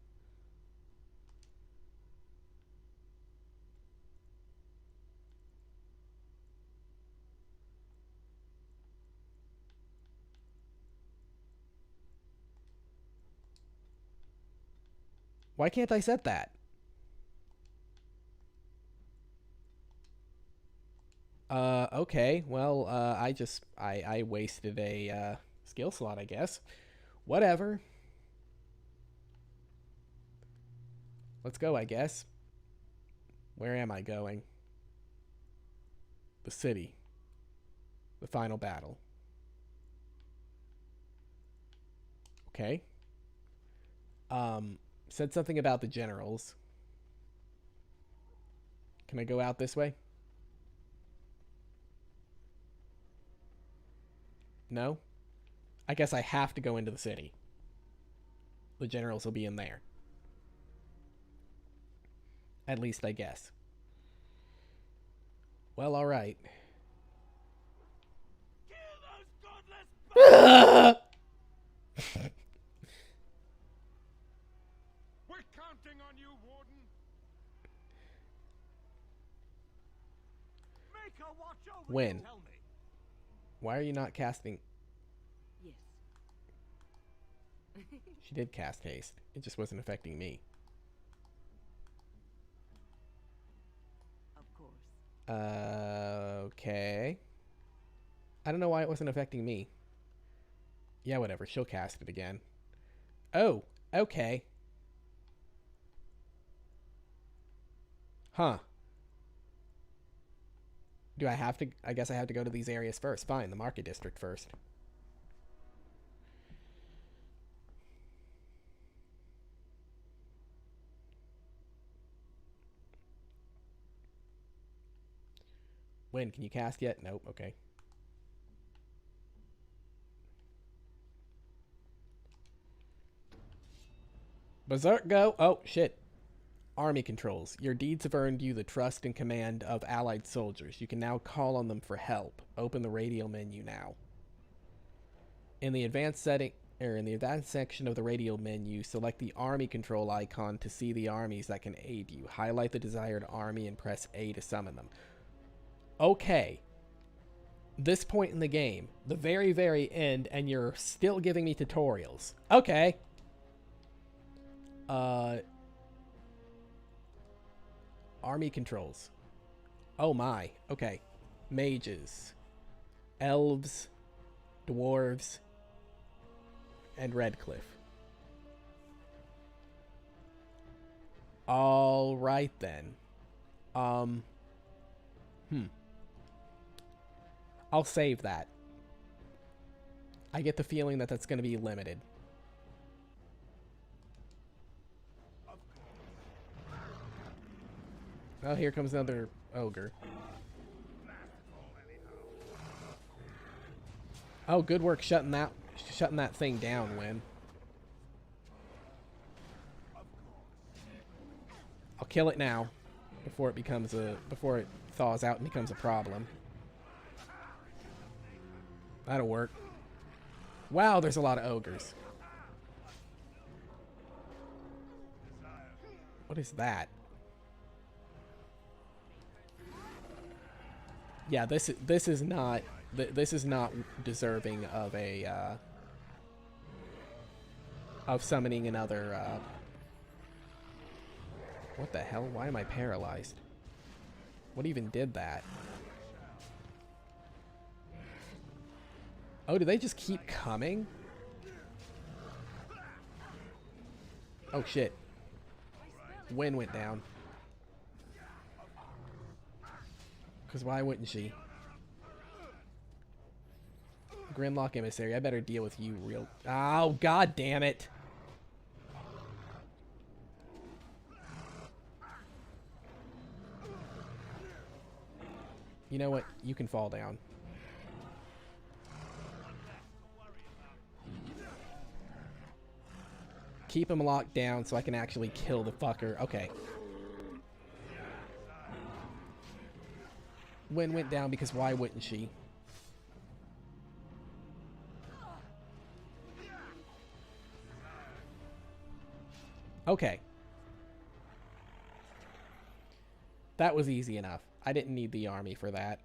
Speaker 1: Why can't I set that? Okay. Well, I wasted a skill slot, I guess. Whatever. Let's go, I guess. Where am I going? The city. The final battle. Okay. Said something about the generals. Can I go out this way? No? I guess I have to go into the city. The generals will be in there. At least I guess. Well, alright.
Speaker 15: We're counting on you, Warden.
Speaker 2: Make her watch over
Speaker 1: When?
Speaker 2: you, tell me.
Speaker 1: Why are you not casting?
Speaker 6: Yes.
Speaker 1: She did cast haste. It just wasn't affecting me.
Speaker 6: Of course.
Speaker 1: Okay. I don't know why it wasn't affecting me. Yeah, whatever. She'll cast it again. Oh, okay. Huh. Do I have to? I guess I have to go to these areas first. Fine, the market district first. When? Can you cast yet? Nope. Okay. Berserk go. Oh, shit. Army controls. Your deeds have earned you the trust and command of allied soldiers. You can now call on them for help. Open the radial menu now. In the advanced setting, in the advanced section of the radial menu, select the army control icon to see the armies that can aid you. Highlight the desired army and press A to summon them. Okay. This point in the game, the very, very end, and you're still giving me tutorials. Okay. Army controls. Oh my. Okay. Mages. Elves. Dwarves. And Redcliffe. Alright then. I'll save that. I get the feeling that that's going to be limited. Oh, here comes another ogre. Oh, good work shutting that thing down, Win. I'll kill it now before it thaws out and becomes a problem. That'll work. Wow, there's a lot of ogres. What is that? Yeah, this is not This is not deserving of a of summoning another. What the hell? Why am I paralyzed? What even did that? Oh, do they just keep coming? Oh shit. Wen went down. Because why wouldn't she? Grimlock Emissary, I better deal with you real... Oh, god damn it! You know what? You can fall down. Keep him locked down so I can actually kill the fucker. Okay. Wen went down because why wouldn't she? Okay. That was easy enough. I didn't need the army for that.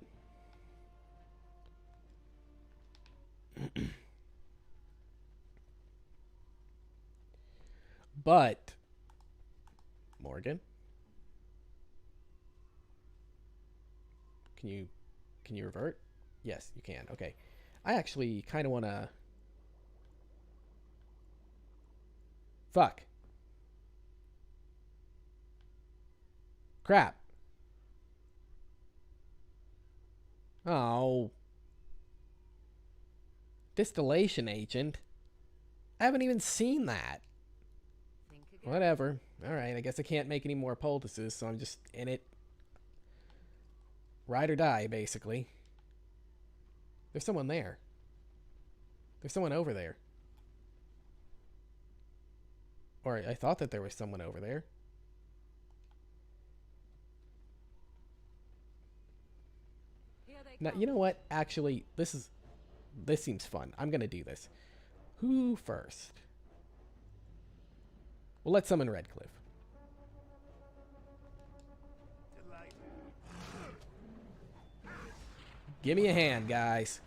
Speaker 1: But Morgan, can you revert? Yes, you can. Okay. I actually kind of want to... Fuck. Crap. Oh. Distillation agent. I haven't even seen that. Whatever. Alright, I guess I can't make any more poultices, so I'm just in it. Ride or die, basically. There's someone there. There's someone over there. Or I thought that there was someone over there. Now, you know what? Actually, this seems fun. I'm gonna do this. Who first? Well, let's summon Redcliffe. Give me a hand, guys.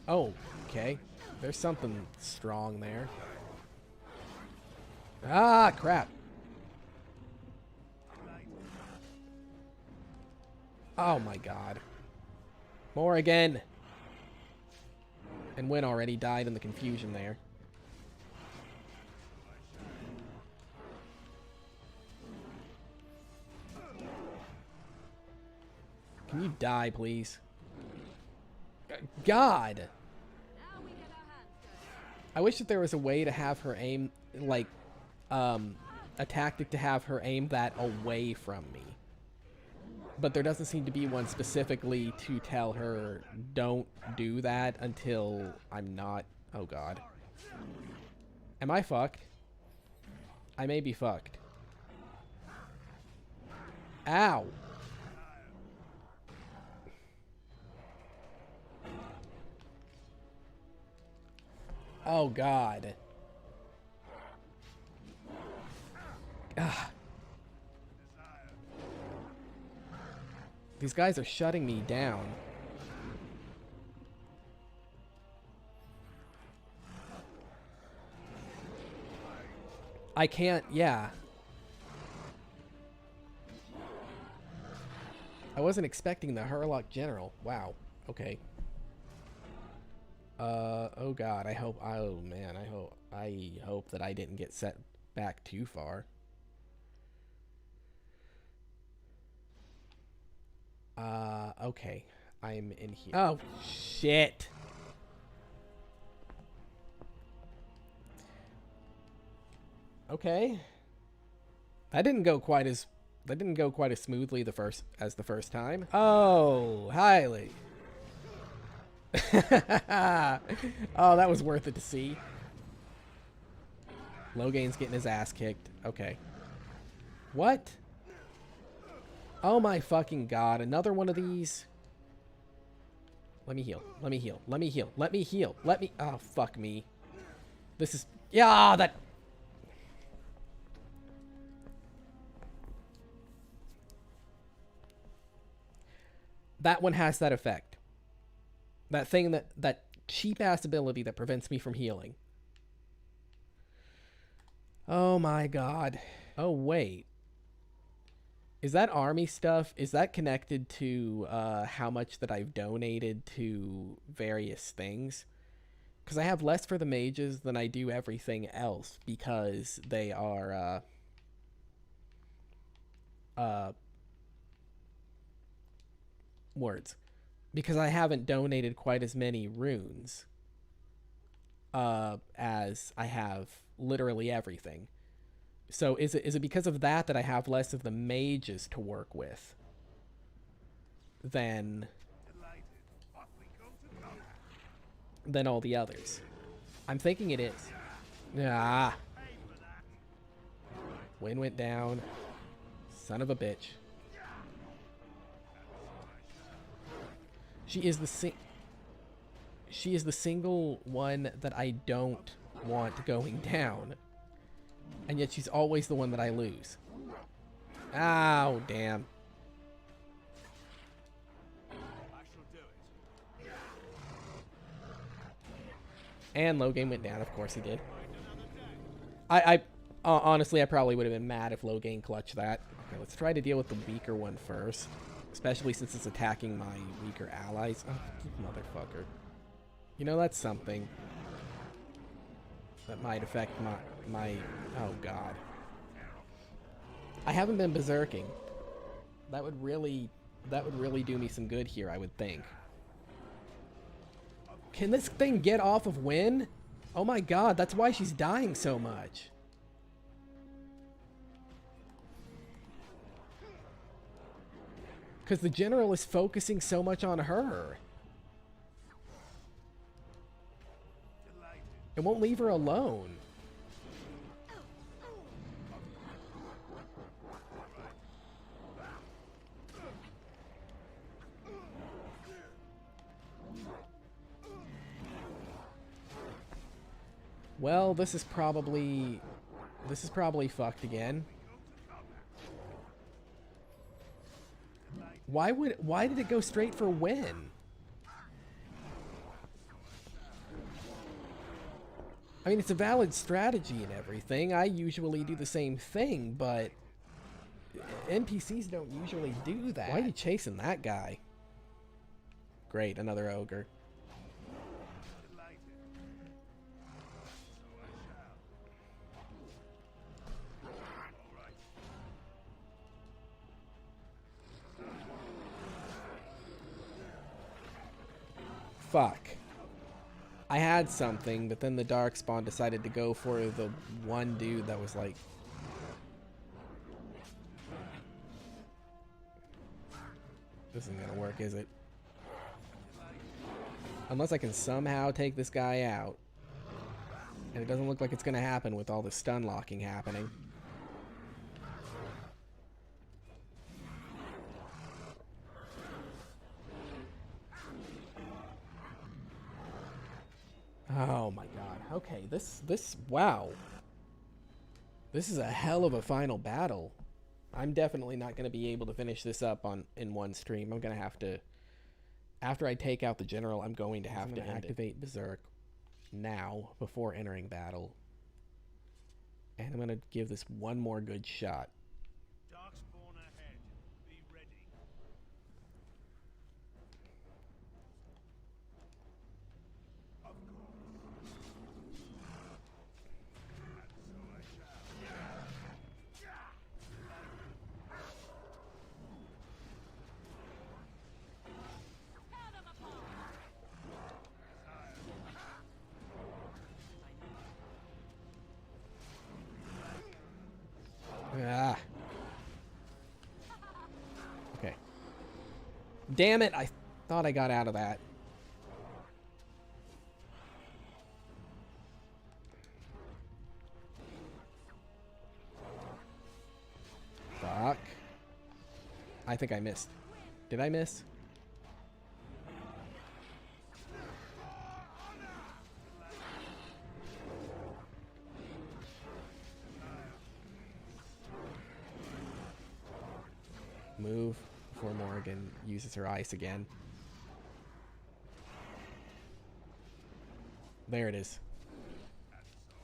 Speaker 1: Oh, okay. There's something strong there. Ah, crap. Oh my god. Morrigan! And Wen already died in the confusion there. Can you die, please? God! I wish that there was a way to have her aim, like, a tactic to have her aim that away from me. But there doesn't seem to be one specifically to tell her, don't do that until I'm not... Oh, God. Am I fucked? I may be fucked. Ow! Oh, God. Ah. These guys are shutting me down. I can't, yeah. I wasn't expecting the Hurlock General. Wow. Okay. Oh god, oh man, I hope that I didn't get set back too far. Okay. I'm in here. Oh, shit. Okay. That didn't go quite as smoothly the first time. Oh, highly. Oh, that was worth it to see. Logain's getting his ass kicked. Okay. What? Oh my fucking god, another one of these. Let me heal. Let me heal. Let me heal. Let me heal. Let me... Oh, fuck me. This is... Yeah, that... that one has that effect. That thing that cheap-ass ability that prevents me from healing. Oh my god. Oh, wait. Is that army stuff, is that connected to how much that I've donated to various things? Because I have less for the mages than I do everything else because they are words. Because I haven't donated quite as many runes as I have literally everything. So is it because of that that I have less of the mages to work with than all the others? I'm thinking it is. Ah. Wind went down. Son of a bitch. She is the single one that I don't want going down. And yet she's always the one that I lose. Ow, damn. And Loghain went down, of course he did. Honestly, I probably would have been mad if Loghain clutched that. Okay, let's try to deal with the weaker one first. Especially since it's attacking my weaker allies. Oh, you motherfucker. You know, that's something that might affect my... Oh, God. I haven't been berserking. That would really do me some good here, I would think. Can this thing get off of Wynn? Oh my god, that's why she's dying so much. Because the general is focusing so much on her. It won't leave her alone. Well, this is probably fucked again. Why did it go straight for Wynn? I mean, it's a valid strategy and everything. I usually do the same thing, but NPCs don't usually do that. Why are you chasing that guy? Great, another ogre. Fuck. I had something, but then the Darkspawn decided to go for the one dude that was like... This isn't gonna work, is it? Unless I can somehow take this guy out. And it doesn't look like it's gonna happen with all the stun locking happening. Oh my god. Okay, wow. This is a hell of a final battle. I'm definitely not going to be able to finish this up in one stream. I'm going to have to, after I take out the general, I'm going to have to activate Berserk now before entering battle. And I'm going to give this one more good shot.
Speaker 2: Darkspawn ahead. Be ready.
Speaker 1: Ah. Okay. Damn it, I thought I got out of that. Fuck. I think I missed. Did I miss? Move. before Morrigan uses her ice again. There it is.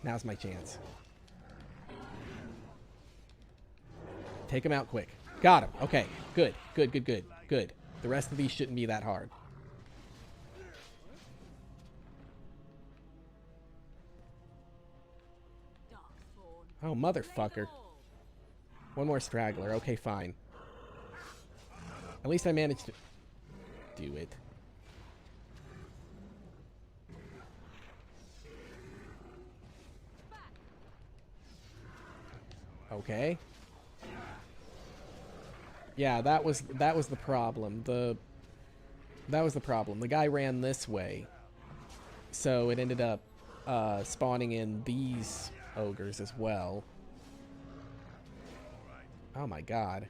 Speaker 1: Now's my chance. Take him out quick. Got him. Okay. Good. Good, good, good. Good. The rest of these shouldn't be that hard. Oh, motherfucker. One more straggler. Okay, fine. At least I managed to do it. Okay. Yeah, that was the problem. That was the problem. The guy ran this way, so it ended up spawning in these ogres as well. Oh my god.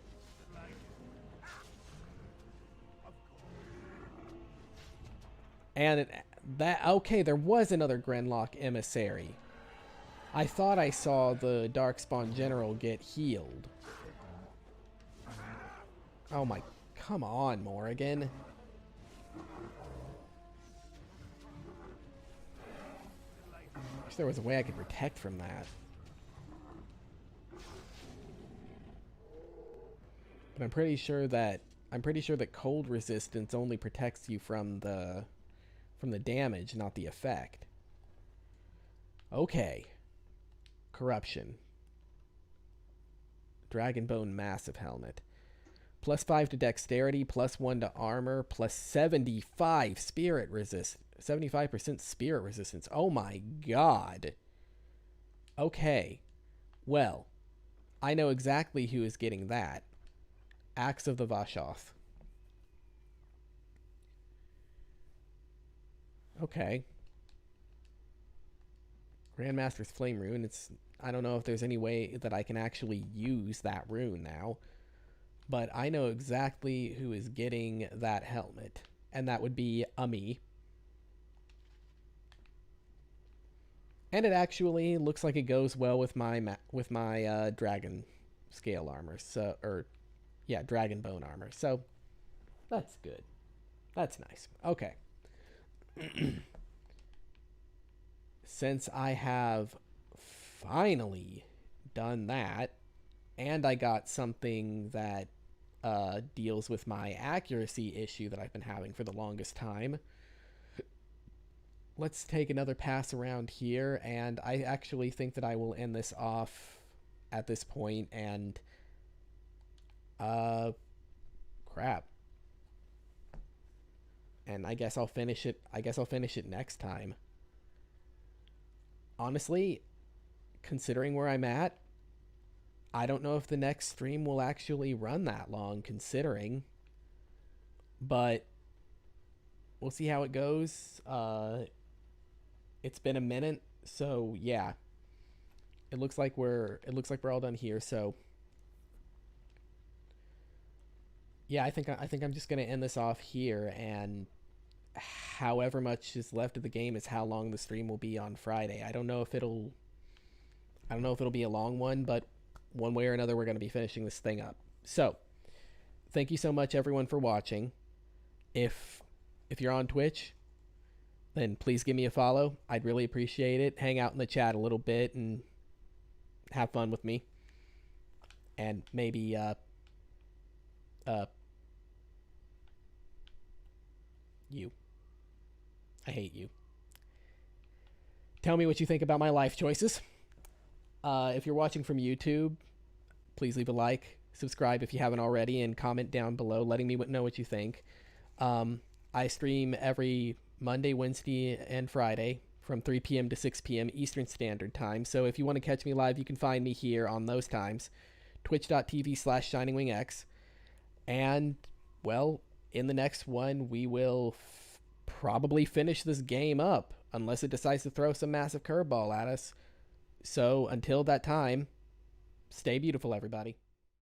Speaker 1: And okay, there was another Grenlock emissary. I thought I saw the Darkspawn General get healed. Oh my, come on, Morrigan. Wish there was a way I could protect from that. But I'm pretty sure that cold resistance only protects you from the damage, not the effect. Okay. Corruption. Dragonbone Massive Helmet. +5 to dexterity, +1 to armor, +75 spirit resist. 75% spirit resistance. Oh my god. Okay. Well, I know exactly who is getting that. Axe of the Vashoth. Okay. Grandmaster's Flame Rune. I don't know if there's any way that I can actually use that rune now. But I know exactly who is getting that helmet. And that would be Ami. And it actually looks like it goes well with my dragon scale armor. So, yeah, dragon bone armor. So, that's good. That's nice. Okay. Since I have finally done that, and I got something that deals with my accuracy issue that I've been having for the longest time, let's take another pass around here, and I actually think that I will end this off at this point, and crap. And I guess I'll finish it next time. Honestly, considering where I'm at, I don't know if the next stream will actually run that long, considering. But we'll see how it goes. It's been a minute, so yeah. It looks like we're all done here, so yeah, I think I'm just gonna end this off here, and however much is left of the game is how long the stream will be on Friday. I don't know if it'll be a long one, but one way or another we're going to be finishing this thing up. So, thank you so much everyone for watching. If you're on Twitch, then please give me a follow. I'd really appreciate it. Hang out in the chat a little bit and have fun with me. And maybe you. I hate you. Tell me what you think about my life choices. If you're watching from YouTube, please leave a like, subscribe if you haven't already, and comment down below letting me know what you think. I stream every Monday, Wednesday, and Friday from 3 p.m. to 6 p.m. Eastern Standard Time. So if you want to catch me live, you can find me here on those times. Twitch.tv/ShiningWingX. And, well, in the next one, we will probably finish this game up, unless it decides to throw some massive curveball at us. So, until that time, stay beautiful, everybody.